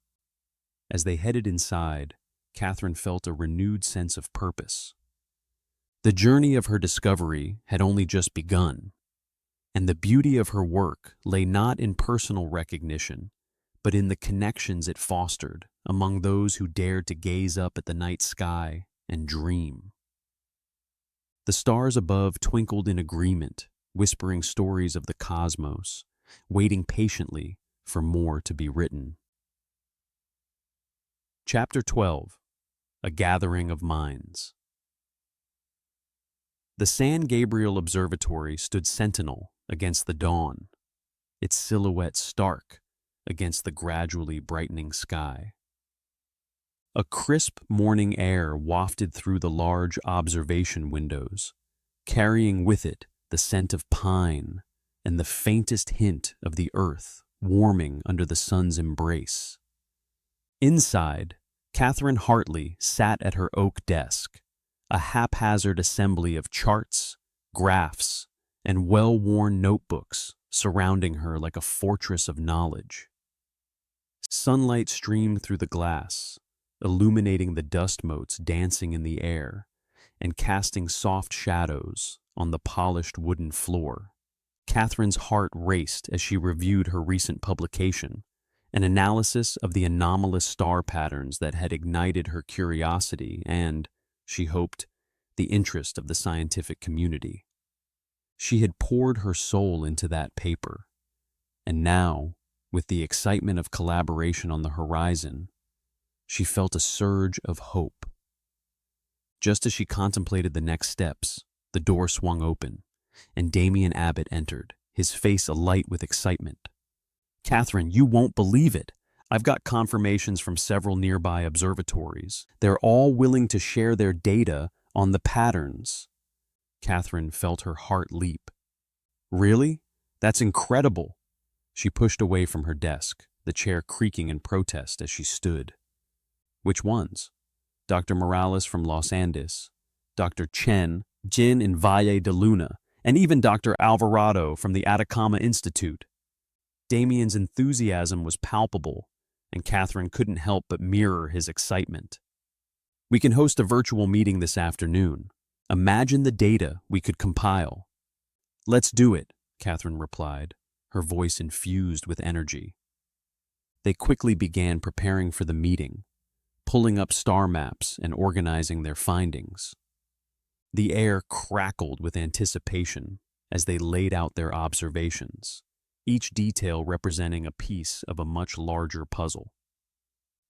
As they headed inside, Katherine felt a renewed sense of purpose. The journey of her discovery had only just begun, and the beauty of her work lay not in personal recognition, but in the connections it fostered among those who dared to gaze up at the night sky and dream. The stars above twinkled in agreement, whispering stories of the cosmos, waiting patiently for more to be written. Chapter 12. A Gathering of Minds. The San Gabriel Observatory stood sentinel against the dawn, its silhouette stark against the gradually brightening sky. A crisp morning air wafted through the large observation windows, carrying with it the scent of pine and the faintest hint of the earth warming under the sun's embrace. Inside, Katherine Hartley sat at her oak desk, a haphazard assembly of charts, graphs, and well-worn notebooks surrounding her like a fortress of knowledge. Sunlight streamed through the glass, illuminating the dust motes dancing in the air and casting soft shadows on the polished wooden floor. Katherine's heart raced as she reviewed her recent publication, an analysis of the anomalous star patterns that had ignited her curiosity and, she hoped, the interest of the scientific community. She had poured her soul into that paper, and now, with the excitement of collaboration on the horizon, she felt a surge of hope. Just as she contemplated the next steps, the door swung open, and Damien Abbott entered, his face alight with excitement. "Katherine, you won't believe it. I've got confirmations from several nearby observatories. They're all willing to share their data on the patterns." Katherine felt her heart leap. "Really? That's incredible." She pushed away from her desk, the chair creaking in protest as she stood. "Which ones?" "Dr. Morales from Los Andes, Dr. Jin in Valle de Luna, and even Dr. Alvarado from the Atacama Institute." Damien's enthusiasm was palpable, and Katherine couldn't help but mirror his excitement. "We can host a virtual meeting this afternoon. Imagine the data we could compile." "Let's do it," Katherine replied, her voice infused with energy. They quickly began preparing for the meeting, pulling up star maps and organizing their findings. The air crackled with anticipation as they laid out their observations, each detail representing a piece of a much larger puzzle.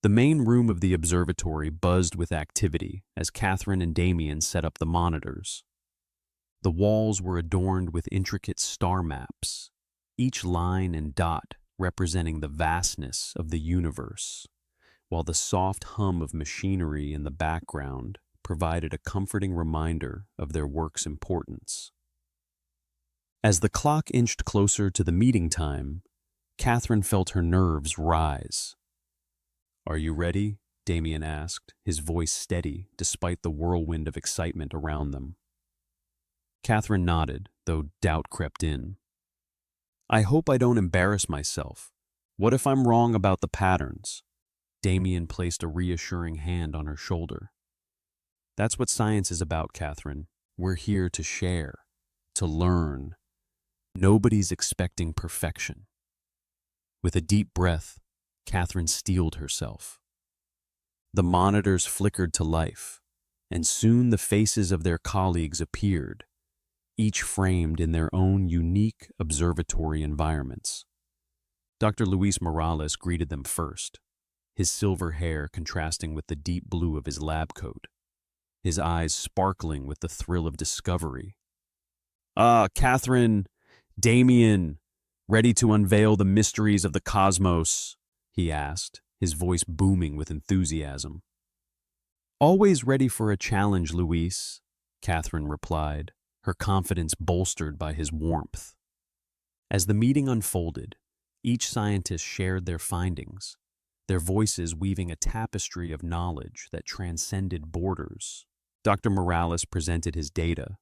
The main room of the observatory buzzed with activity as Katherine and Damien set up the monitors. The walls were adorned with intricate star maps, each line and dot representing the vastness of the universe, while the soft hum of machinery in the background provided a comforting reminder of their work's importance. As the clock inched closer to the meeting time, Katherine felt her nerves rise. "Are you ready?" Damien asked, his voice steady despite the whirlwind of excitement around them. Katherine nodded, though doubt crept in. "I hope I don't embarrass myself. What if I'm wrong about the patterns?" Damien placed a reassuring hand on her shoulder. "That's what science is about, Katherine. We're here to share, to learn. Nobody's expecting perfection." With a deep breath, Katherine steeled herself. The monitors flickered to life, and soon the faces of their colleagues appeared, each framed in their own unique observatory environments. Dr. Luis Morales greeted them first, his silver hair contrasting with the deep blue of his lab coat, his eyes sparkling with the thrill of discovery. Katherine, Damien, ready to unveil the mysteries of the cosmos?" he asked, his voice booming with enthusiasm. "Always ready for a challenge, Luis," Katherine replied, her confidence bolstered by his warmth. As the meeting unfolded, each scientist shared their findings, their voices weaving a tapestry of knowledge that transcended borders. Dr. Morales presented his data,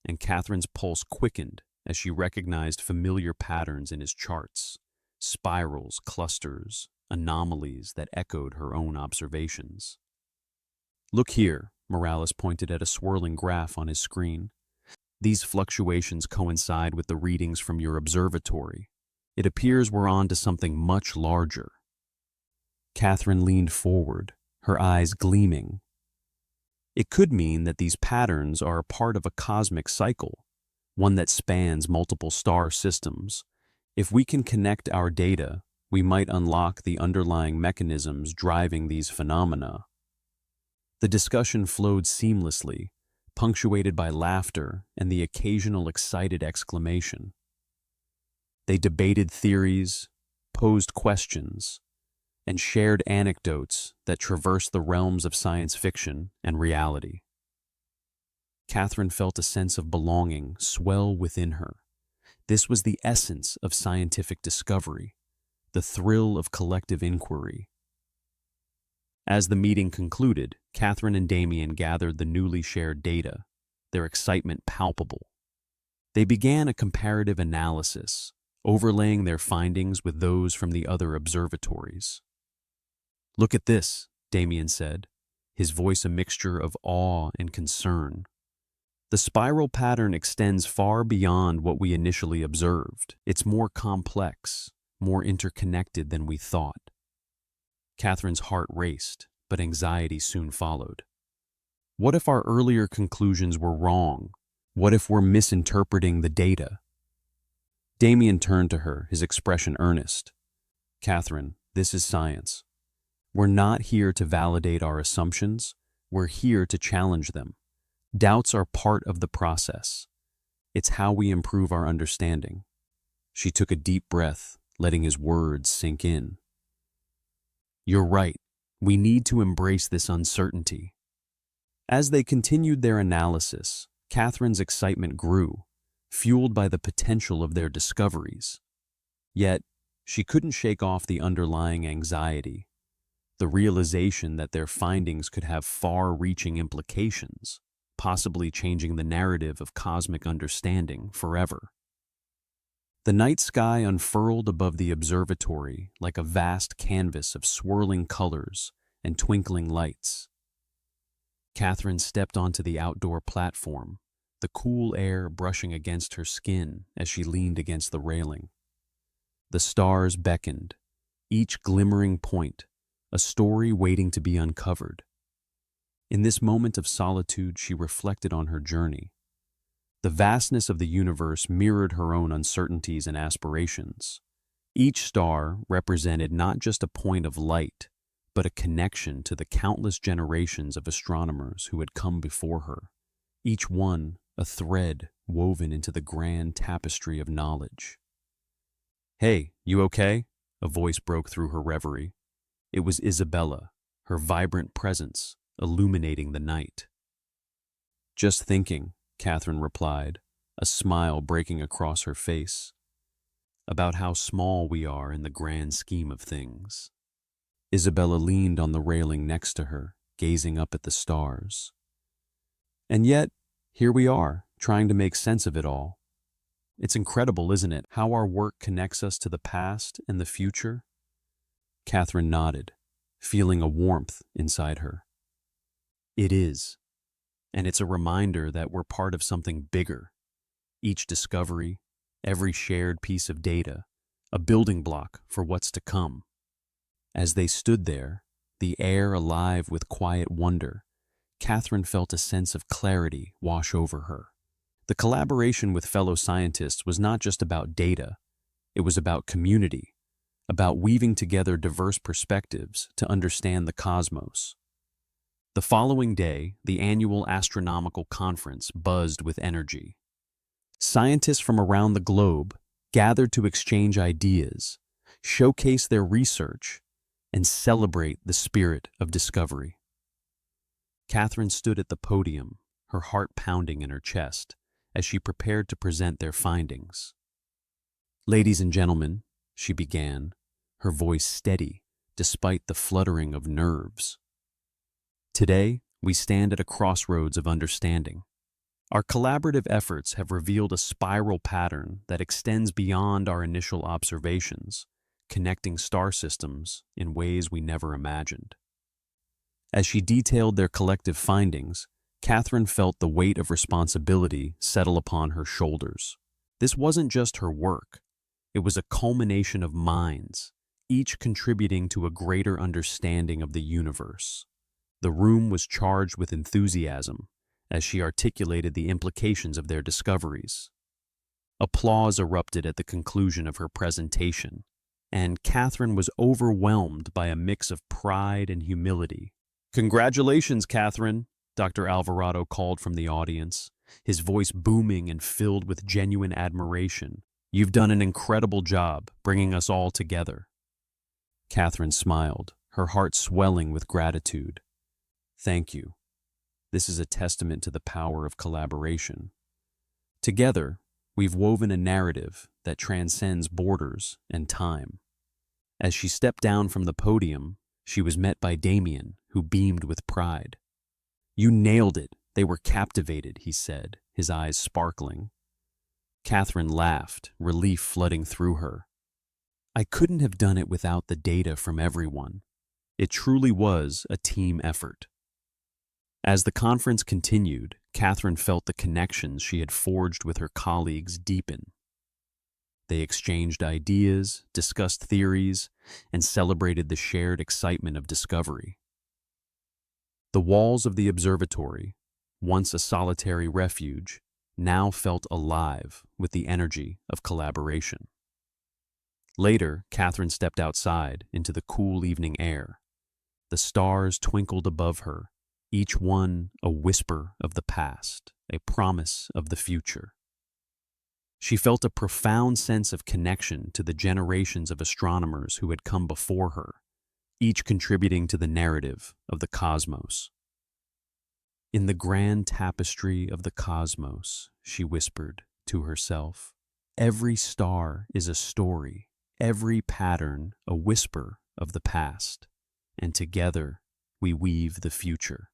and Katherine's pulse quickened as she recognized familiar patterns in his charts, spirals, clusters, anomalies that echoed her own observations. "Look here," Morales pointed at a swirling graph on his screen. "These fluctuations coincide with the readings from your observatory. It appears we're on to something much larger." Katherine leaned forward, her eyes gleaming. "It could mean that these patterns are a part of a cosmic cycle, one that spans multiple star systems. If we can connect our data, we might unlock the underlying mechanisms driving these phenomena." The discussion flowed seamlessly, punctuated by laughter and the occasional excited exclamation. They debated theories, posed questions, and shared anecdotes that traversed the realms of science fiction and reality. Katherine felt a sense of belonging swell within her. This was the essence of scientific discovery, the thrill of collective inquiry. As the meeting concluded, Katherine and Damien gathered the newly shared data, their excitement palpable. They began a comparative analysis, overlaying their findings with those from the other observatories. "Look at this," Damien said, his voice a mixture of awe and concern. "The spiral pattern extends far beyond what we initially observed. It's more complex, more interconnected than we thought. Catherine's heart raced, but anxiety soon followed. What if our earlier conclusions were wrong? What if we're misinterpreting the data? Damien turned to her, his expression earnest. Katherine, this is science. We're not here to validate our assumptions. We're here to challenge them. Doubts are part of the process. It's how we improve our understanding. She took a deep breath, letting his words sink in. You're right. We need to embrace this uncertainty. As they continued their analysis, Catherine's excitement grew, fueled by the potential of their discoveries. Yet, she couldn't shake off the underlying anxiety, the realization that their findings could have far-reaching implications, possibly changing the narrative of cosmic understanding forever. The night sky unfurled above the observatory like a vast canvas of swirling colors and twinkling lights. Katherine stepped onto the outdoor platform, the cool air brushing against her skin as she leaned against the railing. The stars beckoned, each glimmering point, a story waiting to be uncovered. In this moment of solitude, she reflected on her journey. The vastness of the universe mirrored her own uncertainties and aspirations. Each star represented not just a point of light, but a connection to the countless generations of astronomers who had come before her, each one a thread woven into the grand tapestry of knowledge. "Hey, you okay?" A voice broke through her reverie. It was Isabella, her vibrant presence illuminating the night. "Just thinking," Katherine replied, a smile breaking across her face, "about how small we are in the grand scheme of things." Isabella leaned on the railing next to her, gazing up at the stars. "And yet, here we are, trying to make sense of it all. It's incredible, isn't it, how our work connects us to the past and the future?" Katherine nodded, feeling a warmth inside her. "It is. And it's a reminder that we're part of something bigger. Each discovery, every shared piece of data, a building block for what's to come." As they stood there, the air alive with quiet wonder, Katherine felt a sense of clarity wash over her. The collaboration with fellow scientists was not just about data, it was about community, about weaving together diverse perspectives to understand the cosmos. The following day, the annual astronomical conference buzzed with energy. Scientists from around the globe gathered to exchange ideas, showcase their research, and celebrate the spirit of discovery. Katherine stood at the podium, her heart pounding in her chest, as she prepared to present their findings. "Ladies and gentlemen," she began, her voice steady despite the fluttering of nerves. "Today, we stand at a crossroads of understanding. Our collaborative efforts have revealed a spiral pattern that extends beyond our initial observations, connecting star systems in ways we never imagined." As she detailed their collective findings, Katherine felt the weight of responsibility settle upon her shoulders. This wasn't just her work. It was a culmination of minds, each contributing to a greater understanding of the universe. The room was charged with enthusiasm as she articulated the implications of their discoveries. Applause erupted at the conclusion of her presentation, and Katherine was overwhelmed by a mix of pride and humility. "Congratulations, Katherine," Dr. Alvarado called from the audience, his voice booming and filled with genuine admiration. "You've done an incredible job bringing us all together." Katherine smiled, her heart swelling with gratitude. "Thank you. This is a testament to the power of collaboration. Together, we've woven a narrative that transcends borders and time." As she stepped down from the podium, she was met by Damien, who beamed with pride. "You nailed it. They were captivated," he said, his eyes sparkling. Katherine laughed, relief flooding through her. "I couldn't have done it without the data from everyone. It truly was a team effort." As the conference continued, Katherine felt the connections she had forged with her colleagues deepen. They exchanged ideas, discussed theories, and celebrated the shared excitement of discovery. The walls of the observatory, once a solitary refuge, now felt alive with the energy of collaboration. Later, Katherine stepped outside into the cool evening air. The stars twinkled above her, each one a whisper of the past, a promise of the future. She felt a profound sense of connection to the generations of astronomers who had come before her, each contributing to the narrative of the cosmos. "In the grand tapestry of the cosmos," she whispered to herself, "every star is a story, every pattern a whisper of the past, and together we weave the future."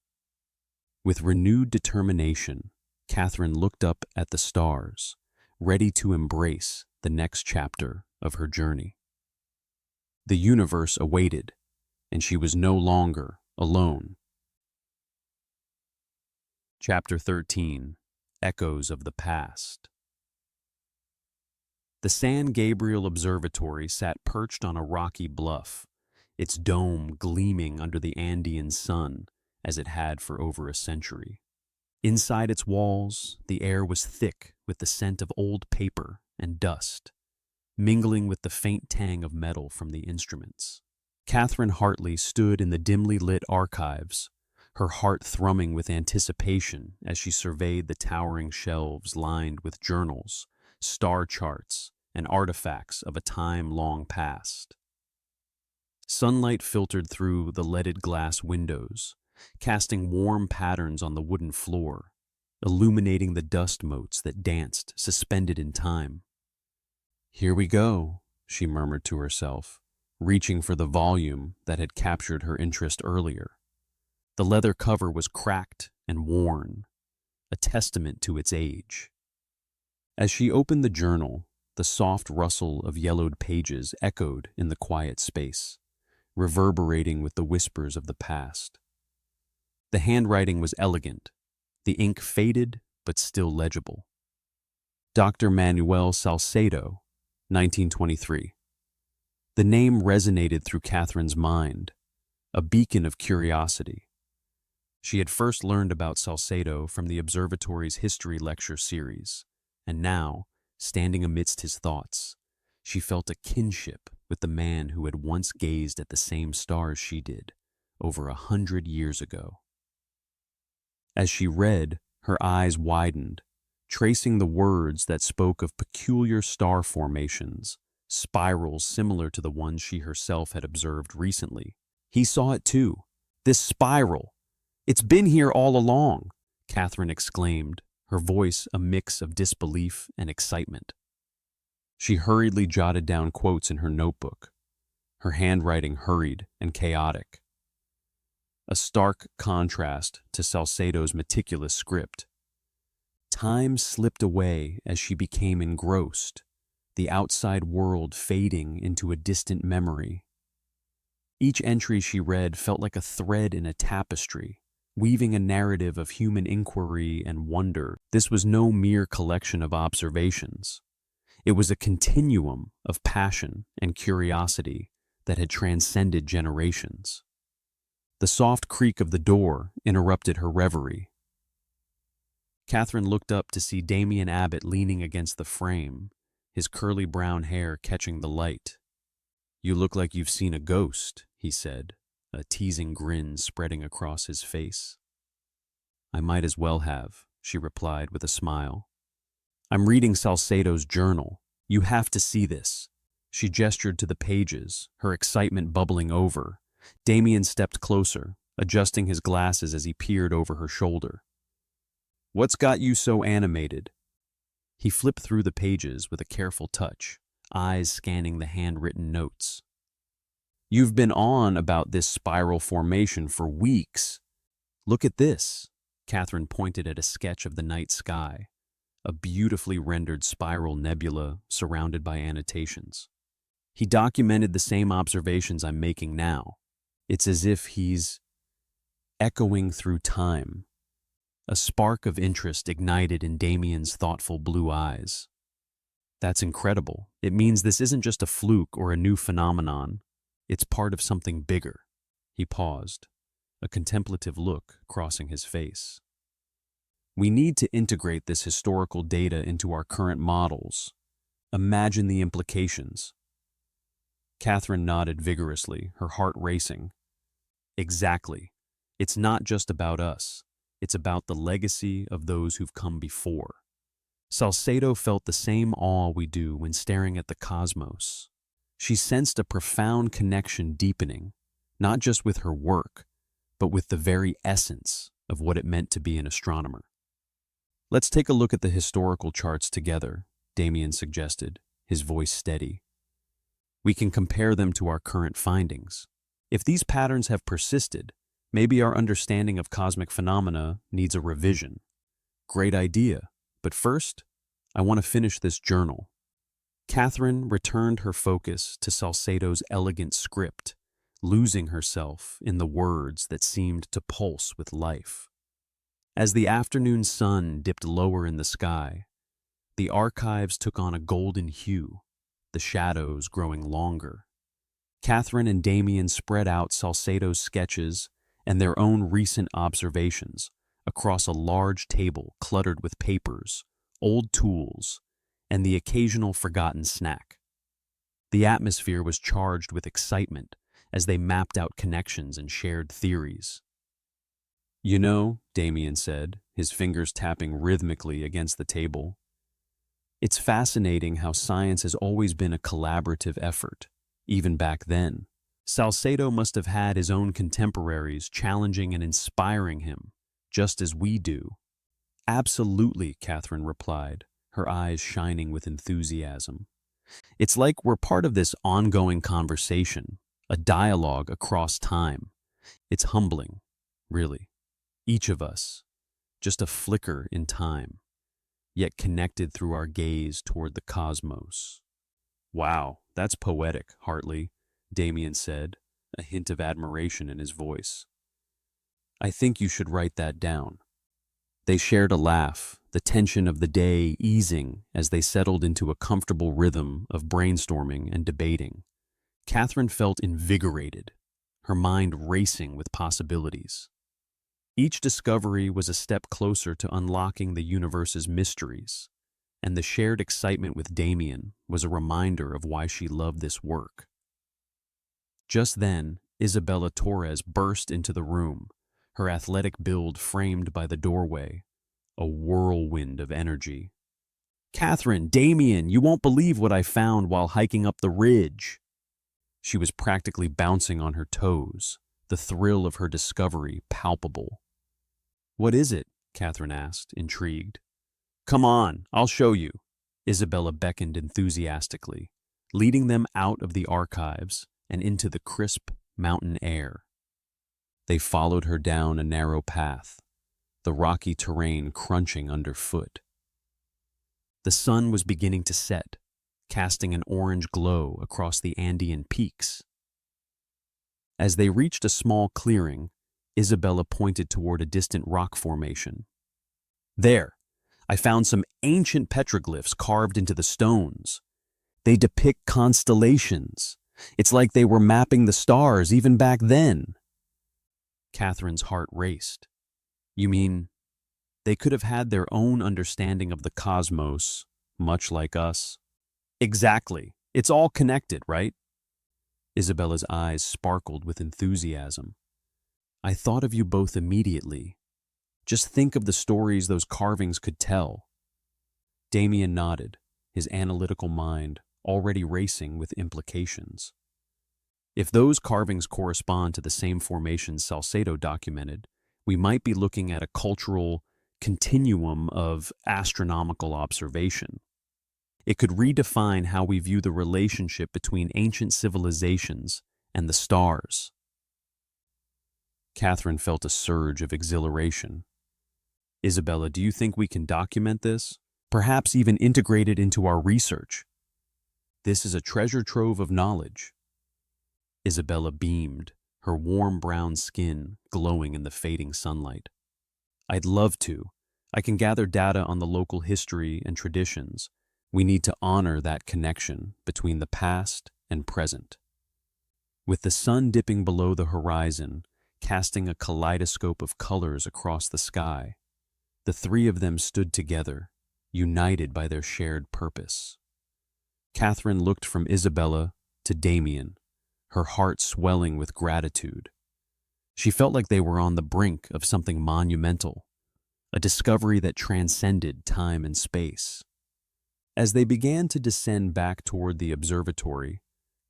With renewed determination, Katherine looked up at the stars, ready to embrace the next chapter of her journey. The universe awaited, and she was no longer alone. Chapter 13. Echoes of the Past. The San Gabriel Observatory sat perched on a rocky bluff, its dome gleaming under the Andean sun as it had for over a century. Inside its walls, the air was thick with the scent of old paper and dust, mingling with the faint tang of metal from the instruments. Katherine Hartley stood in the dimly lit archives, her heart thrumming with anticipation as she surveyed the towering shelves lined with journals, star charts, and artifacts of a time long past. Sunlight filtered through the leaded glass windows, casting warm patterns on the wooden floor, illuminating the dust motes that danced, suspended in time. "Here we go," she murmured to herself, reaching for the volume that had captured her interest earlier. The leather cover was cracked and worn, a testament to its age. As she opened the journal, the soft rustle of yellowed pages echoed in the quiet space, reverberating with the whispers of the past. The handwriting was elegant, the ink faded but still legible. Dr. Manuel Salcedo, 1923. The name resonated through Katherine's mind, a beacon of curiosity. She had first learned about Salcedo from the observatory's history lecture series, and now, standing amidst his thoughts, she felt a kinship with the man who had once gazed at the same stars she did, over 100 years ago. As she read, her eyes widened, tracing the words that spoke of peculiar star formations, spirals similar to the ones she herself had observed recently. He saw it too. "This spiral! It's been here all along!" Katherine exclaimed, her voice a mix of disbelief and excitement. She hurriedly jotted down quotes in her notebook, her handwriting hurried and chaotic, a stark contrast to Salcedo's meticulous script. Time slipped away as she became engrossed, the outside world fading into a distant memory. Each entry she read felt like a thread in a tapestry, weaving a narrative of human inquiry and wonder. This was no mere collection of observations. It was a continuum of passion and curiosity that had transcended generations. The soft creak of the door interrupted her reverie. Katherine looked up to see Damien Abbott leaning against the frame, his curly brown hair catching the light. "You look like you've seen a ghost," he said, a teasing grin spreading across his face. "I might as well have," she replied with a smile. "I'm reading Salcedo's journal. You have to see this." She gestured to the pages, her excitement bubbling over. Damien stepped closer, adjusting his glasses as he peered over her shoulder. "What's got you so animated?" He flipped through the pages with a careful touch, eyes scanning the handwritten notes. "You've been on about this spiral formation for weeks. Look at this." Katherine pointed at a sketch of the night sky, a beautifully rendered spiral nebula surrounded by annotations. "He documented the same observations I'm making now. It's as if he's echoing through time." A spark of interest ignited in Damien's thoughtful blue eyes. That's incredible. It means this isn't just a fluke or a new phenomenon. It's part of something bigger. He paused, a contemplative look crossing his face. We need to integrate this historical data into our current models. Imagine the implications. Katherine nodded vigorously, her heart racing. Exactly. It's not just about us. It's about the legacy of those who've come before. Salcedo felt the same awe we do when staring at the cosmos. She sensed a profound connection deepening, not just with her work, but with the very essence of what it meant to be an astronomer. Let's take a look at the historical charts together, Damien suggested, his voice steady. We can compare them to our current findings. If these patterns have persisted, maybe our understanding of cosmic phenomena needs a revision. Great idea, but first, I want to finish this journal. Katherine returned her focus to Salcedo's elegant script, losing herself in the words that seemed to pulse with life. As the afternoon sun dipped lower in the sky, the archives took on a golden hue, the shadows growing longer. Katherine and Damien spread out Salcedo's sketches and their own recent observations across a large table cluttered with papers, old tools, and the occasional forgotten snack. The atmosphere was charged with excitement as they mapped out connections and shared theories. You know, Damien said, his fingers tapping rhythmically against the table, it's fascinating how science has always been a collaborative effort, even back then. Salcedo must have had his own contemporaries challenging and inspiring him, just as we do. Absolutely, Katherine replied, her eyes shining with enthusiasm. It's like we're part of this ongoing conversation, a dialogue across time. It's humbling, really. Each of us, just a flicker in time, yet connected through our gaze toward the cosmos. Wow, that's poetic, Hartley, Damien said, a hint of admiration in his voice. I think you should write that down. They shared a laugh, the tension of the day easing as they settled into a comfortable rhythm of brainstorming and debating. Katherine felt invigorated, her mind racing with possibilities. Each discovery was a step closer to unlocking the universe's mysteries, and the shared excitement with Damien was a reminder of why she loved this work. Just then, Isabella Torres burst into the room, her athletic build framed by the doorway, a whirlwind of energy. Katherine, Damien, you won't believe what I found while hiking up the ridge. She was practically bouncing on her toes, the thrill of her discovery palpable. What is it? Katherine asked, intrigued. Come on, I'll show you. Isabella beckoned enthusiastically, leading them out of the archives and into the crisp mountain air. They followed her down a narrow path, the rocky terrain crunching underfoot. The sun was beginning to set, casting an orange glow across the Andean peaks. As they reached a small clearing, Isabella pointed toward a distant rock formation. There, I found some ancient petroglyphs carved into the stones. They depict constellations. It's like they were mapping the stars even back then. Katherine's heart raced. You mean, they could have had their own understanding of the cosmos, much like us? Exactly. It's all connected, right? Isabella's eyes sparkled with enthusiasm. I thought of you both immediately. Just think of the stories those carvings could tell. Damien nodded, his analytical mind already racing with implications. If those carvings correspond to the same formations Salcedo documented, we might be looking at a cultural continuum of astronomical observation. It could redefine how we view the relationship between ancient civilizations and the stars. Katherine felt a surge of exhilaration. Isabella, do you think we can document this? Perhaps even integrate it into our research? This is a treasure trove of knowledge. Isabella beamed, her warm brown skin glowing in the fading sunlight. I'd love to. I can gather data on the local history and traditions, We need to honor that connection between the past and present. With the sun dipping below the horizon, casting a kaleidoscope of colors across the sky, the three of them stood together, united by their shared purpose. Katherine looked from Isabella to Damien, her heart swelling with gratitude. She felt like they were on the brink of something monumental, a discovery that transcended time and space. As they began to descend back toward the observatory,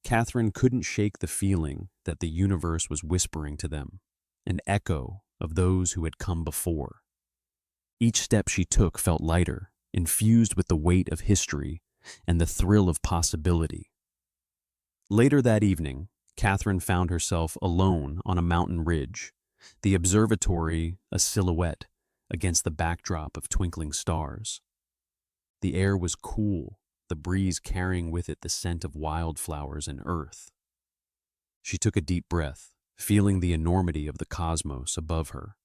Katherine couldn't shake the feeling that the universe was whispering to them, an echo of those who had come before. Each step she took felt lighter, infused with the weight of history and the thrill of possibility. Later that evening, Katherine found herself alone on a mountain ridge, the observatory a silhouette against the backdrop of twinkling stars. The air was cool, the breeze carrying with it the scent of wildflowers and earth. She took a deep breath, feeling the enormity of the cosmos above her.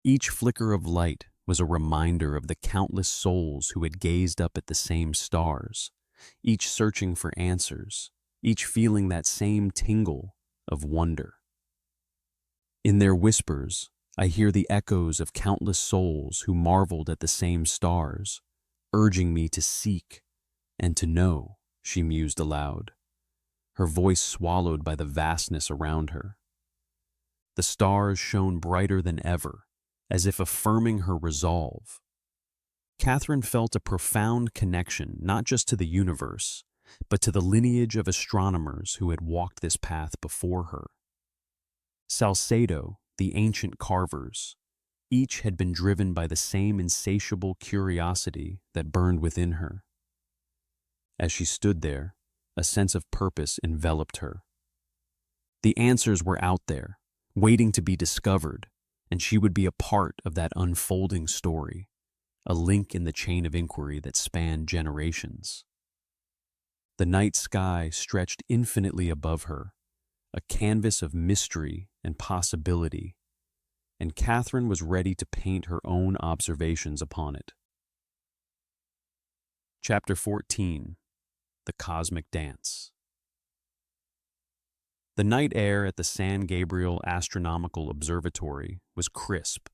Each flicker of light was a reminder of the countless souls who had gazed up at the same stars, each searching for answers, each feeling that same tingle of wonder. In their whispers, I hear the echoes of countless souls who marveled at the same stars, urging me to seek and to know, she mused aloud, her voice swallowed by the vastness around her. The stars shone brighter than ever, as if affirming her resolve. Katherine felt a profound connection not just to the universe, but to the lineage of astronomers who had walked this path before her. Salcedo, the ancient carvers, each had been driven by the same insatiable curiosity that burned within her. As she stood there, a sense of purpose enveloped her. The answers were out there, waiting to be discovered, and she would be a part of that unfolding story, a link in the chain of inquiry that spanned generations. The night sky stretched infinitely above her, a canvas of mystery and possibility, and Katherine was ready to paint her own observations upon it. Chapter 14. The Cosmic Dance. The night air at the San Gabriel Astronomical Observatory was crisp,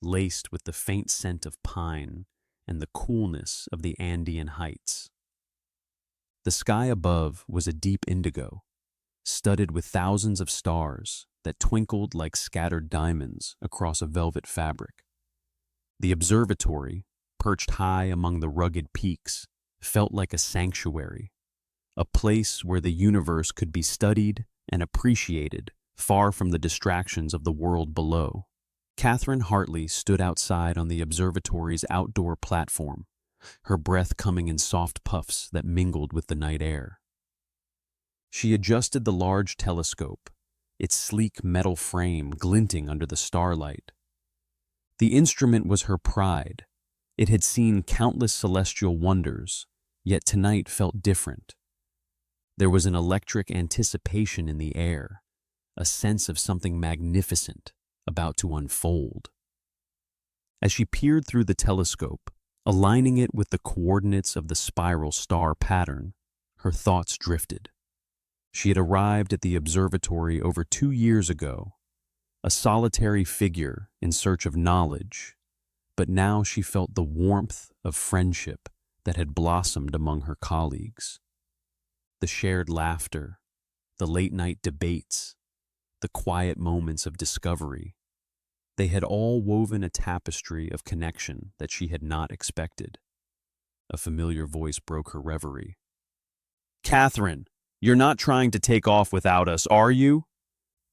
laced with the faint scent of pine and the coolness of the Andean heights. The sky above was a deep indigo, studded with thousands of stars that twinkled like scattered diamonds across a velvet fabric. The observatory, perched high among the rugged peaks, felt like a sanctuary, a place where the universe could be studied and appreciated, far from the distractions of the world below. Katherine Hartley stood outside on the observatory's outdoor platform, her breath coming in soft puffs that mingled with the night air. She adjusted the large telescope, its sleek metal frame glinting under the starlight. The instrument was her pride. It had seen countless celestial wonders, yet tonight felt different. There was an electric anticipation in the air, a sense of something magnificent about to unfold. As she peered through the telescope, aligning it with the coordinates of the spiral star pattern, her thoughts drifted. She had arrived at the observatory over 2 years ago, a solitary figure in search of knowledge, but now she felt the warmth of friendship that had blossomed among her colleagues. The shared laughter, the late-night debates, the quiet moments of discovery, they had all woven a tapestry of connection that she had not expected. A familiar voice broke her reverie. "Katherine, you're not trying to take off without us, are you?"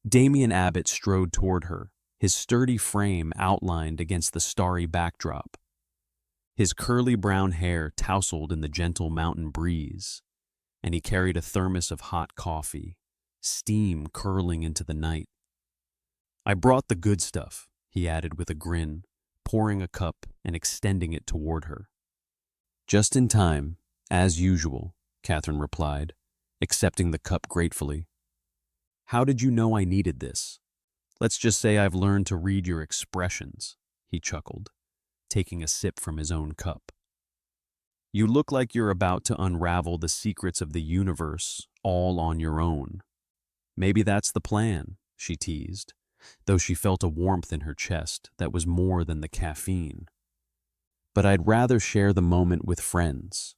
Damien Abbott strode toward her, his sturdy frame outlined against the starry backdrop. His curly brown hair tousled in the gentle mountain breeze, and he carried a thermos of hot coffee, steam curling into the night. "I brought the good stuff," he added with a grin, pouring a cup and extending it toward her. "Just in time, as usual," Katherine replied, accepting the cup gratefully. "How did you know I needed this?" "Let's just say I've learned to read your expressions," he chuckled, taking a sip from his own cup. You look like you're about to unravel the secrets of the universe all on your own. Maybe that's the plan, she teased, though she felt a warmth in her chest that was more than the caffeine. But I'd rather share the moment with friends.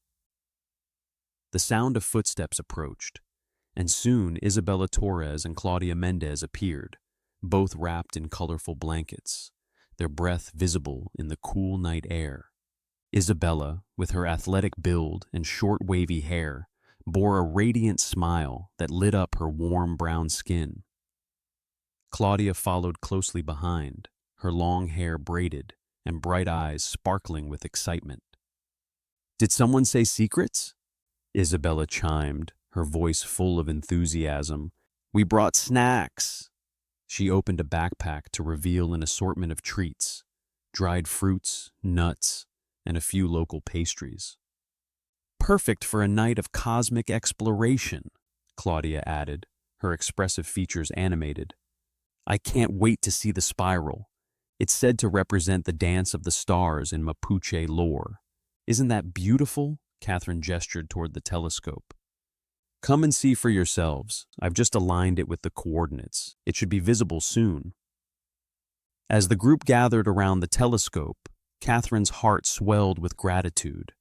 The sound of footsteps approached, and soon Isabella Torres and Claudia Mendez appeared, both wrapped in colorful blankets, their breath visible in the cool night air. Isabella, with her athletic build and short wavy hair, bore a radiant smile that lit up her warm brown skin. Claudia followed closely behind, her long hair braided and bright eyes sparkling with excitement. "Did someone say secrets?" Isabella chimed, her voice full of enthusiasm. "We brought snacks." She opened a backpack to reveal an assortment of treats, dried fruits, nuts, and a few local pastries. "Perfect for a night of cosmic exploration," Claudia added, her expressive features animated. "I can't wait to see the spiral. It's said to represent the dance of the stars in Mapuche lore. Isn't that beautiful?" Katherine gestured toward the telescope. "Come and see for yourselves. I've just aligned it with the coordinates. It should be visible soon." As the group gathered around the telescope, Catherine's heart swelled with gratitude.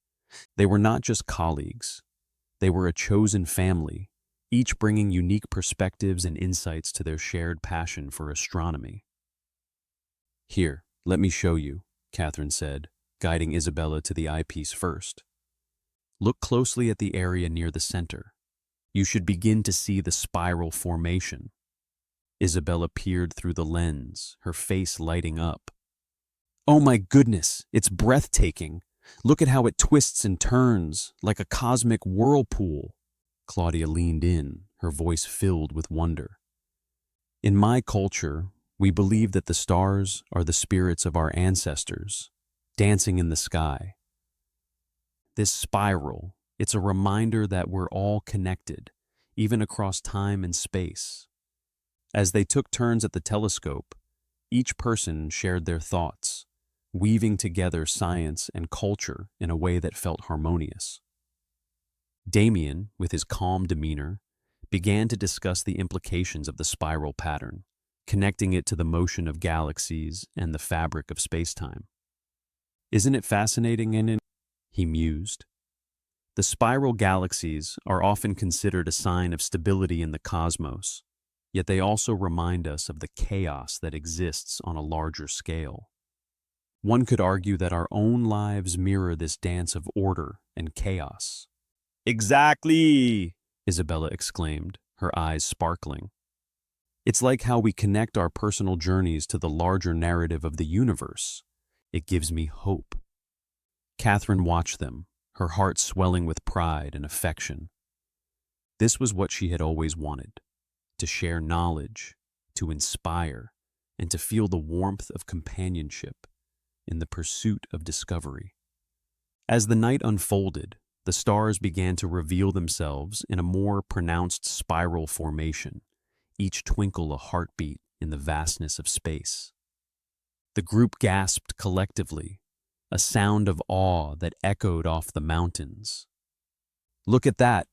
They were not just colleagues. They were a chosen family, each bringing unique perspectives and insights to their shared passion for astronomy. "Here, let me show you," Katherine said, guiding Isabella to the eyepiece first. "Look closely at the area near the center. You should begin to see the spiral formation." Isabella peered through the lens, her face lighting up. "Oh my goodness, it's breathtaking. Look at how it twists and turns, like a cosmic whirlpool." Claudia leaned in, her voice filled with wonder. "In my culture, we believe that the stars are the spirits of our ancestors, dancing in the sky. This spiral, it's a reminder that we're all connected, even across time and space." As they took turns at the telescope, each person shared their thoughts, weaving together science and culture in a way that felt harmonious. Damien, with his calm demeanor, began to discuss the implications of the spiral pattern, connecting it to the motion of galaxies and the fabric of spacetime. "Isn't it fascinating, he mused. "The spiral galaxies are often considered a sign of stability in the cosmos, yet they also remind us of the chaos that exists on a larger scale. One could argue that our own lives mirror this dance of order and chaos." "Exactly!" Isabella exclaimed, her eyes sparkling. "It's like how we connect our personal journeys to the larger narrative of the universe. It gives me hope." Katherine watched them, her heart swelling with pride and affection. This was what she had always wanted: to share knowledge, to inspire, and to feel the warmth of companionship in the pursuit of discovery. As the night unfolded, the stars began to reveal themselves in a more pronounced spiral formation, each twinkle a heartbeat in the vastness of space. The group gasped collectively, a sound of awe that echoed off the mountains. "Look at that,"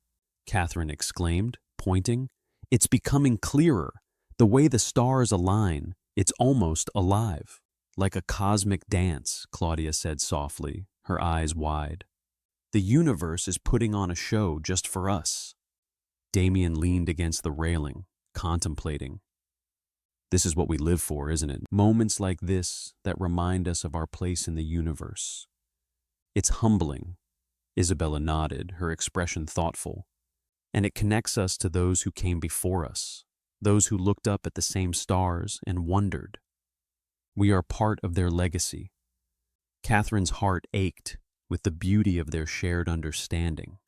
Katherine exclaimed, pointing. "It's becoming clearer. The way the stars align, it's almost alive." "Like a cosmic dance," Claudia said softly, her eyes wide. "The universe is putting on a show just for us." Damien leaned against the railing, contemplating. "This is what we live for, isn't it? Moments like this that remind us of our place in the universe." "It's humbling," Isabella nodded, her expression thoughtful. "And it connects us to those who came before us, those who looked up at the same stars and wondered. We are part of their legacy." Catherine's heart ached with the beauty of their shared understanding.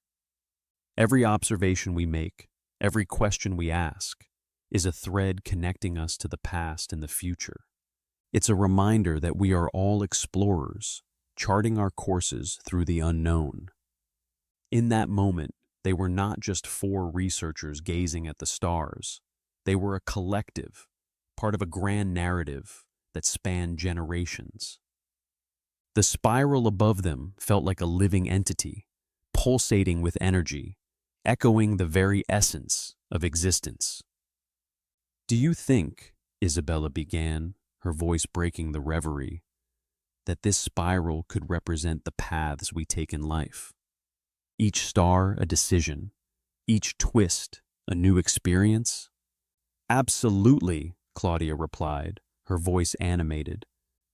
Every observation we make, every question we ask, is a thread connecting us to the past and the future. It's a reminder that we are all explorers, charting our courses through the unknown. In that moment, they were not just four researchers gazing at the stars. They were a collective, part of a grand narrative that spanned generations. The spiral above them felt like a living entity, pulsating with energy, echoing the very essence of existence. "Do you think," Isabella began, her voice breaking the reverie, "that this spiral could represent the paths we take in life? Each star a decision, each twist a new experience?" "Absolutely," Claudia replied, her voice animated.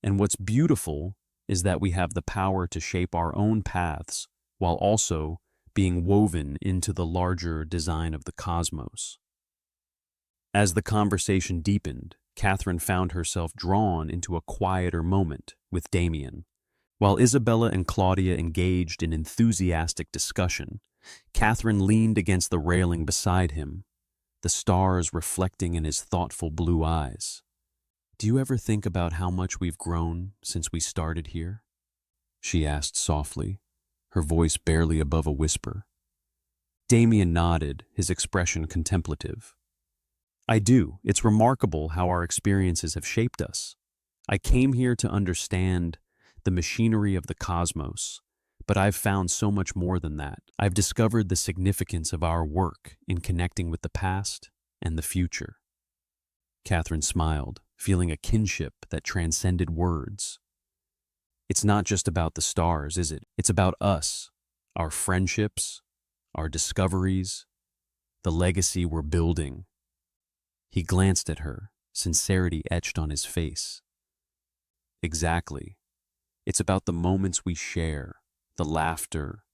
"And what's beautiful is that we have the power to shape our own paths while also being woven into the larger design of the cosmos." As the conversation deepened, Katherine found herself drawn into a quieter moment with Damien. While Isabella and Claudia engaged in enthusiastic discussion, Katherine leaned against the railing beside him, the stars reflecting in his thoughtful blue eyes. "Do you ever think about how much we've grown since we started here?" she asked softly, her voice barely above a whisper. Damien nodded, his expression contemplative. "I do. It's remarkable how our experiences have shaped us. I came here to understand the machinery of the cosmos, but I've found so much more than that. I've discovered the significance of our work in connecting with the past and the future." Katherine smiled, feeling a kinship that transcended words. "It's not just about the stars, is it? It's about us, our friendships, our discoveries, the legacy we're building." He glanced at her, sincerity etched on his face. "Exactly. It's about the moments we share, the laughter,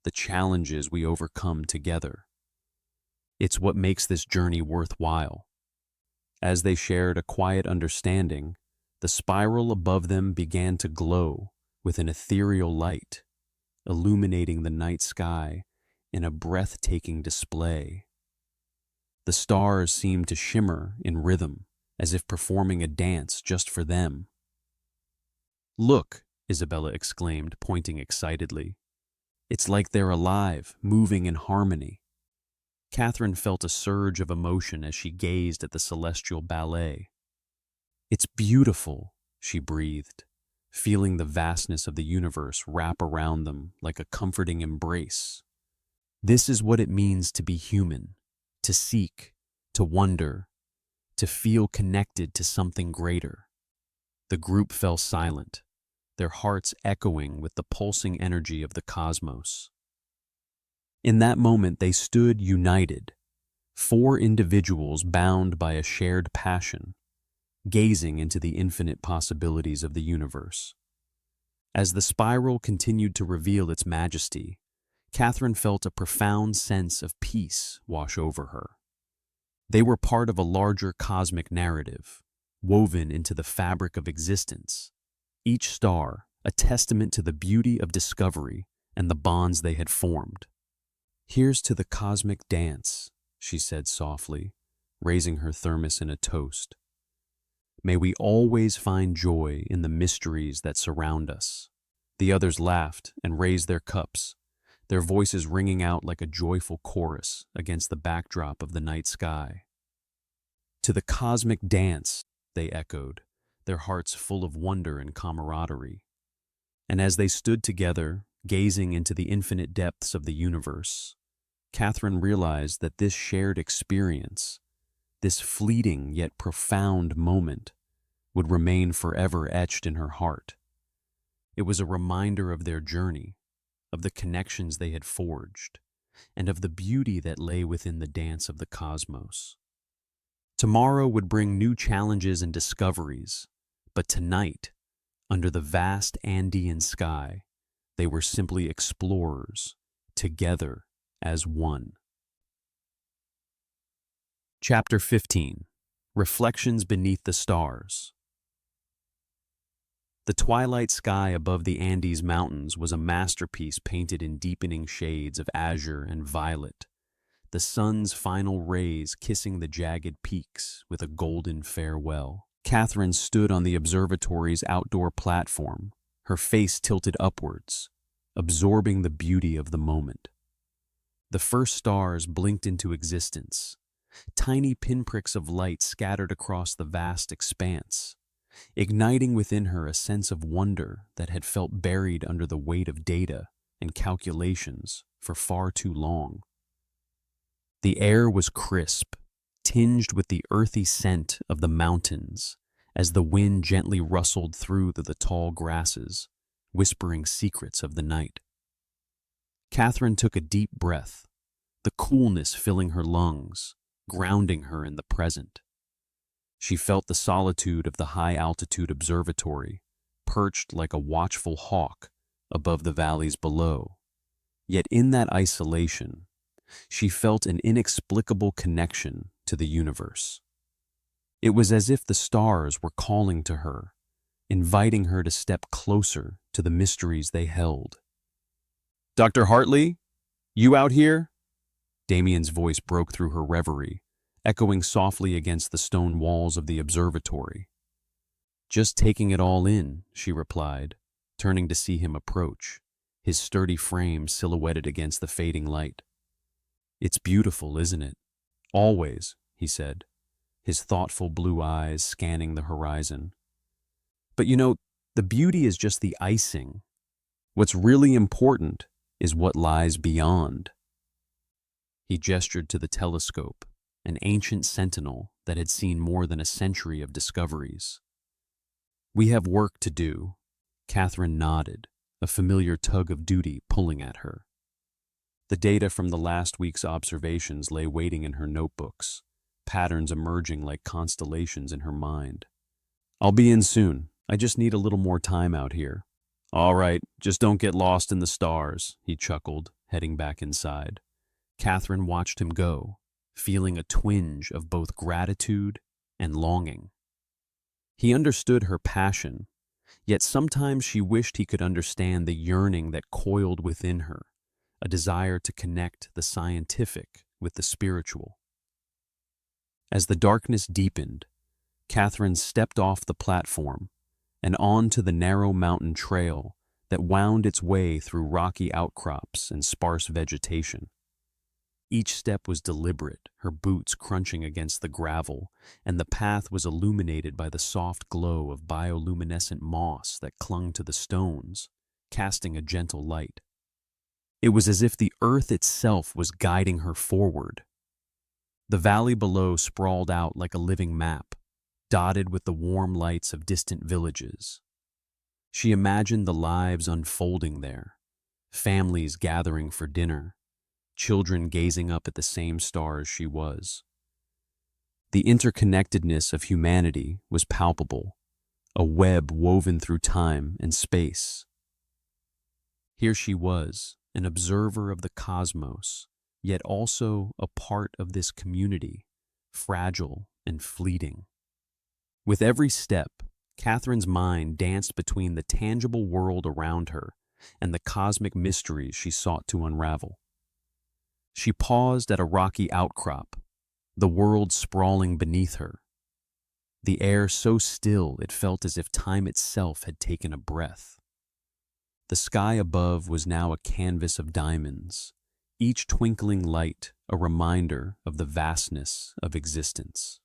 the challenges we overcome together. It's what makes this journey worthwhile." As they shared a quiet understanding, the spiral above them began to glow with an ethereal light, illuminating the night sky in a breathtaking display. The stars seemed to shimmer in rhythm, as if performing a dance just for them. "Look," Isabella exclaimed, pointing excitedly. "It's like they're alive, moving in harmony." Katherine felt a surge of emotion as she gazed at the celestial ballet. "It's beautiful," she breathed, feeling the vastness of the universe wrap around them like a comforting embrace. "This is what it means to be human, to seek, to wonder, to feel connected to something greater." The group fell silent, their hearts echoing with the pulsing energy of the cosmos. In that moment they stood united, 4 individuals bound by a shared passion, gazing into the infinite possibilities of the universe. As the spiral continued to reveal its majesty, Katherine felt a profound sense of peace wash over her. They were part of a larger cosmic narrative, woven into the fabric of existence, each star a testament to the beauty of discovery and the bonds they had formed. "Here's to the cosmic dance," she said softly, raising her thermos in a toast. "May we always find joy in the mysteries that surround us." The others laughed and raised their cups, their voices ringing out like a joyful chorus against the backdrop of the night sky. "To the cosmic dance," they echoed, their hearts full of wonder and camaraderie. And as they stood together, gazing into the infinite depths of the universe, Katherine realized that this shared experience, this fleeting yet profound moment, would remain forever etched in her heart. It was a reminder of their journey, of the connections they had forged, and of the beauty that lay within the dance of the cosmos. Tomorrow would bring new challenges and discoveries, but tonight, under the vast Andean sky, they were simply explorers, together as one. Chapter 15. Reflections Beneath the Stars. The twilight sky above the Andes Mountains was a masterpiece painted in deepening shades of azure and violet, the sun's final rays kissing the jagged peaks with a golden farewell. Katherine stood on the observatory's outdoor platform, her face tilted upwards, absorbing the beauty of the moment. The first stars blinked into existence, tiny pinpricks of light scattered across the vast expanse, igniting within her a sense of wonder that had felt buried under the weight of data and calculations for far too long. The air was crisp, tinged with the earthy scent of the mountains as the wind gently rustled through the tall grasses, whispering secrets of the night. Katherine took a deep breath, the coolness filling her lungs, grounding her in the present. She felt the solitude of the high-altitude observatory, perched like a watchful hawk above the valleys below. Yet in that isolation, she felt an inexplicable connection to the universe. It was as if the stars were calling to her, inviting her to step closer to the mysteries they held. "Dr. Hartley, you out here?" Damien's voice broke through her reverie, echoing softly against the stone walls of the observatory. "Just taking it all in," she replied, turning to see him approach, his sturdy frame silhouetted against the fading light. "It's beautiful, isn't it?" "Always," he said, his thoughtful blue eyes scanning the horizon. "But the beauty is just the icing. What's really important is what lies beyond." He gestured to the telescope, an ancient sentinel that had seen more than a century of discoveries. "We have work to do," Katherine nodded, a familiar tug of duty pulling at her. The data from the last week's observations lay waiting in her notebooks, patterns emerging like constellations in her mind. "I'll be in soon. I just need a little more time out here." "All right, just don't get lost in the stars," he chuckled, heading back inside. Katherine watched him go, feeling a twinge of both gratitude and longing. He understood her passion, yet sometimes she wished he could understand the yearning that coiled within her, a desire to connect the scientific with the spiritual. As the darkness deepened, Katherine stepped off the platform and onto the narrow mountain trail that wound its way through rocky outcrops and sparse vegetation. Each step was deliberate, her boots crunching against the gravel, and the path was illuminated by the soft glow of bioluminescent moss that clung to the stones, casting a gentle light. It was as if the earth itself was guiding her forward. The valley below sprawled out like a living map, dotted with the warm lights of distant villages. She imagined the lives unfolding there, families gathering for dinner, children gazing up at the same stars she was. The interconnectedness of humanity was palpable, a web woven through time and space. Here she was, an observer of the cosmos, yet also a part of this community, fragile and fleeting. With every step, Katherine's mind danced between the tangible world around her and the cosmic mysteries she sought to unravel. She paused at a rocky outcrop, the world sprawling beneath her. The air so still it felt as if time itself had taken a breath. The sky above was now a canvas of diamonds, each twinkling light a reminder of the vastness of existence.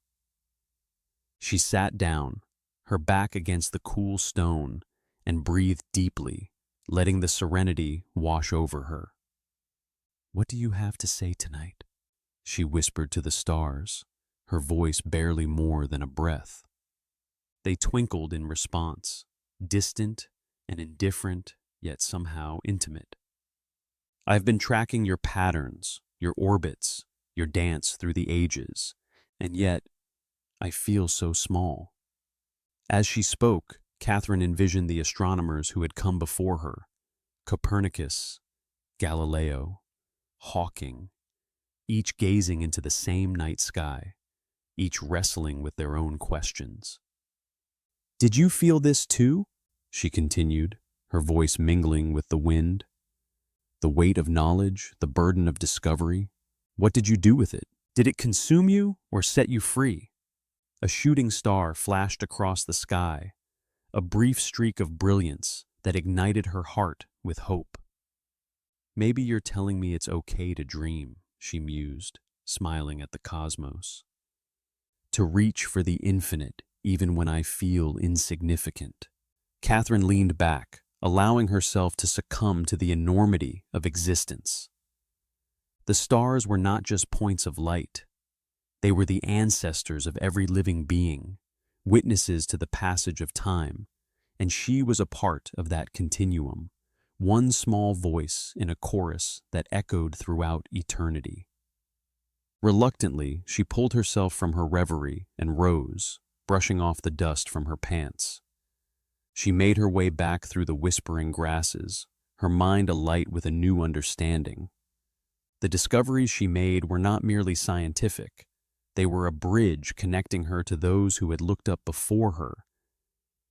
She sat down, her back against the cool stone, and breathed deeply, letting the serenity wash over her. "What do you have to say tonight?" she whispered to the stars, her voice barely more than a breath. They twinkled in response, distant and indifferent, yet somehow intimate. "I've been tracking your patterns, your orbits, your dance through the ages, and yet I feel so small." As she spoke, Katherine envisioned the astronomers who had come before her: Copernicus, Galileo, Hawking, each gazing into the same night sky, each wrestling with their own questions. "Did you feel this too?" she continued, her voice mingling with the wind. "The weight of knowledge, the burden of discovery. What did you do with it? Did it consume you or set you free?" A shooting star flashed across the sky, a brief streak of brilliance that ignited her heart with hope. "Maybe you're telling me it's okay to dream," she mused, smiling at the cosmos. "To reach for the infinite, even when I feel insignificant. Katherine leaned back, allowing herself to succumb to the enormity of existence. The stars were not just points of light. They were the ancestors of every living being, witnesses to the passage of time, and she was a part of that continuum, one small voice in a chorus that echoed throughout eternity. Reluctantly, she pulled herself from her reverie and rose, brushing off the dust from her pants. She made her way back through the whispering grasses, her mind alight with a new understanding. The discoveries she made were not merely scientific. They were a bridge connecting her to those who had looked up before her,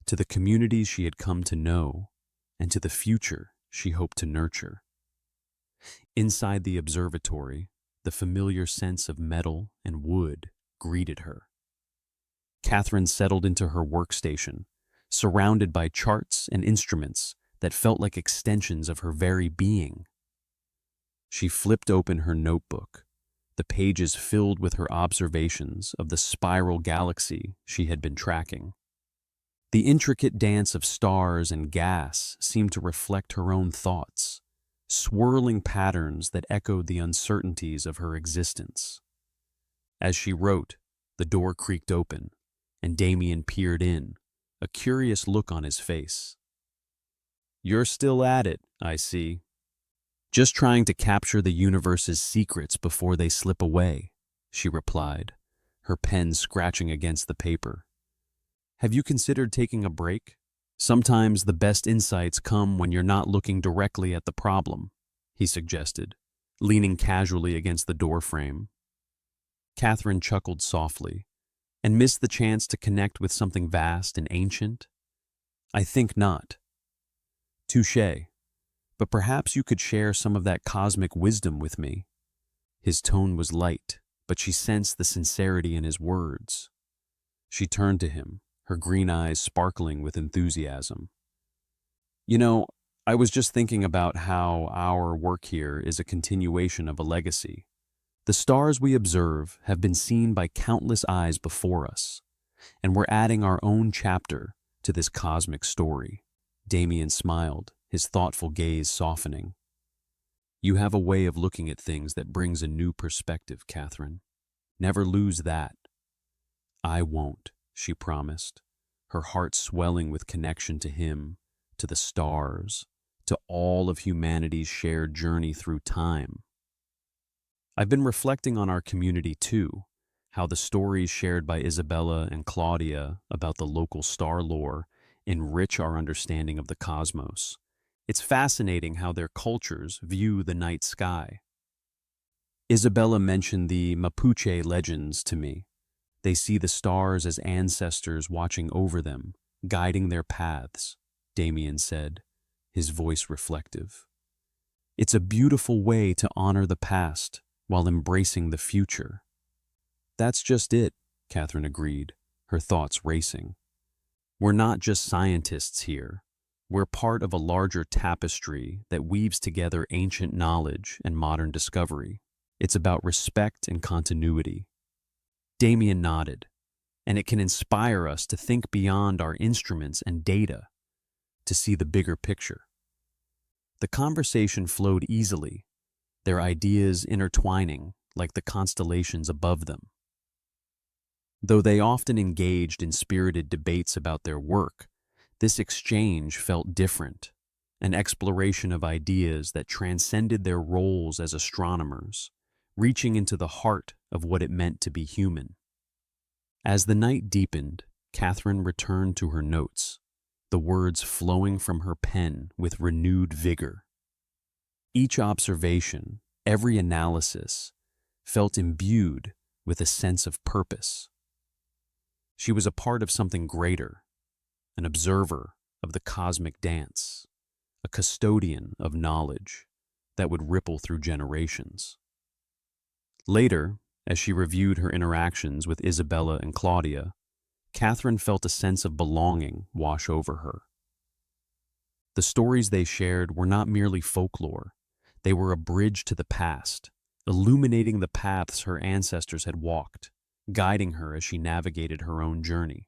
to the communities she had come to know, and to the future she hoped to nurture. Inside the observatory, the familiar sense of metal and wood greeted her. Katherine settled into her workstation, surrounded by charts and instruments that felt like extensions of her very being. She flipped open her notebook, the pages filled with her observations of the spiral galaxy she had been tracking. The intricate dance of stars and gas seemed to reflect her own thoughts, swirling patterns that echoed the uncertainties of her existence. As she wrote, the door creaked open, and Damien peered in, a curious look on his face. "You're still at it, I see. Just trying to capture the universe's secrets before they slip away," she replied, her pen scratching against the paper. "Have you considered taking a break? Sometimes the best insights come when you're not looking directly at the problem," he suggested, leaning casually against the doorframe. Katherine chuckled softly, and missed the chance to connect with something vast and ancient. "I think not." "Touché. But perhaps you could share some of that cosmic wisdom with me." His tone was light, but she sensed the sincerity in his words. She turned to him, her green eyes sparkling with enthusiasm. "You know, I was just thinking about how our work here is a continuation of a legacy. The stars we observe have been seen by countless eyes before us, and we're adding our own chapter to this cosmic story." Damien smiled, his thoughtful gaze softening. "You have a way of looking at things that brings a new perspective, Katherine. Never lose that." "I won't," she promised, her heart swelling with connection to him, to the stars, to all of humanity's shared journey through time. "I've been reflecting on our community too, how the stories shared by Isabella and Claudia about the local star lore enrich our understanding of the cosmos. It's fascinating how their cultures view the night sky. Isabella mentioned the Mapuche legends to me. They see the stars as ancestors watching over them, guiding their paths," Damien said, his voice reflective. "It's a beautiful way to honor the past while embracing the future." "That's just it," Katherine agreed, her thoughts racing. "We're not just scientists here. We're part of a larger tapestry that weaves together ancient knowledge and modern discovery. It's about respect and continuity." Damien nodded, "And it can inspire us to think beyond our instruments and data, to see the bigger picture." The conversation flowed easily, their ideas intertwining like the constellations above them. Though they often engaged in spirited debates about their work, this exchange felt different, an exploration of ideas that transcended their roles as astronomers, reaching into the heart of what it meant to be human. As the night deepened, Katherine returned to her notes, the words flowing from her pen with renewed vigor. Each observation, every analysis, felt imbued with a sense of purpose. She was a part of something greater, an observer of the cosmic dance, a custodian of knowledge that would ripple through generations. Later, as she reviewed her interactions with Isabella and Claudia, Katherine felt a sense of belonging wash over her. The stories they shared were not merely folklore, they were a bridge to the past, illuminating the paths her ancestors had walked, guiding her as she navigated her own journey.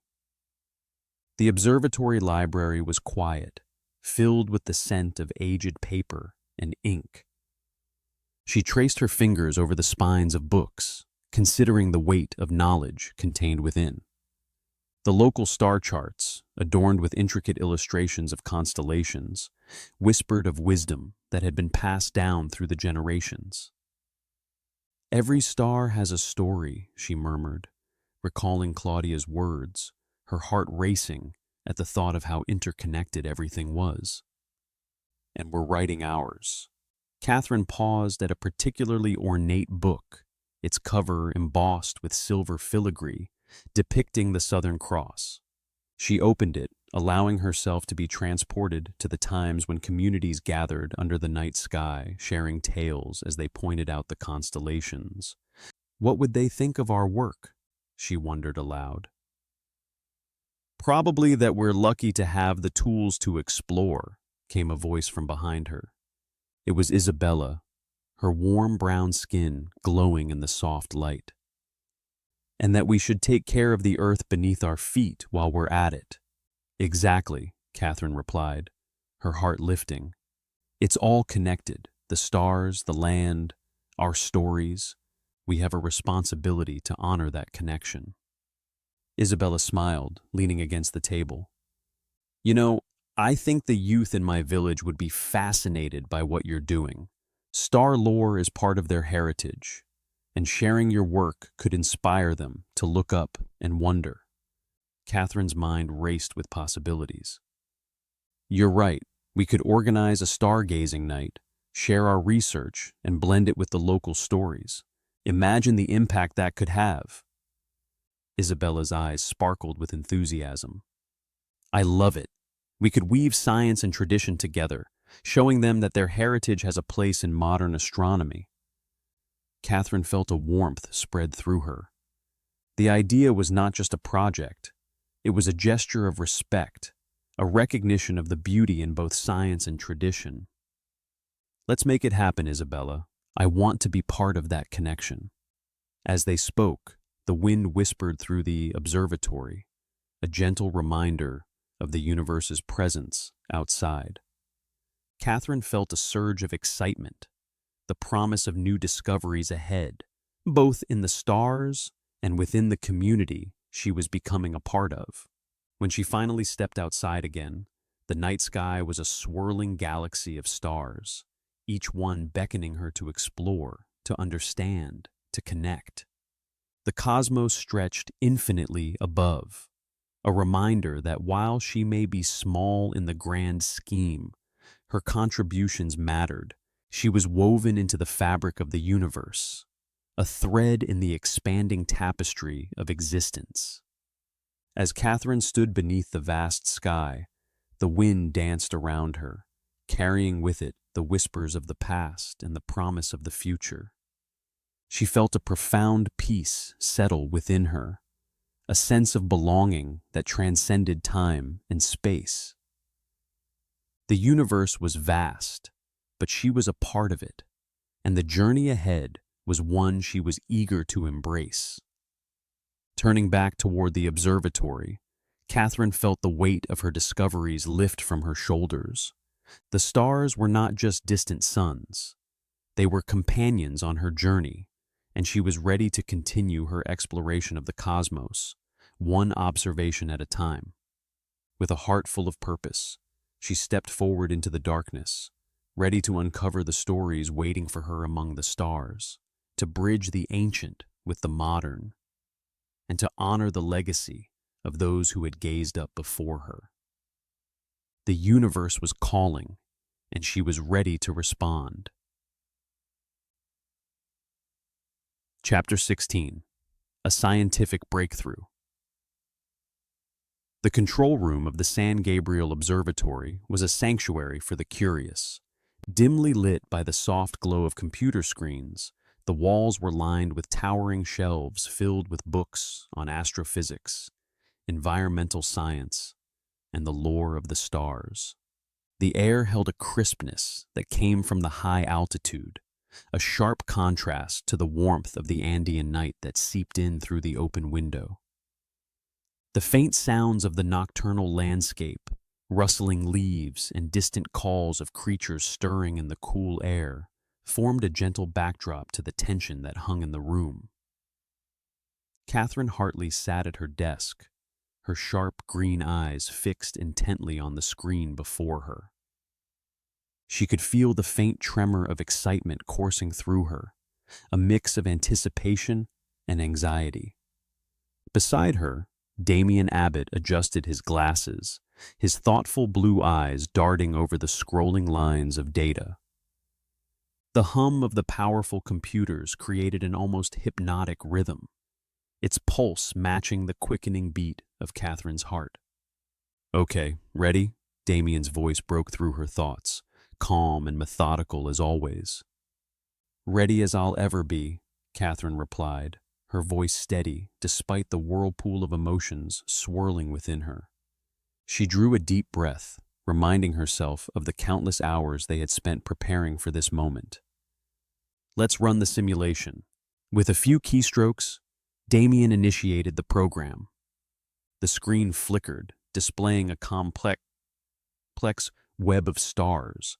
The observatory library was quiet, filled with the scent of aged paper and ink. She traced her fingers over the spines of books, considering the weight of knowledge contained within. The local star charts, adorned with intricate illustrations of constellations, whispered of wisdom that had been passed down through the generations. "Every star has a story," she murmured, recalling Claudia's words, her heart racing at the thought of how interconnected everything was. "And we're writing ours." Katherine paused at a particularly ornate book, its cover embossed with silver filigree, depicting the Southern Cross. She opened it, allowing herself to be transported to the times when communities gathered under the night sky, sharing tales as they pointed out the constellations. What would they think of our work? She wondered aloud. "Probably that we're lucky to have the tools to explore," came a voice from behind her. It was Isabella, her warm brown skin glowing in the soft light. "And that we should take care of the earth beneath our feet while we're at it." "Exactly," Katherine replied, her heart lifting. "It's all connected, the stars, the land, our stories. We have a responsibility to honor that connection." Isabella smiled, leaning against the table. "You know, I think the youth in my village would be fascinated by what you're doing. Star lore is part of their heritage, and sharing your work could inspire them to look up and wonder." Catherine's mind raced with possibilities. "You're right. We could organize a stargazing night, share our research, and blend it with the local stories. Imagine the impact that could have." Isabella's eyes sparkled with enthusiasm. "I love it. We could weave science and tradition together, showing them that their heritage has a place in modern astronomy." Katherine felt a warmth spread through her. The idea was not just a project. It was a gesture of respect, a recognition of the beauty in both science and tradition. "Let's make it happen, Isabella. I want to be part of that connection." As they spoke, the wind whispered through the observatory, a gentle reminder of the universe's presence outside. Katherine felt a surge of excitement, the promise of new discoveries ahead, both in the stars and within the community she was becoming a part of. When she finally stepped outside again, the night sky was a swirling galaxy of stars, each one beckoning her to explore, to understand, to connect. The cosmos stretched infinitely above, a reminder that while she may be small in the grand scheme, her contributions mattered. She was woven into the fabric of the universe, a thread in the expanding tapestry of existence. As Katherine stood beneath the vast sky, the wind danced around her, carrying with it the whispers of the past and the promise of the future. She felt a profound peace settle within her, a sense of belonging that transcended time and space. The universe was vast, but she was a part of it, and the journey ahead was one she was eager to embrace. Turning back toward the observatory, Katherine felt the weight of her discoveries lift from her shoulders. The stars were not just distant suns. They were companions on her journey, and she was ready to continue her exploration of the cosmos, one observation at a time. With a heart full of purpose, she stepped forward into the darkness, ready to uncover the stories waiting for her among the stars, to bridge the ancient with the modern, and to honor the legacy of those who had gazed up before her. The universe was calling, and she was ready to respond. Chapter 16. A Scientific Breakthrough. The control room of the San Gabriel Observatory was a sanctuary for the curious. Dimly lit by the soft glow of computer screens, the walls were lined with towering shelves filled with books on astrophysics, environmental science, and the lore of the stars. The air held a crispness that came from the high altitude, a sharp contrast to the warmth of the Andean night that seeped in through the open window. The faint sounds of the nocturnal landscape, rustling leaves and distant calls of creatures stirring in the cool air, formed a gentle backdrop to the tension that hung in the room. Katherine Hartley sat at her desk, her sharp green eyes fixed intently on the screen before her. She could feel the faint tremor of excitement coursing through her, a mix of anticipation and anxiety. Beside her, Damien Abbott adjusted his glasses, his thoughtful blue eyes darting over the scrolling lines of data. The hum of the powerful computers created an almost hypnotic rhythm, its pulse matching the quickening beat of Catherine's heart. "Okay, ready?" Damien's voice broke through her thoughts, calm and methodical as always. "Ready as I'll ever be," Katherine replied, her voice steady despite the whirlpool of emotions swirling within her. She drew a deep breath, reminding herself of the countless hours they had spent preparing for this moment. "Let's run the simulation." With a few keystrokes, Damien initiated the program. The screen flickered, displaying a complex web of stars,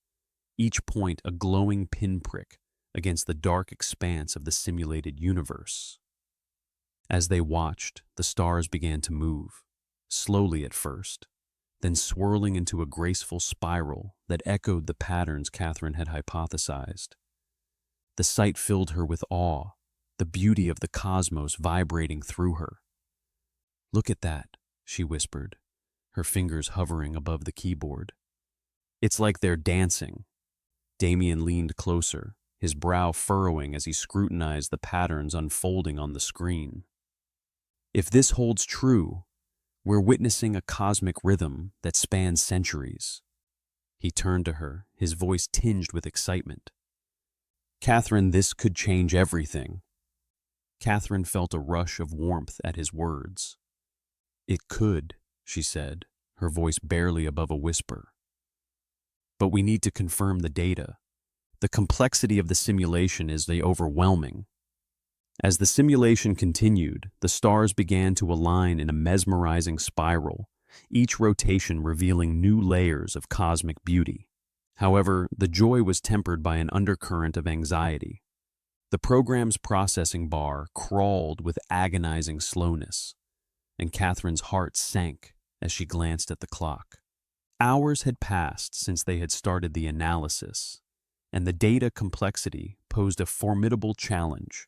each point a glowing pinprick against the dark expanse of the simulated universe. As they watched, the stars began to move, slowly at first, then swirling into a graceful spiral that echoed the patterns Katherine had hypothesized. The sight filled her with awe, the beauty of the cosmos vibrating through her. "Look at that," she whispered, her fingers hovering above the keyboard. "It's like they're dancing." Damien leaned closer, his brow furrowing as he scrutinized the patterns unfolding on the screen. "If this holds true, we're witnessing a cosmic rhythm that spans centuries." He turned to her, his voice tinged with excitement. "Katherine, this could change everything." Katherine felt a rush of warmth at his words. "It could," she said, her voice barely above a whisper. "But we need to confirm the data. The complexity of the simulation is overwhelming." As the simulation continued, the stars began to align in a mesmerizing spiral, each rotation revealing new layers of cosmic beauty. However, the joy was tempered by an undercurrent of anxiety. The program's processing bar crawled with agonizing slowness, and Catherine's heart sank as she glanced at the clock. Hours had passed since they had started the analysis, and the data complexity posed a formidable challenge.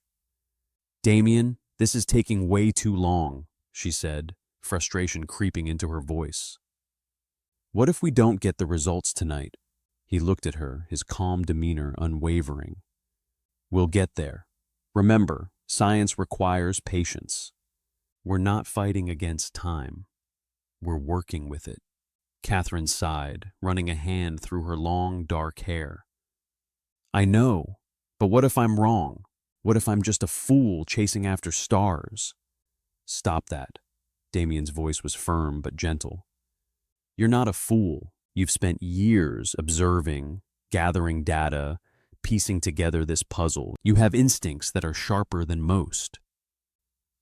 "Damien, this is taking way too long," she said, frustration creeping into her voice. "What if we don't get the results tonight?" He looked at her, his calm demeanor unwavering. "We'll get there. Remember, science requires patience. We're not fighting against time. We're working with it." Katherine sighed, running a hand through her long, dark hair. "I know, but what if I'm wrong? What if I'm just a fool chasing after stars?" "Stop that." Damien's voice was firm but gentle. "You're not a fool. You've spent years observing, gathering data, piecing together this puzzle. You have instincts that are sharper than most."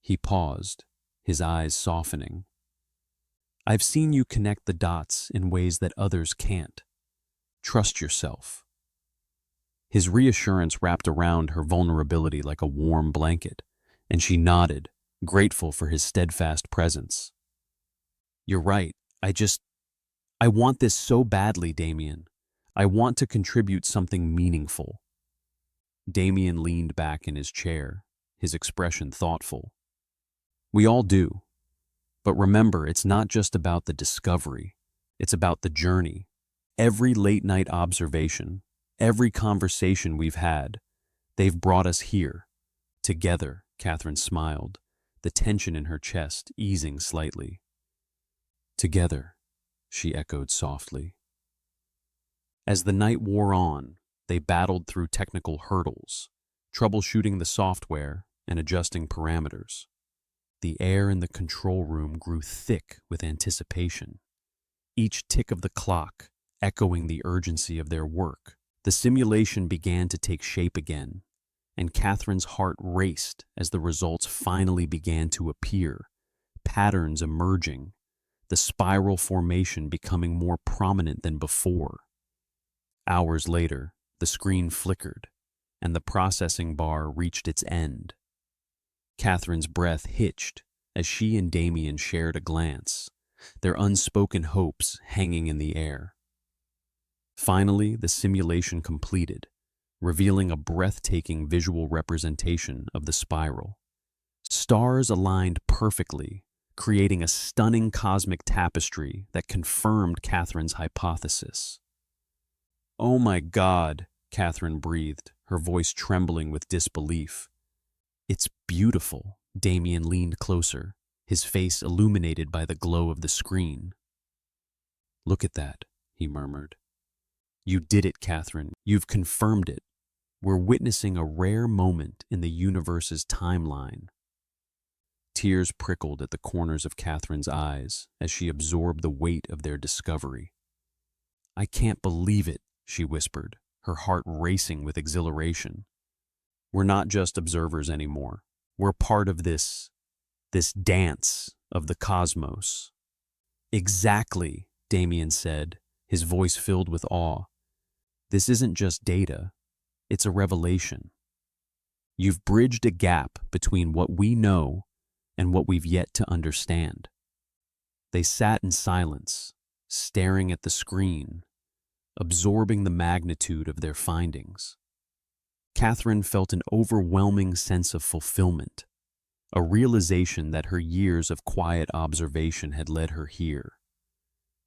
He paused, his eyes softening. "I've seen you connect the dots in ways that others can't. Trust yourself." His reassurance wrapped around her vulnerability like a warm blanket, and she nodded, grateful for his steadfast presence. "You're right. I want this so badly, Damien. I want to contribute something meaningful." Damien leaned back in his chair, his expression thoughtful. "We all do. But remember, it's not just about the discovery. It's about the journey. Every late-night observation, every conversation we've had, they've brought us here. Together," Katherine smiled, the tension in her chest easing slightly. "Together," she echoed softly. As the night wore on, they battled through technical hurdles, troubleshooting the software and adjusting parameters. The air in the control room grew thick with anticipation, each tick of the clock echoing the urgency of their work. The simulation began to take shape again, and Catherine's heart raced as the results finally began to appear, patterns emerging, the spiral formation becoming more prominent than before. Hours later, the screen flickered, and the processing bar reached its end. Catherine's breath hitched as she and Damien shared a glance, their unspoken hopes hanging in the air. Finally, the simulation completed, revealing a breathtaking visual representation of the spiral. Stars aligned perfectly, creating a stunning cosmic tapestry that confirmed Catherine's hypothesis. "Oh my God," Katherine breathed, her voice trembling with disbelief. "It's beautiful." Damien leaned closer, his face illuminated by the glow of the screen. "Look at that," he murmured. "You did it, Katherine. You've confirmed it. We're witnessing a rare moment in the universe's timeline." Tears prickled at the corners of Catherine's eyes as she absorbed the weight of their discovery. "I can't believe it," she whispered, her heart racing with exhilaration. "We're not just observers anymore. We're part of this dance of the cosmos." "Exactly," Damien said, his voice filled with awe. "This isn't just data, it's a revelation. You've bridged a gap between what we know and what we've yet to understand." They sat in silence, staring at the screen, absorbing the magnitude of their findings. Katherine felt an overwhelming sense of fulfillment, a realization that her years of quiet observation had led her here.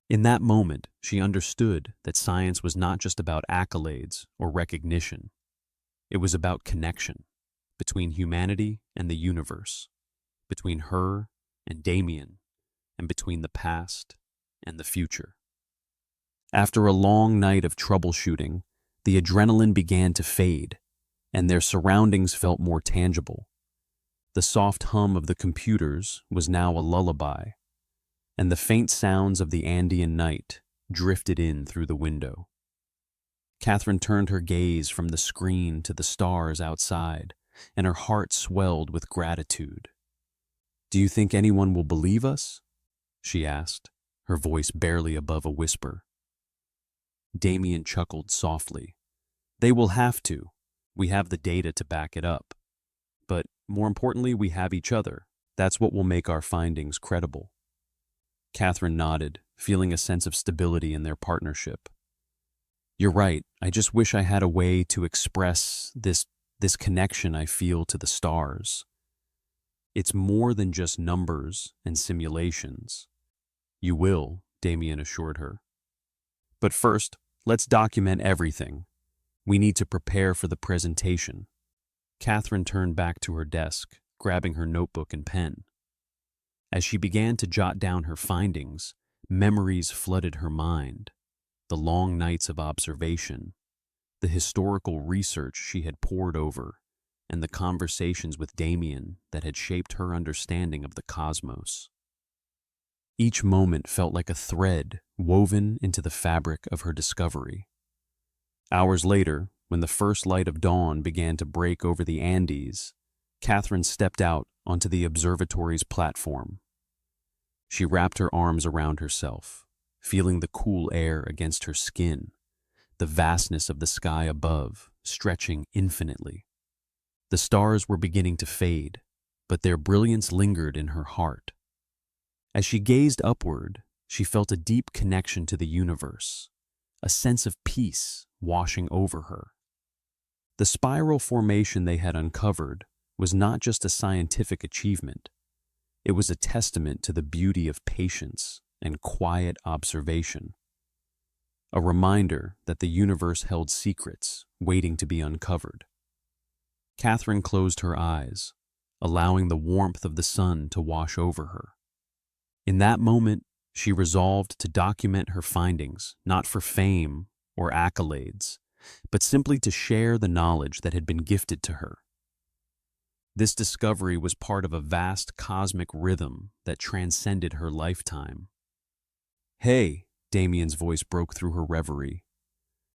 In that moment, she understood that science was not just about accolades or recognition. It was about connection between humanity and the universe, between her and Damien, and between the past and the future. After a long night of troubleshooting, the adrenaline began to fade, and their surroundings felt more tangible. The soft hum of the computers was now a lullaby, and the faint sounds of the Andean night drifted in through the window. Katherine turned her gaze from the screen to the stars outside, and her heart swelled with gratitude. "Do you think anyone will believe us?" she asked, her voice barely above a whisper. Damien chuckled softly. "They will have to. We have the data to back it up. But more importantly, we have each other. That's what will make our findings credible." Katherine nodded, feeling a sense of stability in their partnership. "You're right. I just wish I had a way to express this connection I feel to the stars. It's more than just numbers and simulations." "You will," Damien assured her. "But first, let's document everything. We need to prepare for the presentation." Katherine turned back to her desk, grabbing her notebook and pen. As she began to jot down her findings, memories flooded her mind. The long nights of observation, the historical research she had pored over, and the conversations with Damien that had shaped her understanding of the cosmos. Each moment felt like a thread woven into the fabric of her discovery. Hours later, when the first light of dawn began to break over the Andes, Katherine stepped out onto the observatory's platform. She wrapped her arms around herself, feeling the cool air against her skin, the vastness of the sky above stretching infinitely. The stars were beginning to fade, but their brilliance lingered in her heart. As she gazed upward, she felt a deep connection to the universe, a sense of peace washing over her. The spiral formation they had uncovered was not just a scientific achievement. It was a testament to the beauty of patience and quiet observation. A reminder that the universe held secrets waiting to be uncovered. Katherine closed her eyes, allowing the warmth of the sun to wash over her. In that moment, she resolved to document her findings, not for fame or accolades, but simply to share the knowledge that had been gifted to her. This discovery was part of a vast cosmic rhythm that transcended her lifetime. "Hey," Damien's voice broke through her reverie.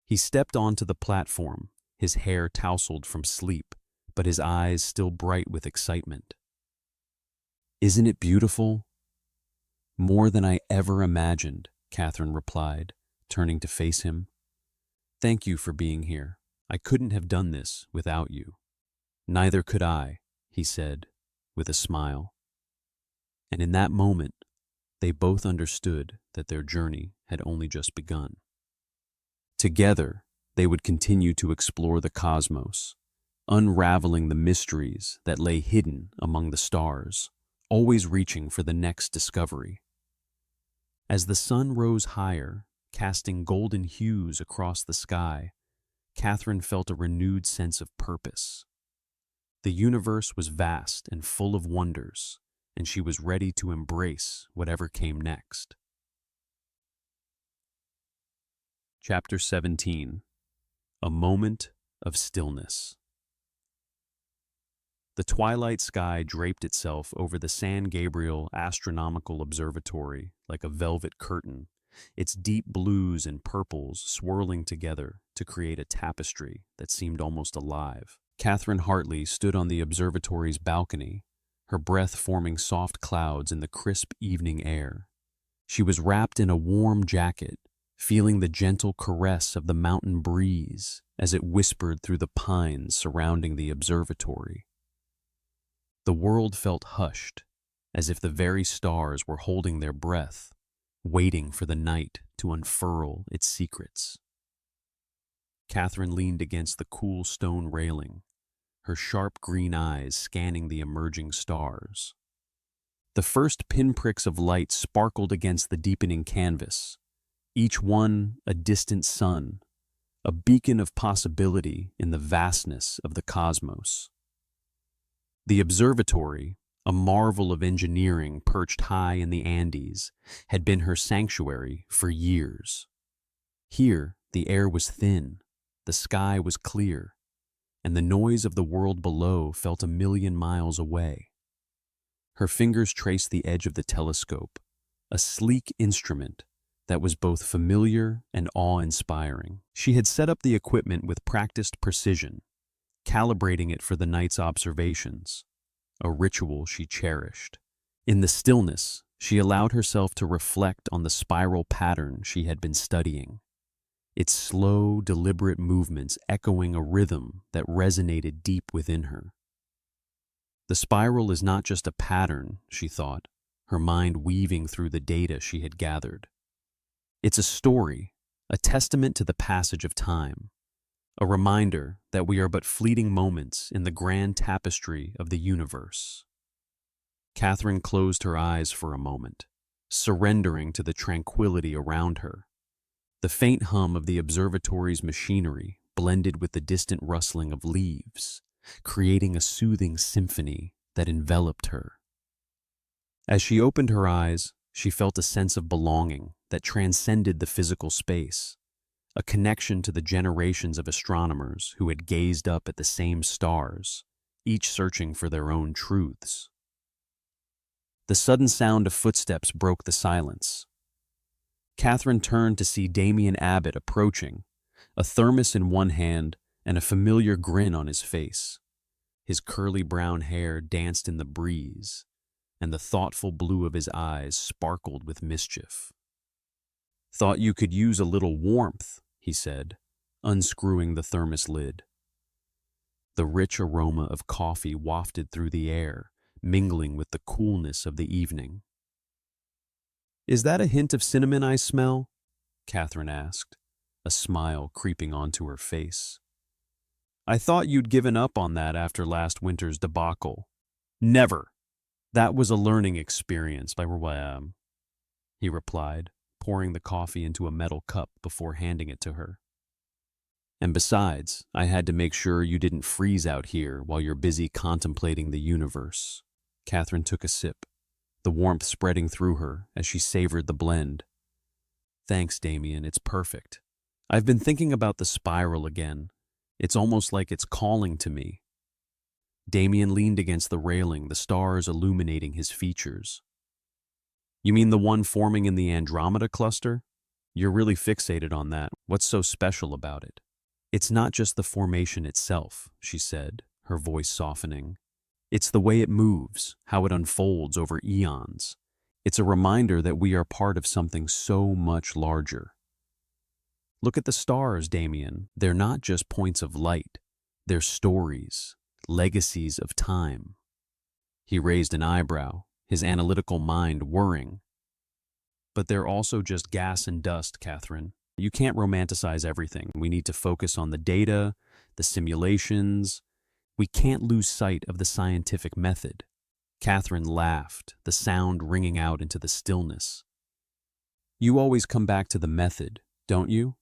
He stepped onto the platform, his hair tousled from sleep, but his eyes still bright with excitement. "Isn't it beautiful?" More than I ever imagined, Katherine replied, turning to face him. Thank you for being here. I couldn't have done this without you. Neither could I, he said, with a smile. And in that moment, they both understood that their journey had only just begun. Together, they would continue to explore the cosmos, unraveling the mysteries that lay hidden among the stars, always reaching for the next discovery. As the sun rose higher, casting golden hues across the sky, Katherine felt a renewed sense of purpose. The universe was vast and full of wonders, and she was ready to embrace whatever came next. Chapter 17. A Moment of Stillness. The twilight sky draped itself over the San Gabriel Astronomical Observatory like a velvet curtain, its deep blues and purples swirling together to create a tapestry that seemed almost alive. Katherine Hartley stood on the observatory's balcony, her breath forming soft clouds in the crisp evening air. She was wrapped in a warm jacket, feeling the gentle caress of the mountain breeze as it whispered through the pines surrounding the observatory. The world felt hushed, as if the very stars were holding their breath, waiting for the night to unfurl its secrets. Katherine leaned against the cool stone railing, her sharp green eyes scanning the emerging stars. The first pinpricks of light sparkled against the deepening canvas, each one a distant sun, a beacon of possibility in the vastness of the cosmos. The observatory, a marvel of engineering perched high in the Andes, had been her sanctuary for years. Here, the air was thin, the sky was clear, and the noise of the world below felt 1,000,000 miles away. Her fingers traced the edge of the telescope, a sleek instrument that was both familiar and awe-inspiring. She had set up the equipment with practiced precision, calibrating it for the night's observations, a ritual she cherished. In the stillness, she allowed herself to reflect on the spiral pattern she had been studying, its slow, deliberate movements echoing a rhythm that resonated deep within her. The spiral is not just a pattern, she thought, her mind weaving through the data she had gathered. It's a story, a testament to the passage of time, a reminder that we are but fleeting moments in the grand tapestry of the universe. Katherine closed her eyes for a moment, surrendering to the tranquility around her. The faint hum of the observatory's machinery blended with the distant rustling of leaves, creating a soothing symphony that enveloped her. As she opened her eyes, she felt a sense of belonging that transcended the physical space, a connection to the generations of astronomers who had gazed up at the same stars, each searching for their own truths. The sudden sound of footsteps broke the silence. Katherine turned to see Damien Abbott approaching, a thermos in one hand and a familiar grin on his face. His curly brown hair danced in the breeze, and the thoughtful blue of his eyes sparkled with mischief. "Thought you could use a little warmth," he said, unscrewing the thermos lid. The rich aroma of coffee wafted through the air, mingling with the coolness of the evening. "Is that a hint of cinnamon I smell?" Katherine asked, a smile creeping onto her face. "I thought you'd given up on that after last winter's debacle." "Never. That was a learning experience," he replied, pouring the coffee into a metal cup before handing it to her. "And besides, I had to make sure you didn't freeze out here while you're busy contemplating the universe." Katherine took a sip, the warmth spreading through her as she savored the blend. "Thanks, Damien, it's perfect. I've been thinking about the spiral again. It's almost like it's calling to me." Damien leaned against the railing, the stars illuminating his features. "You mean the one forming in the Andromeda cluster? You're really fixated on that. What's so special about it?" "It's not just the formation itself," she said, her voice softening. "It's the way it moves, how it unfolds over eons, It's a reminder that we are part of something so much larger. Look at the stars, Damien. They're not just points of light. They're stories, legacies of time. He raised an eyebrow, his analytical mind whirring. But they're also just gas and dust, Katherine. You can't romanticize everything. We need to focus on the data, the simulations. We can't lose sight of the scientific method. Katherine laughed, the sound ringing out into the stillness. You always come back to the method, don't you?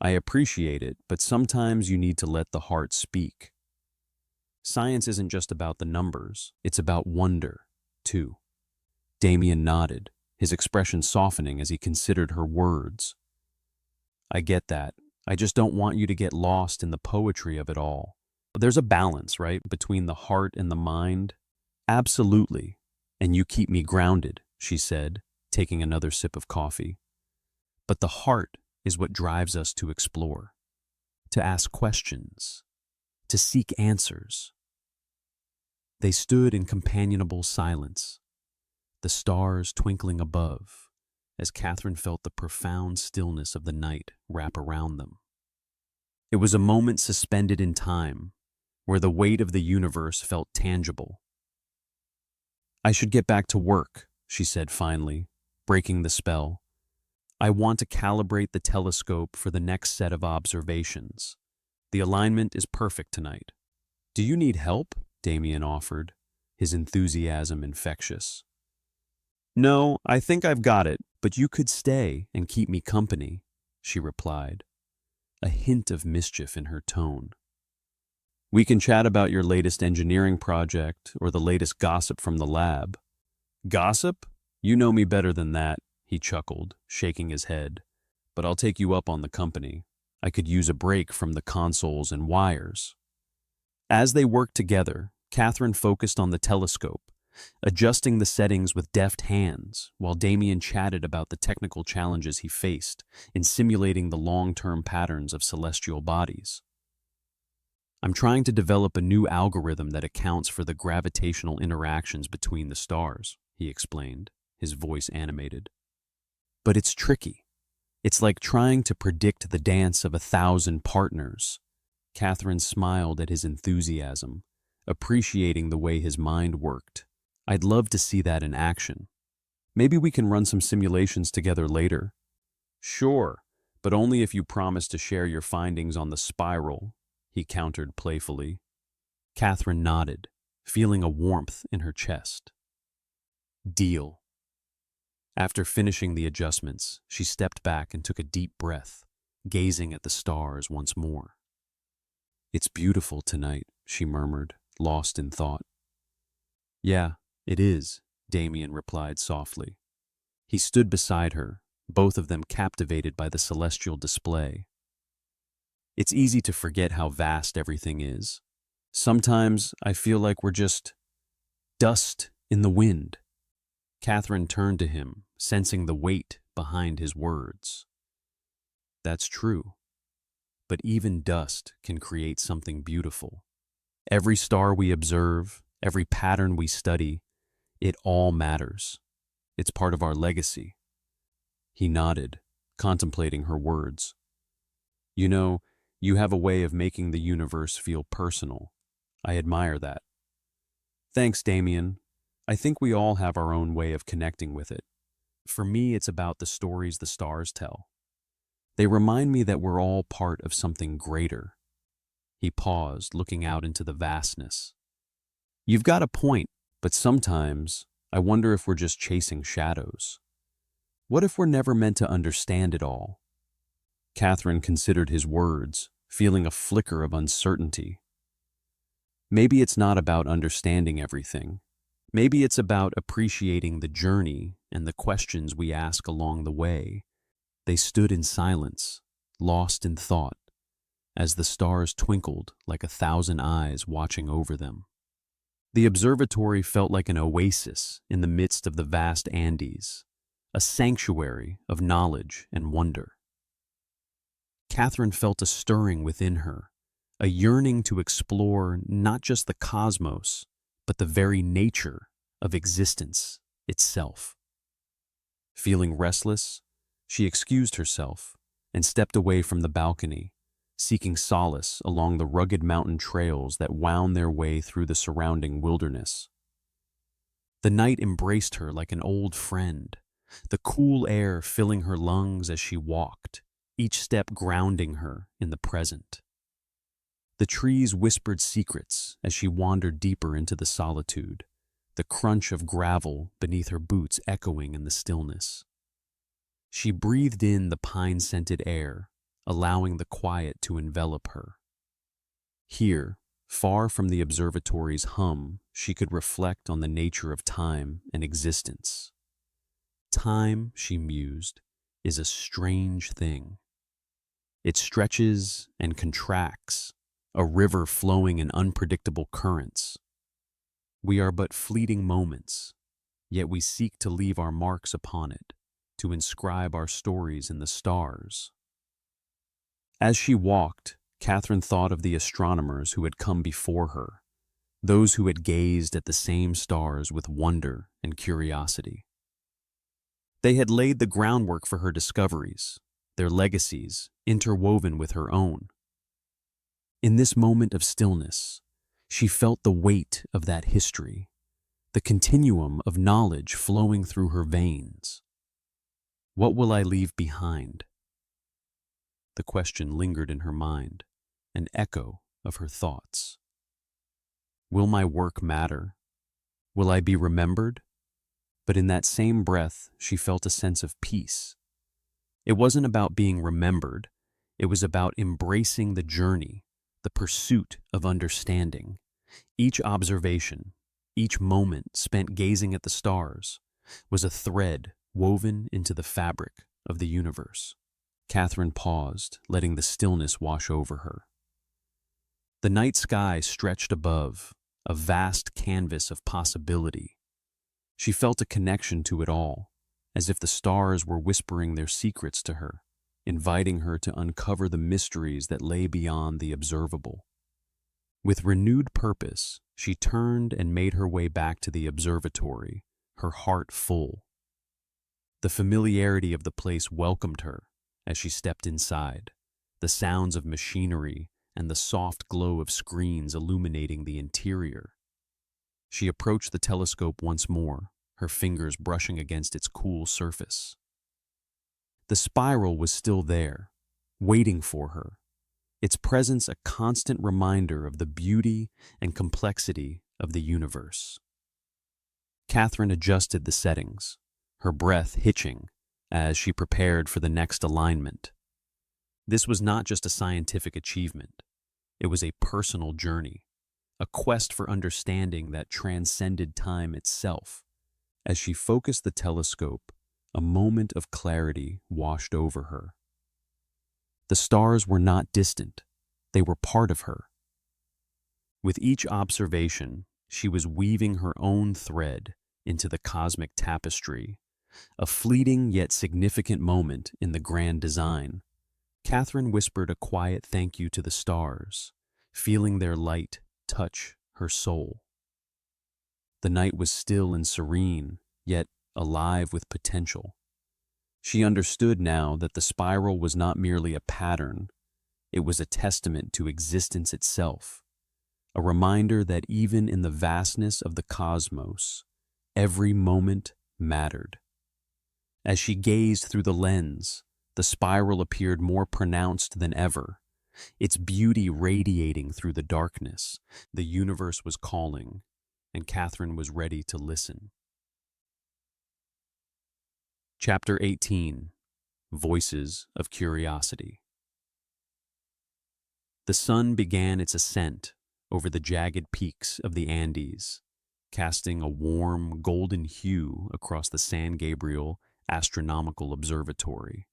I appreciate it, but sometimes you need to let the heart speak. Science isn't just about the numbers, it's about wonder, too. Damien nodded, his expression softening as he considered her words. I get that. I just don't want you to get lost in the poetry of it all. There's a balance, right, between the heart and the mind. Absolutely. And you keep me grounded, she said, taking another sip of coffee. But the heart is what drives us to explore, to ask questions, to seek answers. They stood in companionable silence, the stars twinkling above, as Katherine felt the profound stillness of the night wrap around them. It was a moment suspended in time, where the weight of the universe felt tangible. I should get back to work, she said finally, breaking the spell. I want to calibrate the telescope for the next set of observations. The alignment is perfect tonight. Do you need help? Damien offered, his enthusiasm infectious. No, I think I've got it, but you could stay and keep me company, she replied, a hint of mischief in her tone. We can chat about your latest engineering project or the latest gossip from the lab. Gossip? You know me better than that, he chuckled, shaking his head. But I'll take you up on the company. I could use a break from the consoles and wires. As they worked together, Katherine focused on the telescope, adjusting the settings with deft hands, while Damien chatted about the technical challenges he faced in simulating the long-term patterns of celestial bodies. I'm trying to develop a new algorithm that accounts for the gravitational interactions between the stars, he explained, his voice animated. But it's tricky. It's like trying to predict the dance of 1,000 partners. Katherine smiled at his enthusiasm, appreciating the way his mind worked. I'd love to see that in action. Maybe we can run some simulations together later. Sure, but only if you promise to share your findings on the spiral, he countered playfully. Katherine nodded, feeling a warmth in her chest. Deal. After finishing the adjustments, she stepped back and took a deep breath, gazing at the stars once more. It's beautiful tonight, she murmured, lost in thought. Yeah, it is, Damien replied softly. He stood beside her, both of them captivated by the celestial display. It's easy to forget how vast everything is. Sometimes I feel like we're just dust in the wind. Katherine turned to him, sensing the weight behind his words. That's true. But even dust can create something beautiful. Every star we observe, every pattern we study, it all matters. It's part of our legacy. He nodded, contemplating her words. You know, you have a way of making the universe feel personal. I admire that. Thanks, Damien. I think we all have our own way of connecting with it. For me, it's about the stories the stars tell. They remind me that we're all part of something greater. He paused, looking out into the vastness. You've got a point, but sometimes I wonder if we're just chasing shadows. What if we're never meant to understand it all? Katherine considered his words, feeling a flicker of uncertainty. Maybe it's not about understanding everything. Maybe it's about appreciating the journey and the questions we ask along the way. They stood in silence, lost in thought, as the stars twinkled like 1,000 eyes watching over them. The observatory felt like an oasis in the midst of the vast Andes, a sanctuary of knowledge and wonder. Katherine felt a stirring within her, a yearning to explore not just the cosmos, but the very nature of existence itself. Feeling restless, she excused herself and stepped away from the balcony, seeking solace along the rugged mountain trails that wound their way through the surrounding wilderness. The night embraced her like an old friend, the cool air filling her lungs as she walked, each step grounding her in the present. The trees whispered secrets as she wandered deeper into the solitude, the crunch of gravel beneath her boots echoing in the stillness. She breathed in the pine-scented air, allowing the quiet to envelop her. Here, far from the observatory's hum, she could reflect on the nature of time and existence. Time, she mused, is a strange thing. It stretches and contracts, a river flowing in unpredictable currents. We are but fleeting moments, yet we seek to leave our marks upon it, to inscribe our stories in the stars. As she walked, Katherine thought of the astronomers who had come before her, those who had gazed at the same stars with wonder and curiosity. They had laid the groundwork for her discoveries, their legacies interwoven with her own. In this moment of stillness, she felt the weight of that history, the continuum of knowledge flowing through her veins. What will I leave behind? The question lingered in her mind, an echo of her thoughts. Will my work matter? Will I be remembered? But in that same breath, she felt a sense of peace. It wasn't about being remembered. It was about embracing the journey, the pursuit of understanding. Each observation, each moment spent gazing at the stars, was a thread woven into the fabric of the universe. Katherine paused, letting the stillness wash over her. The night sky stretched above, a vast canvas of possibility. She felt a connection to it all, as if the stars were whispering their secrets to her, inviting her to uncover the mysteries that lay beyond the observable. With renewed purpose, she turned and made her way back to the observatory, her heart full. The familiarity of the place welcomed her as she stepped inside, the sounds of machinery and the soft glow of screens illuminating the interior. She approached the telescope once more, her fingers brushing against its cool surface. The spiral was still there, waiting for her, its presence a constant reminder of the beauty and complexity of the universe. Katherine adjusted the settings, her breath hitching as she prepared for the next alignment. This was not just a scientific achievement. It was a personal journey, a quest for understanding that transcended time itself. As she focused the telescope, a moment of clarity washed over her. The stars were not distant. They were part of her. With each observation, she was weaving her own thread into the cosmic tapestry, a fleeting yet significant moment in the grand design. Katherine whispered a quiet thank you to the stars, feeling their light touch her soul. The night was still and serene, yet alive with potential. She understood now that the spiral was not merely a pattern, it was a testament to existence itself, a reminder that even in the vastness of the cosmos, every moment mattered. As she gazed through the lens, the spiral appeared more pronounced than ever, its beauty radiating through the darkness. The universe was calling, and Katherine was ready to listen. Chapter 18. Voices of Curiosity. The sun began its ascent over the jagged peaks of the Andes, casting a warm, golden hue across the San Gabriel Astronomical Observatory.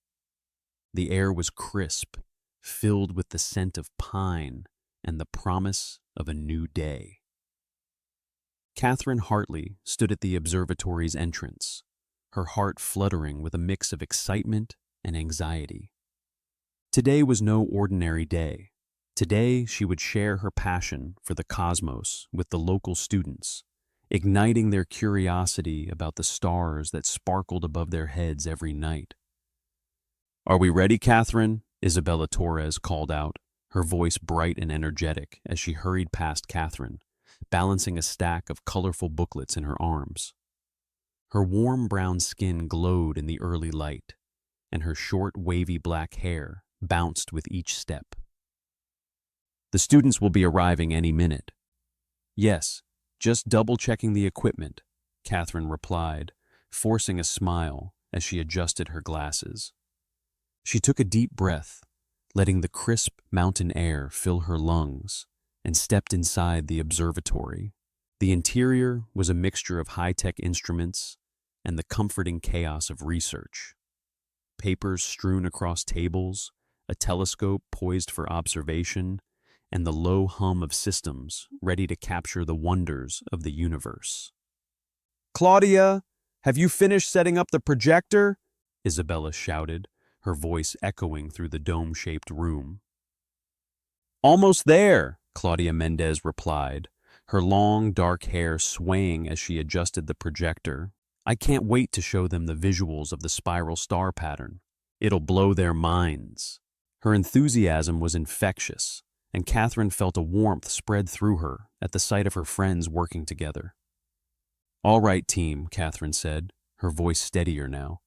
The air was crisp, filled with the scent of pine and the promise of a new day. Katherine Hartley stood at the observatory's entrance, her heart fluttering with a mix of excitement and anxiety. Today was no ordinary day. Today she would share her passion for the cosmos with the local students, igniting their curiosity about the stars that sparkled above their heads every night. "Are we ready, Katherine?" Isabella Torres called out, her voice bright and energetic as she hurried past Katherine, balancing a stack of colorful booklets in her arms. Her warm brown skin glowed in the early light, and her short, wavy black hair bounced with each step. "The students will be arriving any minute." "Yes, just double-checking the equipment," Katherine replied, forcing a smile as she adjusted her glasses. She took a deep breath, letting the crisp mountain air fill her lungs, and stepped inside the observatory. The interior was a mixture of high-tech instruments and the comforting chaos of research. Papers strewn across tables, a telescope poised for observation, and the low hum of systems ready to capture the wonders of the universe. "Claudia, have you finished setting up the projector?" Isabella shouted, her voice echoing through the dome-shaped room. "Almost there," Claudia Mendez replied, her long, dark hair swaying as she adjusted the projector. "I can't wait to show them the visuals of the spiral star pattern. It'll blow their minds." Her enthusiasm was infectious, and Katherine felt a warmth spread through her at the sight of her friends working together. "All right, team," Katherine said, her voice steadier now.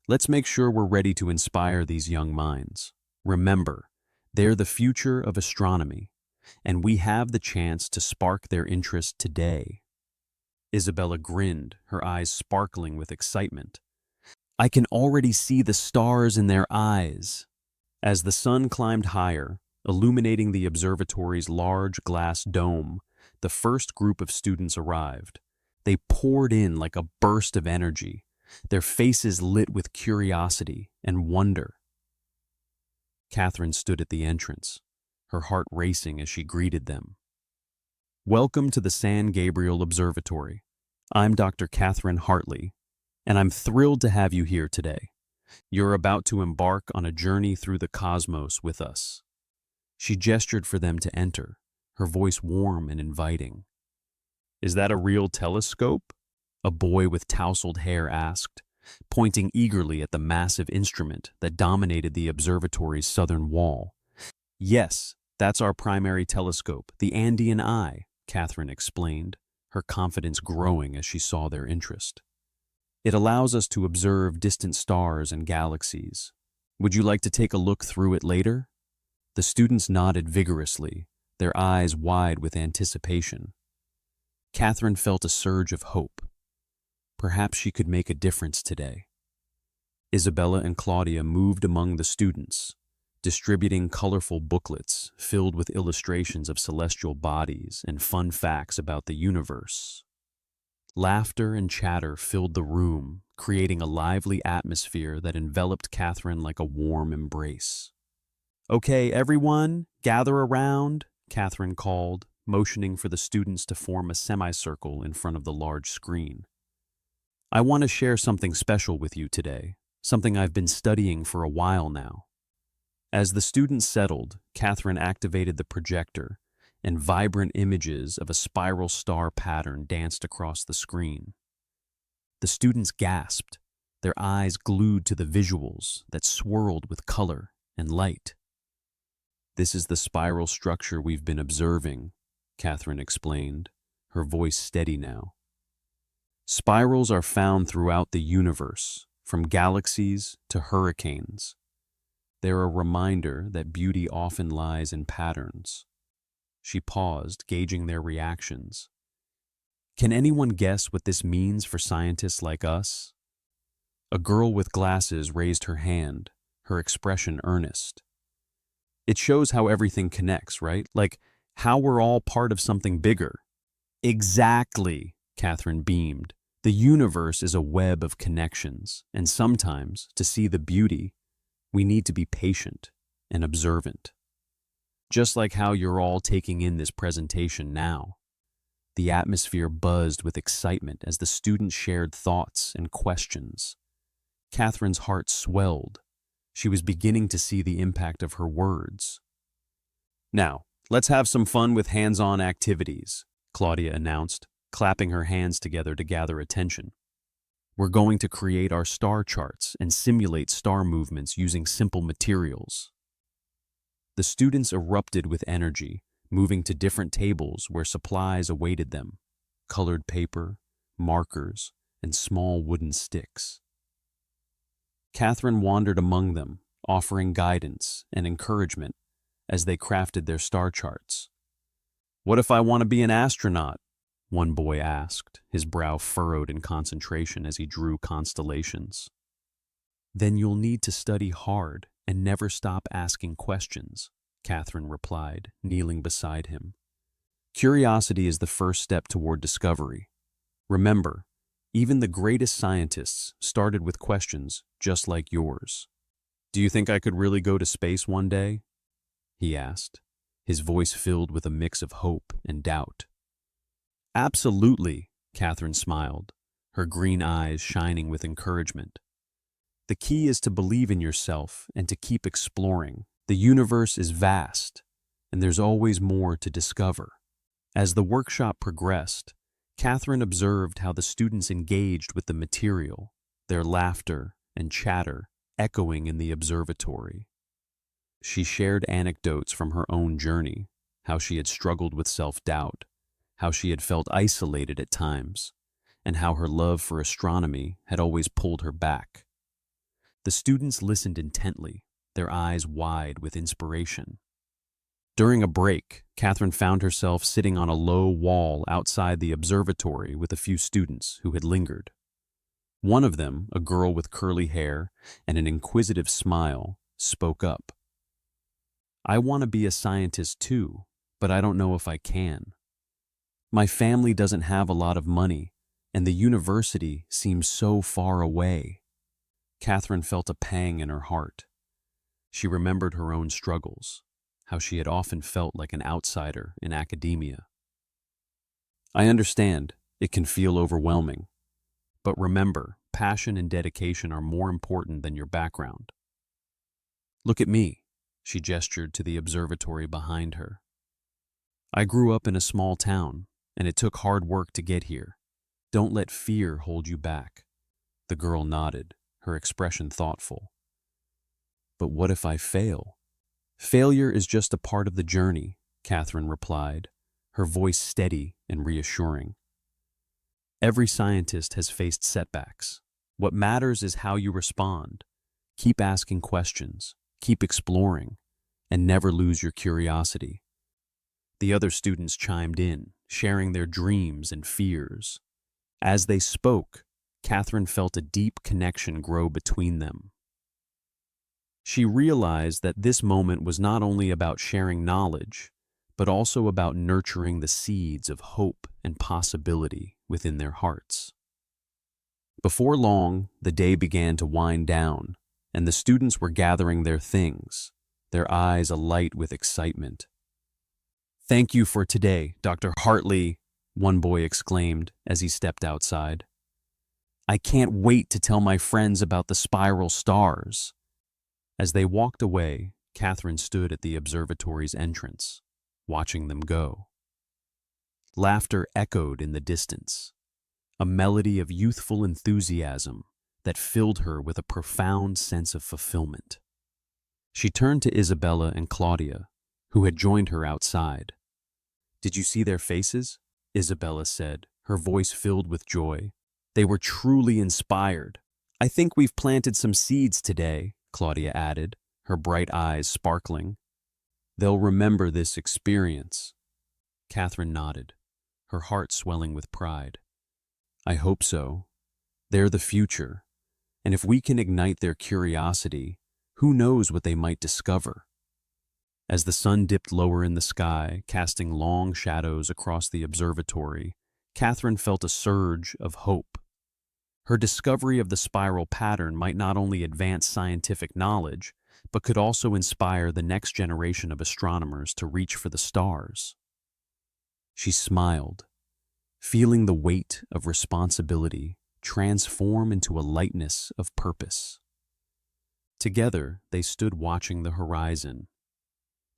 "Let's make sure we're ready to inspire these young minds. Remember, they're the future of astronomy, and we have the chance to spark their interest today." Isabella grinned, her eyes sparkling with excitement. "I can already see the stars in their eyes." As the sun climbed higher, illuminating the observatory's large glass dome, the first group of students arrived. They poured in like a burst of energy, their faces lit with curiosity and wonder. Katherine stood at the entrance, her heart racing as she greeted them. "Welcome to the San Gabriel Observatory. I'm Dr. Katherine Hartley, and I'm thrilled to have you here today. You're about to embark on a journey through the cosmos with us." She gestured for them to enter, her voice warm and inviting. "Is that a real telescope?" a boy with tousled hair asked, pointing eagerly at the massive instrument that dominated the observatory's southern wall. "Yes, that's our primary telescope, the Andean Eye," Katherine explained, her confidence growing as she saw their interest. "It allows us to observe distant stars and galaxies. Would you like to take a look through it later?" The students nodded vigorously, their eyes wide with anticipation. Katherine felt a surge of hope. Perhaps she could make a difference today. Isabella and Claudia moved among the students, distributing colorful booklets filled with illustrations of celestial bodies and fun facts about the universe. Laughter and chatter filled the room, creating a lively atmosphere that enveloped Katherine like a warm embrace. "Okay, everyone, gather around," Katherine called, motioning for the students to form a semicircle in front of the large screen. "I want to share something special with you today, something I've been studying for a while now." As the students settled, Katherine activated the projector, and vibrant images of a spiral star pattern danced across the screen. The students gasped, their eyes glued to the visuals that swirled with color and light. "This is the spiral structure we've been observing," Katherine explained, her voice steady now. "Spirals are found throughout the universe, from galaxies to hurricanes. They're a reminder that beauty often lies in patterns." She paused, gauging their reactions. "Can anyone guess what this means for scientists like us?" A girl with glasses raised her hand, her expression earnest. "It shows how everything connects, right? Like how we're all part of something bigger." "Exactly," Katherine beamed. "The universe is a web of connections, and sometimes, to see the beauty, we need to be patient and observant. Just like how you're all taking in this presentation now." The atmosphere buzzed with excitement as the students shared thoughts and questions. Katherine's heart swelled. She was beginning to see the impact of her words. "Now, let's have some fun with hands-on activities," Claudia announced, clapping her hands together to gather attention. "We're going to create our star charts and simulate star movements using simple materials." The students erupted with energy, moving to different tables where supplies awaited them: colored paper, markers, and small wooden sticks. Katherine wandered among them, offering guidance and encouragement as they crafted their star charts. "What if I want to be an astronaut?" one boy asked, his brow furrowed in concentration as he drew constellations. "Then you'll need to study hard and never stop asking questions," Katherine replied, kneeling beside him. "Curiosity is the first step toward discovery. Remember, even the greatest scientists started with questions just like yours." "Do you think I could really go to space one day?" he asked, his voice filled with a mix of hope and doubt. "Absolutely," Katherine smiled, her green eyes shining with encouragement. "The key is to believe in yourself and to keep exploring. The universe is vast, and there's always more to discover." As the workshop progressed, Katherine observed how the students engaged with the material, their laughter and chatter echoing in the observatory. She shared anecdotes from her own journey, how she had struggled with self-doubt, how she had felt isolated at times, and how her love for astronomy had always pulled her back. The students listened intently, their eyes wide with inspiration. During a break, Katherine found herself sitting on a low wall outside the observatory with a few students who had lingered. One of them, a girl with curly hair and an inquisitive smile, spoke up. "I want to be a scientist too, but I don't know if I can. My family doesn't have a lot of money, and the university seems so far away." Katherine felt a pang in her heart. She remembered her own struggles, how she had often felt like an outsider in academia. "I understand, it can feel overwhelming. But remember, passion and dedication are more important than your background. Look at me," she gestured to the observatory behind her. "I grew up in a small town, and it took hard work to get here. Don't let fear hold you back." The girl nodded, her expression thoughtful. "But what if I fail?" "Failure is just a part of the journey," Katherine replied, her voice steady and reassuring. "Every scientist has faced setbacks. What matters is how you respond. Keep asking questions, keep exploring, and never lose your curiosity." The other students chimed in, sharing their dreams and fears. As they spoke, Katherine felt a deep connection grow between them. She realized that this moment was not only about sharing knowledge, but also about nurturing the seeds of hope and possibility within their hearts. Before long, the day began to wind down, and the students were gathering their things, their eyes alight with excitement. "Thank you for today, Dr. Hartley," one boy exclaimed as he stepped outside. "I can't wait to tell my friends about the spiral stars." As they walked away, Katherine stood at the observatory's entrance, watching them go. Laughter echoed in the distance, a melody of youthful enthusiasm that filled her with a profound sense of fulfillment. She turned to Isabella and Claudia, who had joined her outside. "Did you see their faces?" Isabella said, her voice filled with joy. "They were truly inspired." "I think we've planted some seeds today," Claudia added, her bright eyes sparkling. "They'll remember this experience." Katherine nodded, her heart swelling with pride. "I hope so. They're the future, and if we can ignite their curiosity, who knows what they might discover." As the sun dipped lower in the sky, casting long shadows across the observatory, Katherine felt a surge of hope. Her discovery of the spiral pattern might not only advance scientific knowledge, but could also inspire the next generation of astronomers to reach for the stars. She smiled, feeling the weight of responsibility transform into a lightness of purpose. Together, they stood watching the horizon,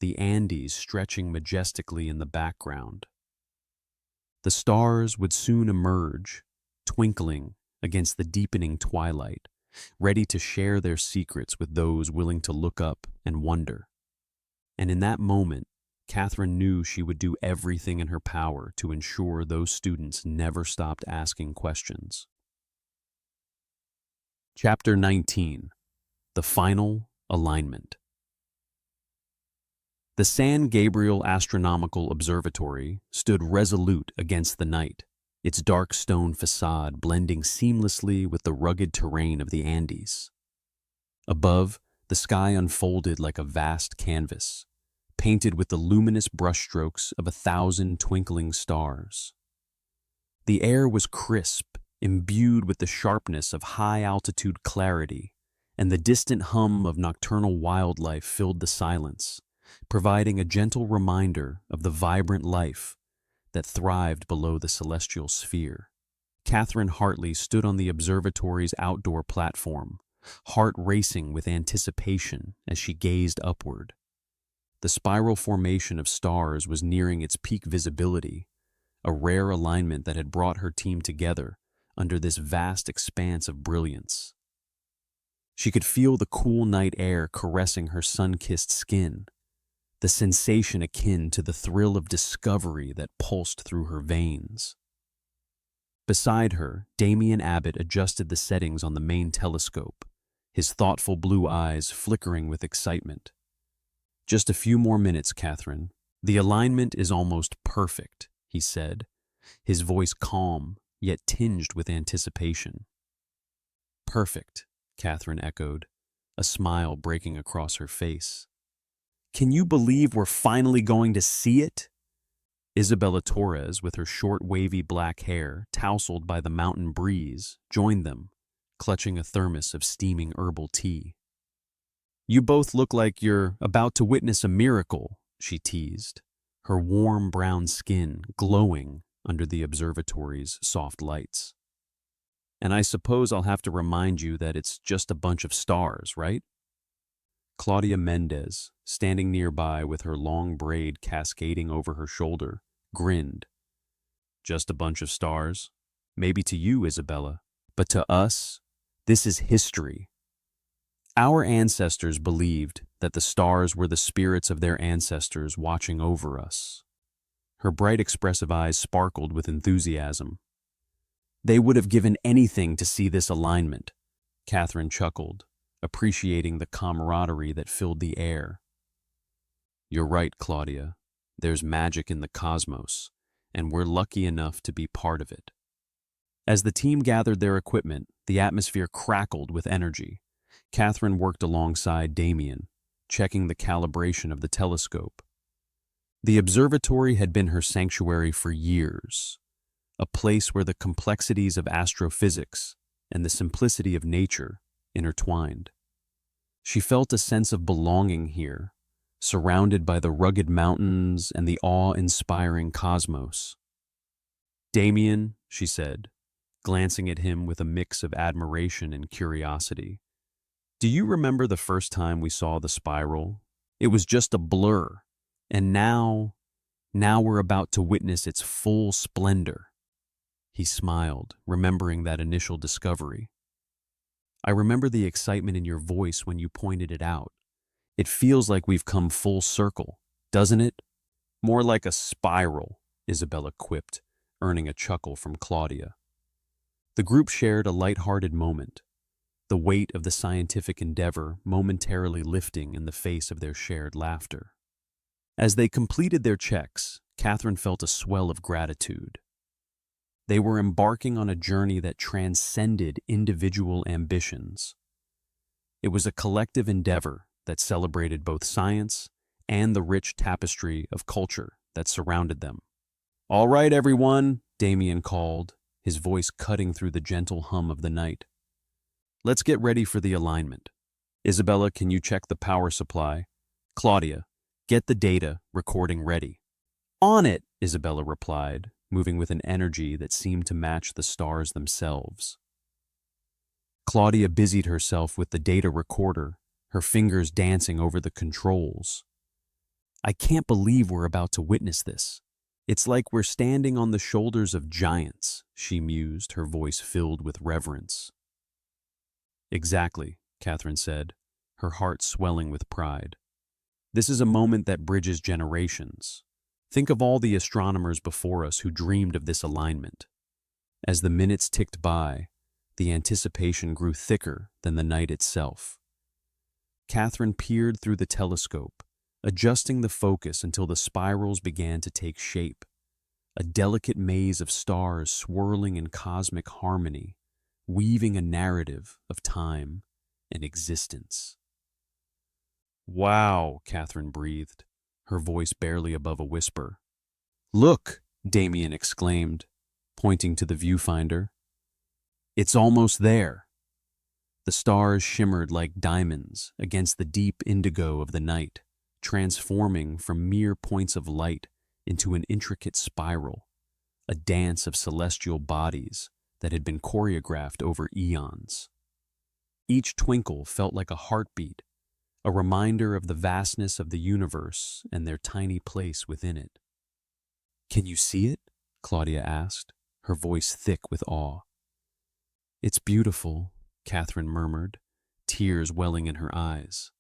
the Andes stretching majestically in the background. The stars would soon emerge, twinkling against the deepening twilight, ready to share their secrets with those willing to look up and wonder. And in that moment, Katherine knew she would do everything in her power to ensure those students never stopped asking questions. Chapter 19. The Final Alignment. The San Gabriel Astronomical Observatory stood resolute against the night, its dark stone facade blending seamlessly with the rugged terrain of the Andes. Above, the sky unfolded like a vast canvas, painted with the luminous brushstrokes of 1,000 twinkling stars. The air was crisp, imbued with the sharpness of high-altitude clarity, and the distant hum of nocturnal wildlife filled the silence, providing a gentle reminder of the vibrant life that thrived below the celestial sphere. Katherine Hartley stood on the observatory's outdoor platform, heart racing with anticipation as she gazed upward. The spiral formation of stars was nearing its peak visibility, a rare alignment that had brought her team together under this vast expanse of brilliance. She could feel the cool night air caressing her sun-kissed skin, the sensation akin to the thrill of discovery that pulsed through her veins. Beside her, Damien Abbott adjusted the settings on the main telescope, his thoughtful blue eyes flickering with excitement. "Just a few more minutes, Katherine. The alignment is almost perfect," he said, his voice calm yet tinged with anticipation. "Perfect," Katherine echoed, a smile breaking across her face. "Can you believe we're finally going to see it?" Isabella Torres, with her short wavy black hair tousled by the mountain breeze, joined them, clutching a thermos of steaming herbal tea. "You both look like you're about to witness a miracle," she teased, her warm brown skin glowing under the observatory's soft lights. "And I suppose I'll have to remind you that it's just a bunch of stars, right?" Claudia Mendez, standing nearby with her long braid cascading over her shoulder, grinned. "Just a bunch of stars? Maybe to you, Isabella, but to us, this is history. Our ancestors believed that the stars were the spirits of their ancestors watching over us." Her bright, expressive eyes sparkled with enthusiasm. "They would have given anything to see this alignment," Katherine chuckled, appreciating the camaraderie that filled the air. "You're right, Claudia. There's magic in the cosmos, and we're lucky enough to be part of it." As the team gathered their equipment, the atmosphere crackled with energy. Katherine worked alongside Damien, checking the calibration of the telescope. The observatory had been her sanctuary for years, a place where the complexities of astrophysics and the simplicity of nature intertwined. She felt a sense of belonging here, surrounded by the rugged mountains and the awe-inspiring cosmos. "Damien," she said, glancing at him with a mix of admiration and curiosity, "do you remember the first time we saw the spiral? It was just a blur, and now we're about to witness its full splendor." He smiled, remembering that initial discovery. "I remember the excitement in your voice when you pointed it out. It feels like we've come full circle, doesn't it?" "More like a spiral," Isabella quipped, earning a chuckle from Claudia. The group shared a light-hearted moment, the weight of the scientific endeavor momentarily lifting in the face of their shared laughter. As they completed their checks, Katherine felt a swell of gratitude. They were embarking on a journey that transcended individual ambitions. It was a collective endeavor that celebrated both science and the rich tapestry of culture that surrounded them. "All right, everyone," Damien called, his voice cutting through the gentle hum of the night. "Let's get ready for the alignment. Isabella, can you check the power supply? Claudia, get the data recording ready." "On it," Isabella replied, moving with an energy that seemed to match the stars themselves. Claudia busied herself with the data recorder, her fingers dancing over the controls. "I can't believe we're about to witness this," It's like we're standing on the shoulders of giants, she mused, her voice filled with reverence. Exactly, Katherine said, her heart swelling with pride. This is a moment that bridges generations. Think of all the astronomers before us who dreamed of this alignment. As the minutes ticked by, the anticipation grew thicker than the night itself. Katherine peered through the telescope, adjusting the focus until the spirals began to take shape, a delicate maze of stars swirling in cosmic harmony, weaving a narrative of time and existence. Wow, Katherine breathed, her voice barely above a whisper. Look, Damien exclaimed, pointing to the viewfinder. It's almost there. The stars shimmered like diamonds against the deep indigo of the night, transforming from mere points of light into an intricate spiral, a dance of celestial bodies that had been choreographed over eons. Each twinkle felt like a heartbeat, a reminder of the vastness of the universe and their tiny place within it. Can you see it? Claudia asked, her voice thick with awe. It's beautiful, Katherine murmured, tears welling in her eyes.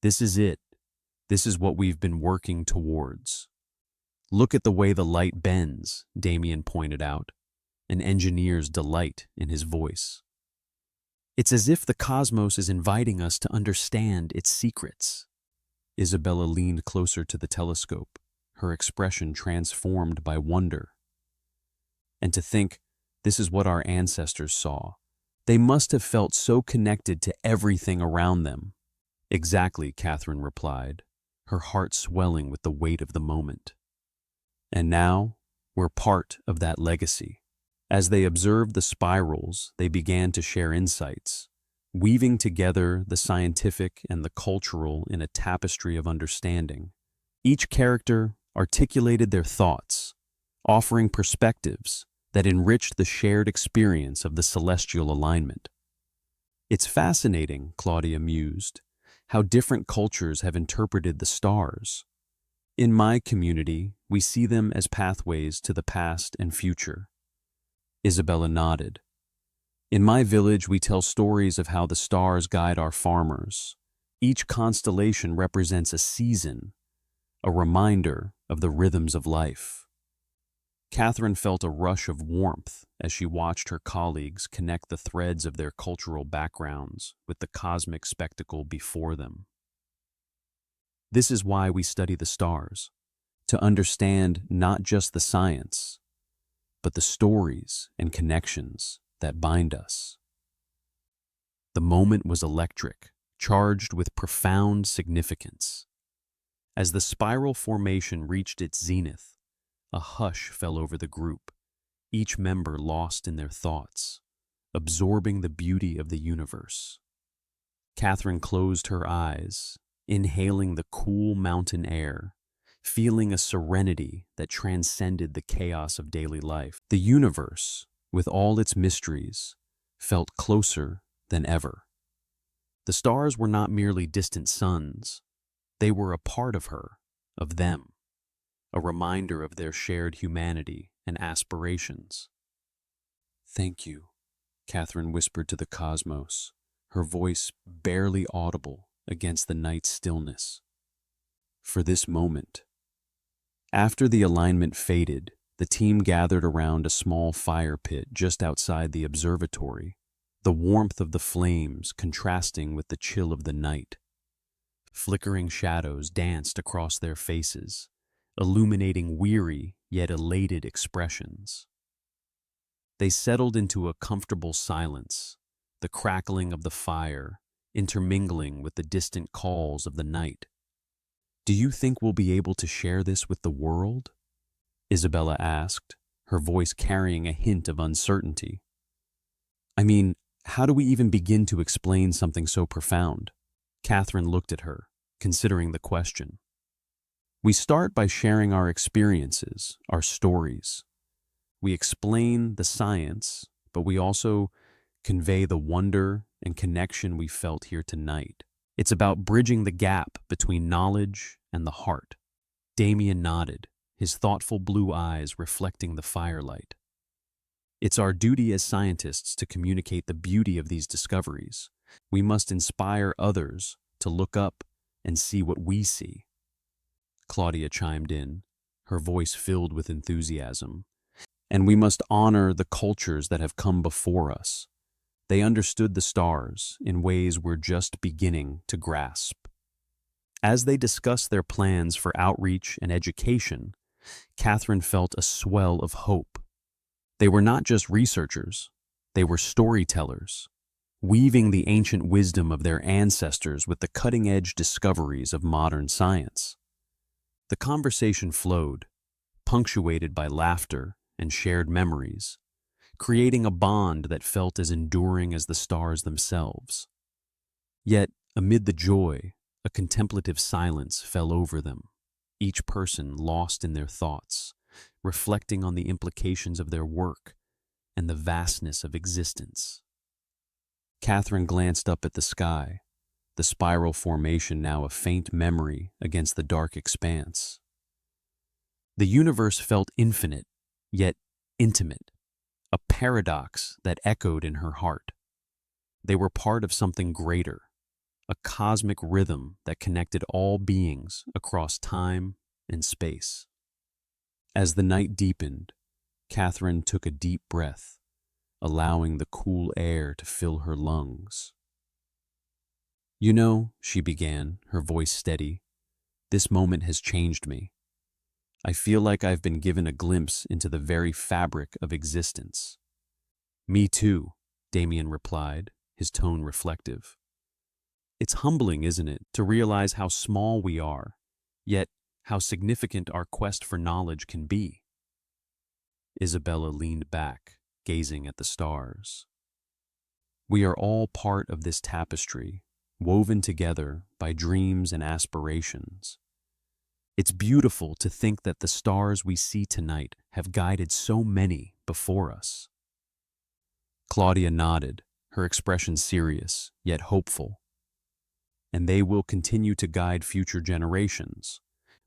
This is it. This is what we've been working towards. Look at the way the light bends, Damien pointed out, an engineer's delight in his voice. It's as if the cosmos is inviting us to understand its secrets. Isabella leaned closer to the telescope, her expression transformed by wonder. And to think, this is what our ancestors saw. They must have felt so connected to everything around them. Exactly, Katherine replied, her heart swelling with the weight of the moment. And now, we're part of that legacy. As they observed the spirals, they began to share insights, weaving together the scientific and the cultural in a tapestry of understanding. Each character articulated their thoughts, offering perspectives that enriched the shared experience of the celestial alignment. It's fascinating, Claudia mused, how different cultures have interpreted the stars. In my community, we see them as pathways to the past and future. Isabella nodded. In my village, we tell stories of how the stars guide our farmers. Each constellation represents a season, a reminder of the rhythms of life. Katherine felt a rush of warmth as she watched her colleagues connect the threads of their cultural backgrounds with the cosmic spectacle before them. This is why we study the stars, to understand not just the science, but the stories and connections that bind us. The moment was electric, charged with profound significance. As the spiral formation reached its zenith, a hush fell over the group, each member lost in their thoughts, absorbing the beauty of the universe. Katherine closed her eyes, inhaling the cool mountain air, feeling a serenity that transcended the chaos of daily life. The universe, with all its mysteries, felt closer than ever. The stars were not merely distant suns. They were a part of her, of them, a reminder of their shared humanity and aspirations. Thank you, Katherine whispered to the cosmos, her voice barely audible against the night's stillness. For this moment. After the alignment faded, the team gathered around a small fire pit just outside the observatory, the warmth of the flames contrasting with the chill of the night. Flickering shadows danced across their faces, illuminating weary yet elated expressions. They settled into a comfortable silence, the crackling of the fire intermingling with the distant calls of the night. Do you think we'll be able to share this with the world? Isabella asked, her voice carrying a hint of uncertainty. I mean, how do we even begin to explain something so profound? Katherine looked at her, considering the question. We start by sharing our experiences, our stories. We explain the science, but we also convey the wonder and connection we felt here tonight. It's about bridging the gap between knowledge and the heart. Damien nodded, his thoughtful blue eyes reflecting the firelight. It's our duty as scientists to communicate the beauty of these discoveries. We must inspire others to look up and see what we see. Claudia chimed in, her voice filled with enthusiasm. And we must honor the cultures that have come before us. They understood the stars in ways we're just beginning to grasp. As they discussed their plans for outreach and education, Katherine felt a swell of hope. They were not just researchers, they were storytellers, weaving the ancient wisdom of their ancestors with the cutting-edge discoveries of modern science. The conversation flowed, punctuated by laughter and shared memories, creating a bond that felt as enduring as the stars themselves. Yet, amid the joy, a contemplative silence fell over them, each person lost in their thoughts, reflecting on the implications of their work and the vastness of existence. Katherine glanced up at the sky, the spiral formation now a faint memory against the dark expanse. The universe felt infinite, yet intimate, a paradox that echoed in her heart. They were part of something greater, a cosmic rhythm that connected all beings across time and space. As the night deepened, Katherine took a deep breath, allowing the cool air to fill her lungs. "You know," she began, her voice steady, "this moment has changed me. I feel like I've been given a glimpse into the very fabric of existence." "Me too," Damien replied, his tone reflective. "It's humbling, isn't it, to realize how small we are, yet how significant our quest for knowledge can be." Isabella leaned back, gazing at the stars. "We are all part of this tapestry, woven together by dreams and aspirations. It's beautiful to think that the stars we see tonight have guided so many before us." Claudia nodded, her expression serious, yet hopeful. "And they will continue to guide future generations.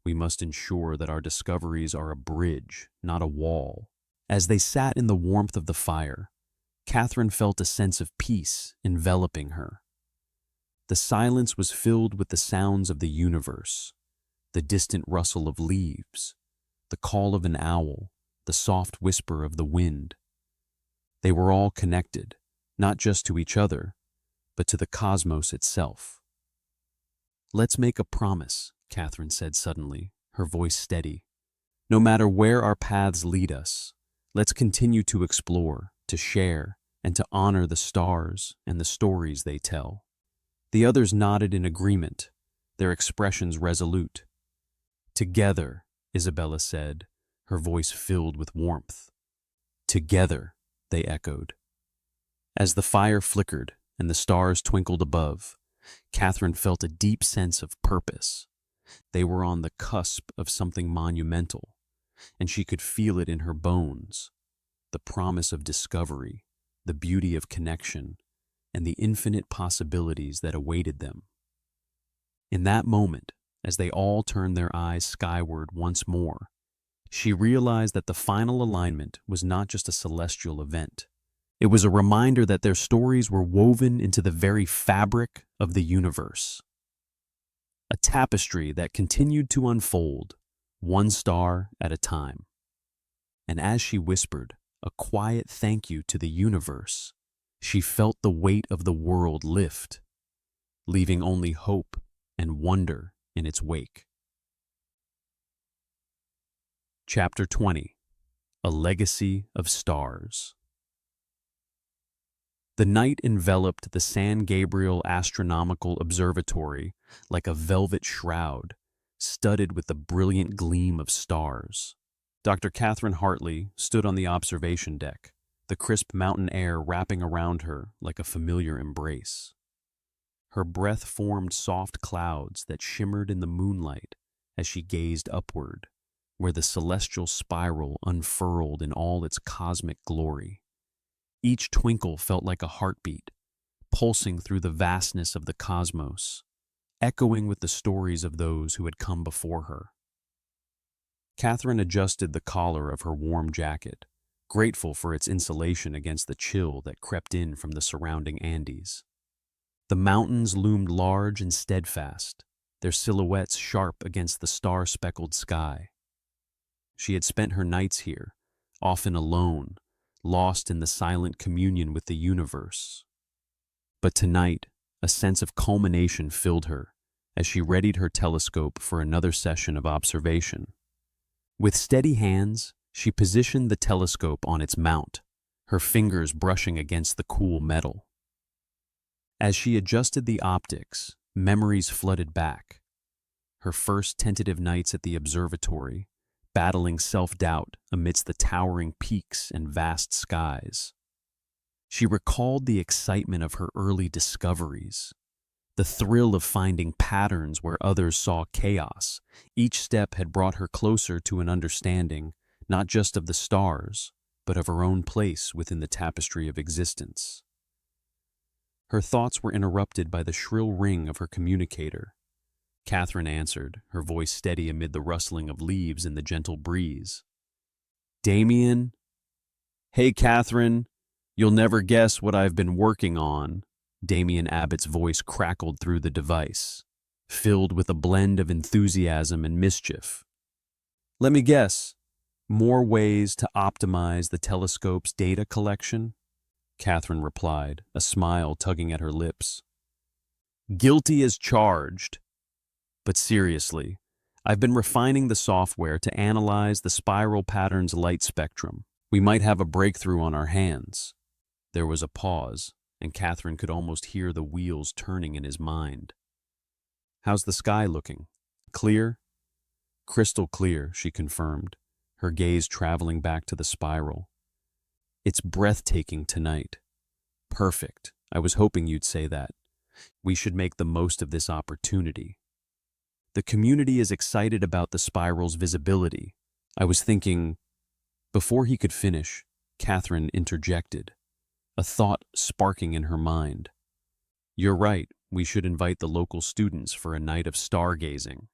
We must ensure that our discoveries are a bridge, not a wall." As they sat in the warmth of the fire, Katherine felt a sense of peace enveloping her. The silence was filled with the sounds of the universe, the distant rustle of leaves, the call of an owl, the soft whisper of the wind. They were all connected, not just to each other, but to the cosmos itself. "Let's make a promise," Katherine said suddenly, her voice steady. "No matter where our paths lead us, let's continue to explore, to share, and to honor the stars and the stories they tell." The others nodded in agreement, their expressions resolute. "Together," Isabella said, her voice filled with warmth. "Together," they echoed. As the fire flickered and the stars twinkled above, Katherine felt a deep sense of purpose. They were on the cusp of something monumental, and she could feel it in her bones, the promise of discovery, the beauty of connection, and the infinite possibilities that awaited them. In that moment, as they all turned their eyes skyward once more, she realized that the final alignment was not just a celestial event. It was a reminder that their stories were woven into the very fabric of the universe. A tapestry that continued to unfold, one star at a time. And as she whispered a quiet thank you to the universe, she felt the weight of the world lift, leaving only hope and wonder in its wake. Chapter 20. A Legacy of Stars. The night enveloped the San Gabriel Astronomical Observatory like a velvet shroud, studded with the brilliant gleam of stars. Dr. Katherine Hartley stood on the observation deck, the crisp mountain air wrapping around her like a familiar embrace. Her breath formed soft clouds that shimmered in the moonlight as she gazed upward, where the celestial spiral unfurled in all its cosmic glory. Each twinkle felt like a heartbeat, pulsing through the vastness of the cosmos, echoing with the stories of those who had come before her. Katherine adjusted the collar of her warm jacket, grateful for its insulation against the chill that crept in from the surrounding Andes. The mountains loomed large and steadfast, their silhouettes sharp against the star-speckled sky. She had spent her nights here, often alone, lost in the silent communion with the universe. But tonight, a sense of culmination filled her as she readied her telescope for another session of observation. With steady hands, she positioned the telescope on its mount, her fingers brushing against the cool metal. As she adjusted the optics, memories flooded back. Her first tentative nights at the observatory, battling self-doubt amidst the towering peaks and vast skies. She recalled the excitement of her early discoveries, the thrill of finding patterns where others saw chaos. Each step had brought her closer to an understanding, not just of the stars, but of her own place within the tapestry of existence. Her thoughts were interrupted by the shrill ring of her communicator. Katherine answered, her voice steady amid the rustling of leaves in the gentle breeze. "Damien?" "Hey, Katherine. You'll never guess what I've been working on." Damien Abbott's voice crackled through the device, filled with a blend of enthusiasm and mischief. "Let me guess. More ways to optimize the telescope's data collection?" Katherine replied, a smile tugging at her lips. "Guilty as charged. But seriously, I've been refining the software to analyze the spiral pattern's light spectrum. We might have a breakthrough on our hands." There was a pause, and Katherine could almost hear the wheels turning in his mind. "How's the sky looking? Clear?" "Crystal clear," she confirmed, her gaze traveling back to the spiral. "It's breathtaking tonight." "Perfect. I was hoping you'd say that. We should make the most of this opportunity. The community is excited about the spiral's visibility. I was thinking—" Before he could finish, Katherine interjected, a thought sparking in her mind. "You're right, we should invite the local students for a night of stargazing.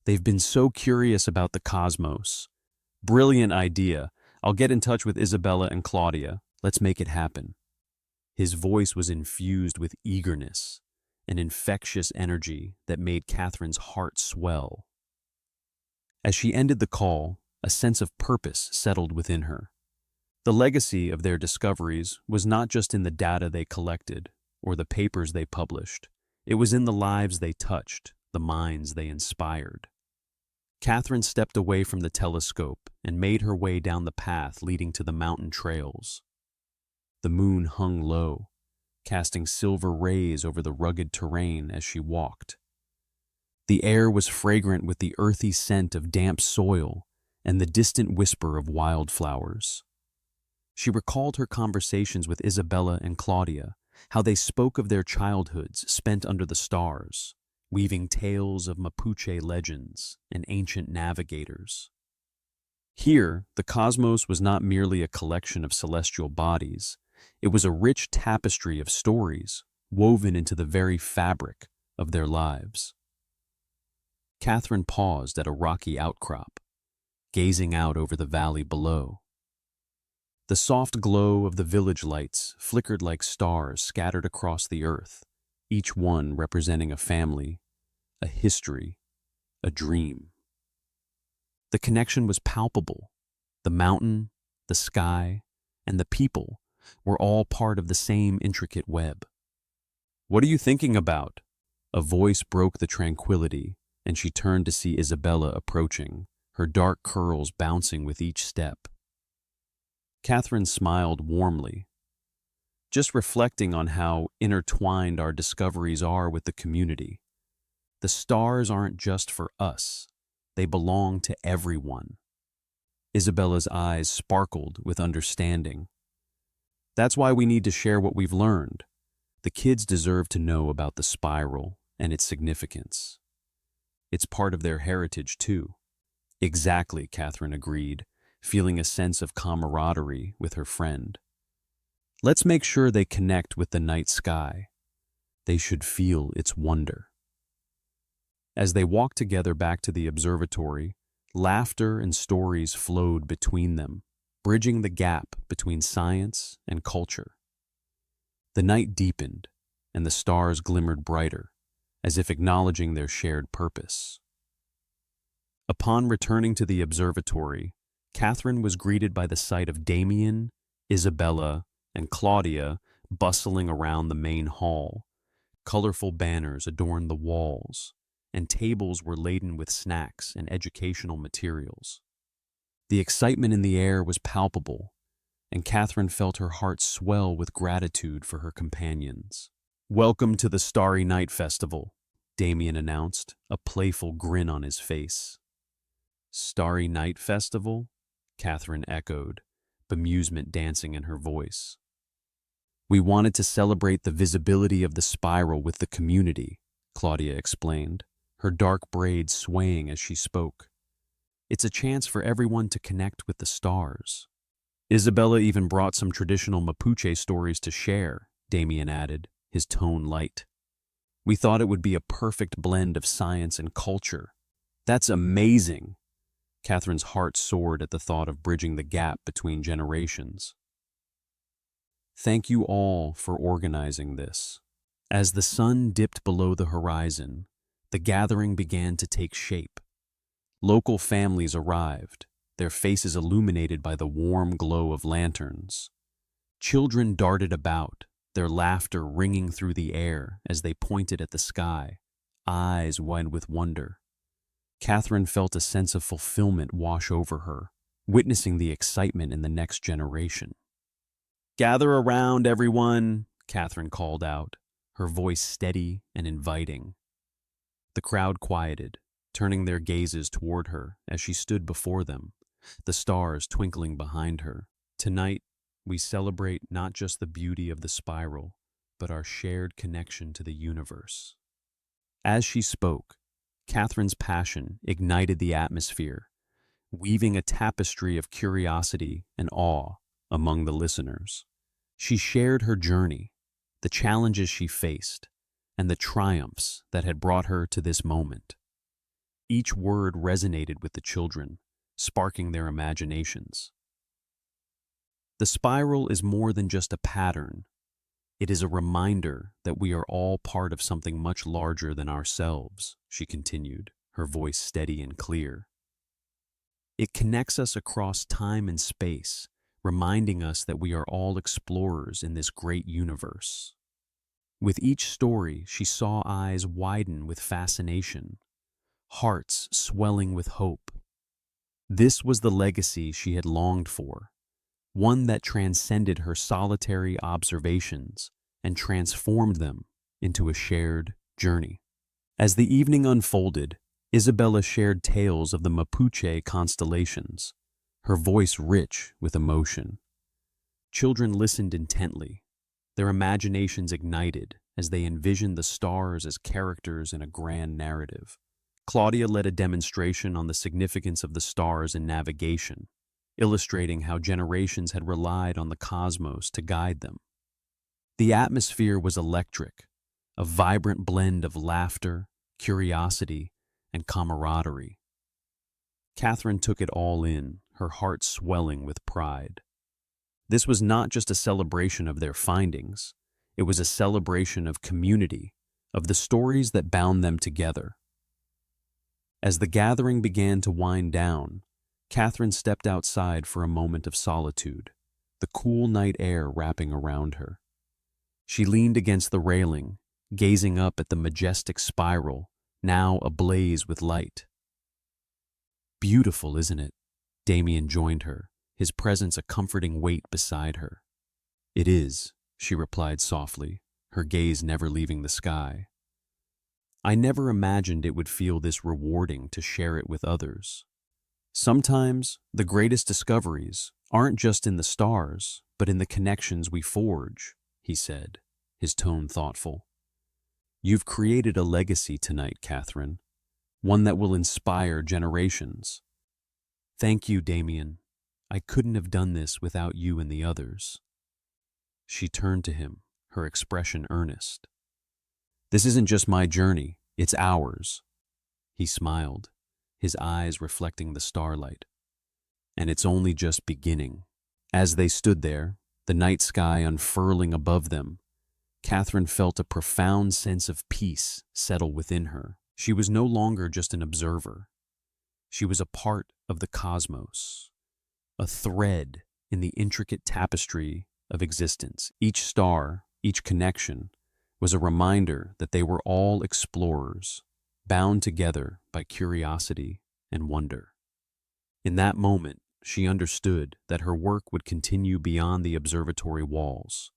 They've been so curious about the cosmos. Brilliant idea. I'll get in touch with Isabella and Claudia. Let's make it happen." His voice was infused with eagerness, an infectious energy that made Katherine's heart swell. As she ended the call, a sense of purpose settled within her. The legacy of their discoveries was not just in the data they collected or the papers they published. It was in the lives they touched, the minds they inspired. Katherine stepped away from the telescope and made her way down the path leading to the mountain trails. The moon hung low, casting silver rays over the rugged terrain as she walked. The air was fragrant with the earthy scent of damp soil and the distant whisper of wildflowers. She recalled her conversations with Isabella and Claudia, how they spoke of their childhoods spent under the stars, weaving tales of Mapuche legends and ancient navigators. Here, the cosmos was not merely a collection of celestial bodies. It was a rich tapestry of stories woven into the very fabric of their lives. Katherine paused at a rocky outcrop, gazing out over the valley below. The soft glow of the village lights flickered like stars scattered across the earth, each one representing a family, a history, a dream. The connection was palpable. The mountain, the sky, and the people were all part of the same intricate web. "What are you thinking about?" A voice broke the tranquility, and she turned to see Isabella approaching, her dark curls bouncing with each step. Katherine smiled warmly. "Just reflecting on how intertwined our discoveries are with the community. The stars aren't just for us. They belong to everyone." Isabella's eyes sparkled with understanding. "That's why we need to share what we've learned. The kids deserve to know about the spiral and its significance. It's part of their heritage, too." "Exactly," Katherine agreed, feeling a sense of camaraderie with her friend. "Let's make sure they connect with the night sky. They should feel its wonder." As they walked together back to the observatory, Laughter and stories flowed between them, bridging the gap between science and culture. The night deepened, and the stars glimmered brighter, as if acknowledging their shared purpose. Upon returning to the observatory, Katherine was greeted by the sight of Damien, Isabella, and Claudia bustling around the main hall. Colorful banners adorned the walls, and tables were laden with snacks and educational materials. The excitement in the air was palpable, and Katherine felt her heart swell with gratitude for her companions. "Welcome to the Starry Night Festival," Damien announced, a playful grin on his face. "Starry Night Festival?" Katherine echoed, bemusement dancing in her voice. "We wanted to celebrate the visibility of the spiral with the community," Claudia explained, her dark braids swaying as she spoke. "It's a chance for everyone to connect with the stars." "Isabella even brought some traditional Mapuche stories to share," Damien added, his tone light. "We thought it would be a perfect blend of science and culture." "That's amazing!" Katherine's heart soared at the thought of bridging the gap between generations. "Thank you all for organizing this." As the sun dipped below the horizon, the gathering began to take shape. Local families arrived, their faces illuminated by the warm glow of lanterns. Children darted about, their laughter ringing through the air as they pointed at the sky, eyes wide with wonder. Katherine felt a sense of fulfillment wash over her, witnessing the excitement in the next generation. "Gather around, everyone," Katherine called out, her voice steady and inviting. The crowd quieted, turning their gazes toward her as she stood before them, the stars twinkling behind her. "Tonight, we celebrate not just the beauty of the spiral, but our shared connection to the universe." As she spoke, Katherine's passion ignited the atmosphere, weaving a tapestry of curiosity and awe among the listeners. She shared her journey, the challenges she faced, and the triumphs that had brought her to this moment. Each word resonated with the children, sparking their imaginations. "The spiral is more than just a pattern. It is a reminder that we are all part of something much larger than ourselves," she continued, her voice steady and clear. "It connects us across time and space, reminding us that we are all explorers in this great universe." With each story, she saw eyes widen with fascination, hearts swelling with hope. This was the legacy she had longed for, one that transcended her solitary observations and transformed them into a shared journey. As the evening unfolded, Isabella shared tales of the Mapuche constellations, her voice rich with emotion. Children listened intently, their imaginations ignited as they envisioned the stars as characters in a grand narrative. Claudia led a demonstration on the significance of the stars in navigation, illustrating how generations had relied on the cosmos to guide them. The atmosphere was electric, a vibrant blend of laughter, curiosity, and camaraderie. Katherine took it all in, her heart swelling with pride. This was not just a celebration of their findings, it was a celebration of community, of the stories that bound them together. As the gathering began to wind down, Katherine stepped outside for a moment of solitude, the cool night air wrapping around her. She leaned against the railing, gazing up at the majestic spiral, now ablaze with light. "Beautiful, isn't it?" Damien joined her, his presence a comforting weight beside her. "It is," she replied softly, her gaze never leaving the sky. "I never imagined it would feel this rewarding to share it with others. Sometimes the greatest discoveries aren't just in the stars, but in the connections we forge," he said, his tone thoughtful. "You've created a legacy tonight, Katherine, one that will inspire generations." "Thank you, Damien. I couldn't have done this without you and the others." She turned to him, her expression earnest. "This isn't just my journey, it's ours." He smiled, his eyes reflecting the starlight. And it's only just beginning. As they stood there, the night sky unfurling above them, Katherine felt a profound sense of peace settle within her. She was no longer just an observer. She was a part of the cosmos, a thread in the intricate tapestry of existence. Each star, each connection, was a reminder that they were all explorers, bound together by curiosity and wonder. In that moment, she understood that her work would continue beyond the observatory walls.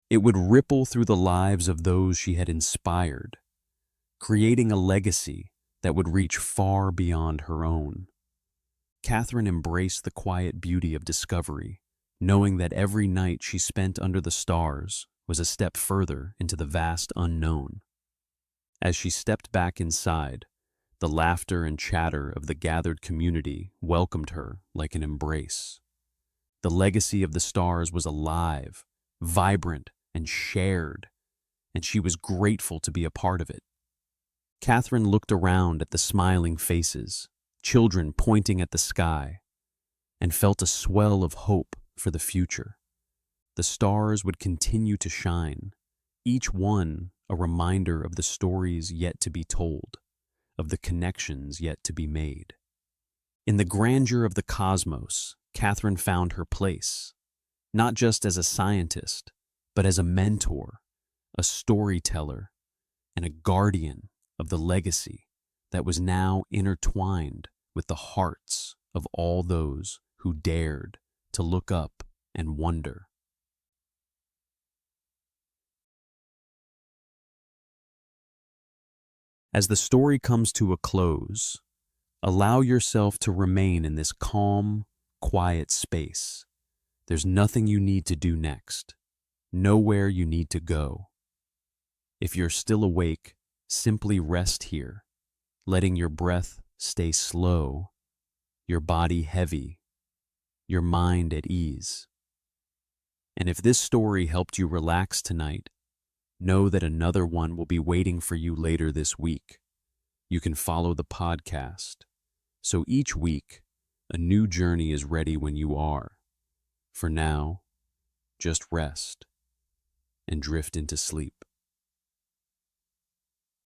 It would ripple through the lives of those she had inspired, creating a legacy that would reach far beyond her own. Katherine embraced the quiet beauty of discovery, knowing that every night she spent under the stars was a step further into the vast unknown. As she stepped back inside, the laughter and chatter of the gathered community welcomed her like an embrace. The legacy of the stars was alive, vibrant, and shared, and she was grateful to be a part of it. Katherine looked around at the smiling faces, children pointing at the sky, and felt a swell of hope for the future. The stars would continue to shine, each one a reminder of the stories yet to be told, of the connections yet to be made. In the grandeur of the cosmos, Katherine found her place, not just as a scientist, but as a mentor, a storyteller, and a guardian of the legacy that was now intertwined with the hearts of all those who dared to look up and wonder. As the story comes to a close, allow yourself to remain in this calm, quiet space. There's nothing you need to do next, nowhere you need to go. If you're still awake, simply rest here, letting your breath stay slow, your body heavy, your mind at ease. And if this story helped you relax tonight, know that another one will be waiting for you later this week. You can follow the podcast, so each week, a new journey is ready when you are. For now, just rest and drift into sleep.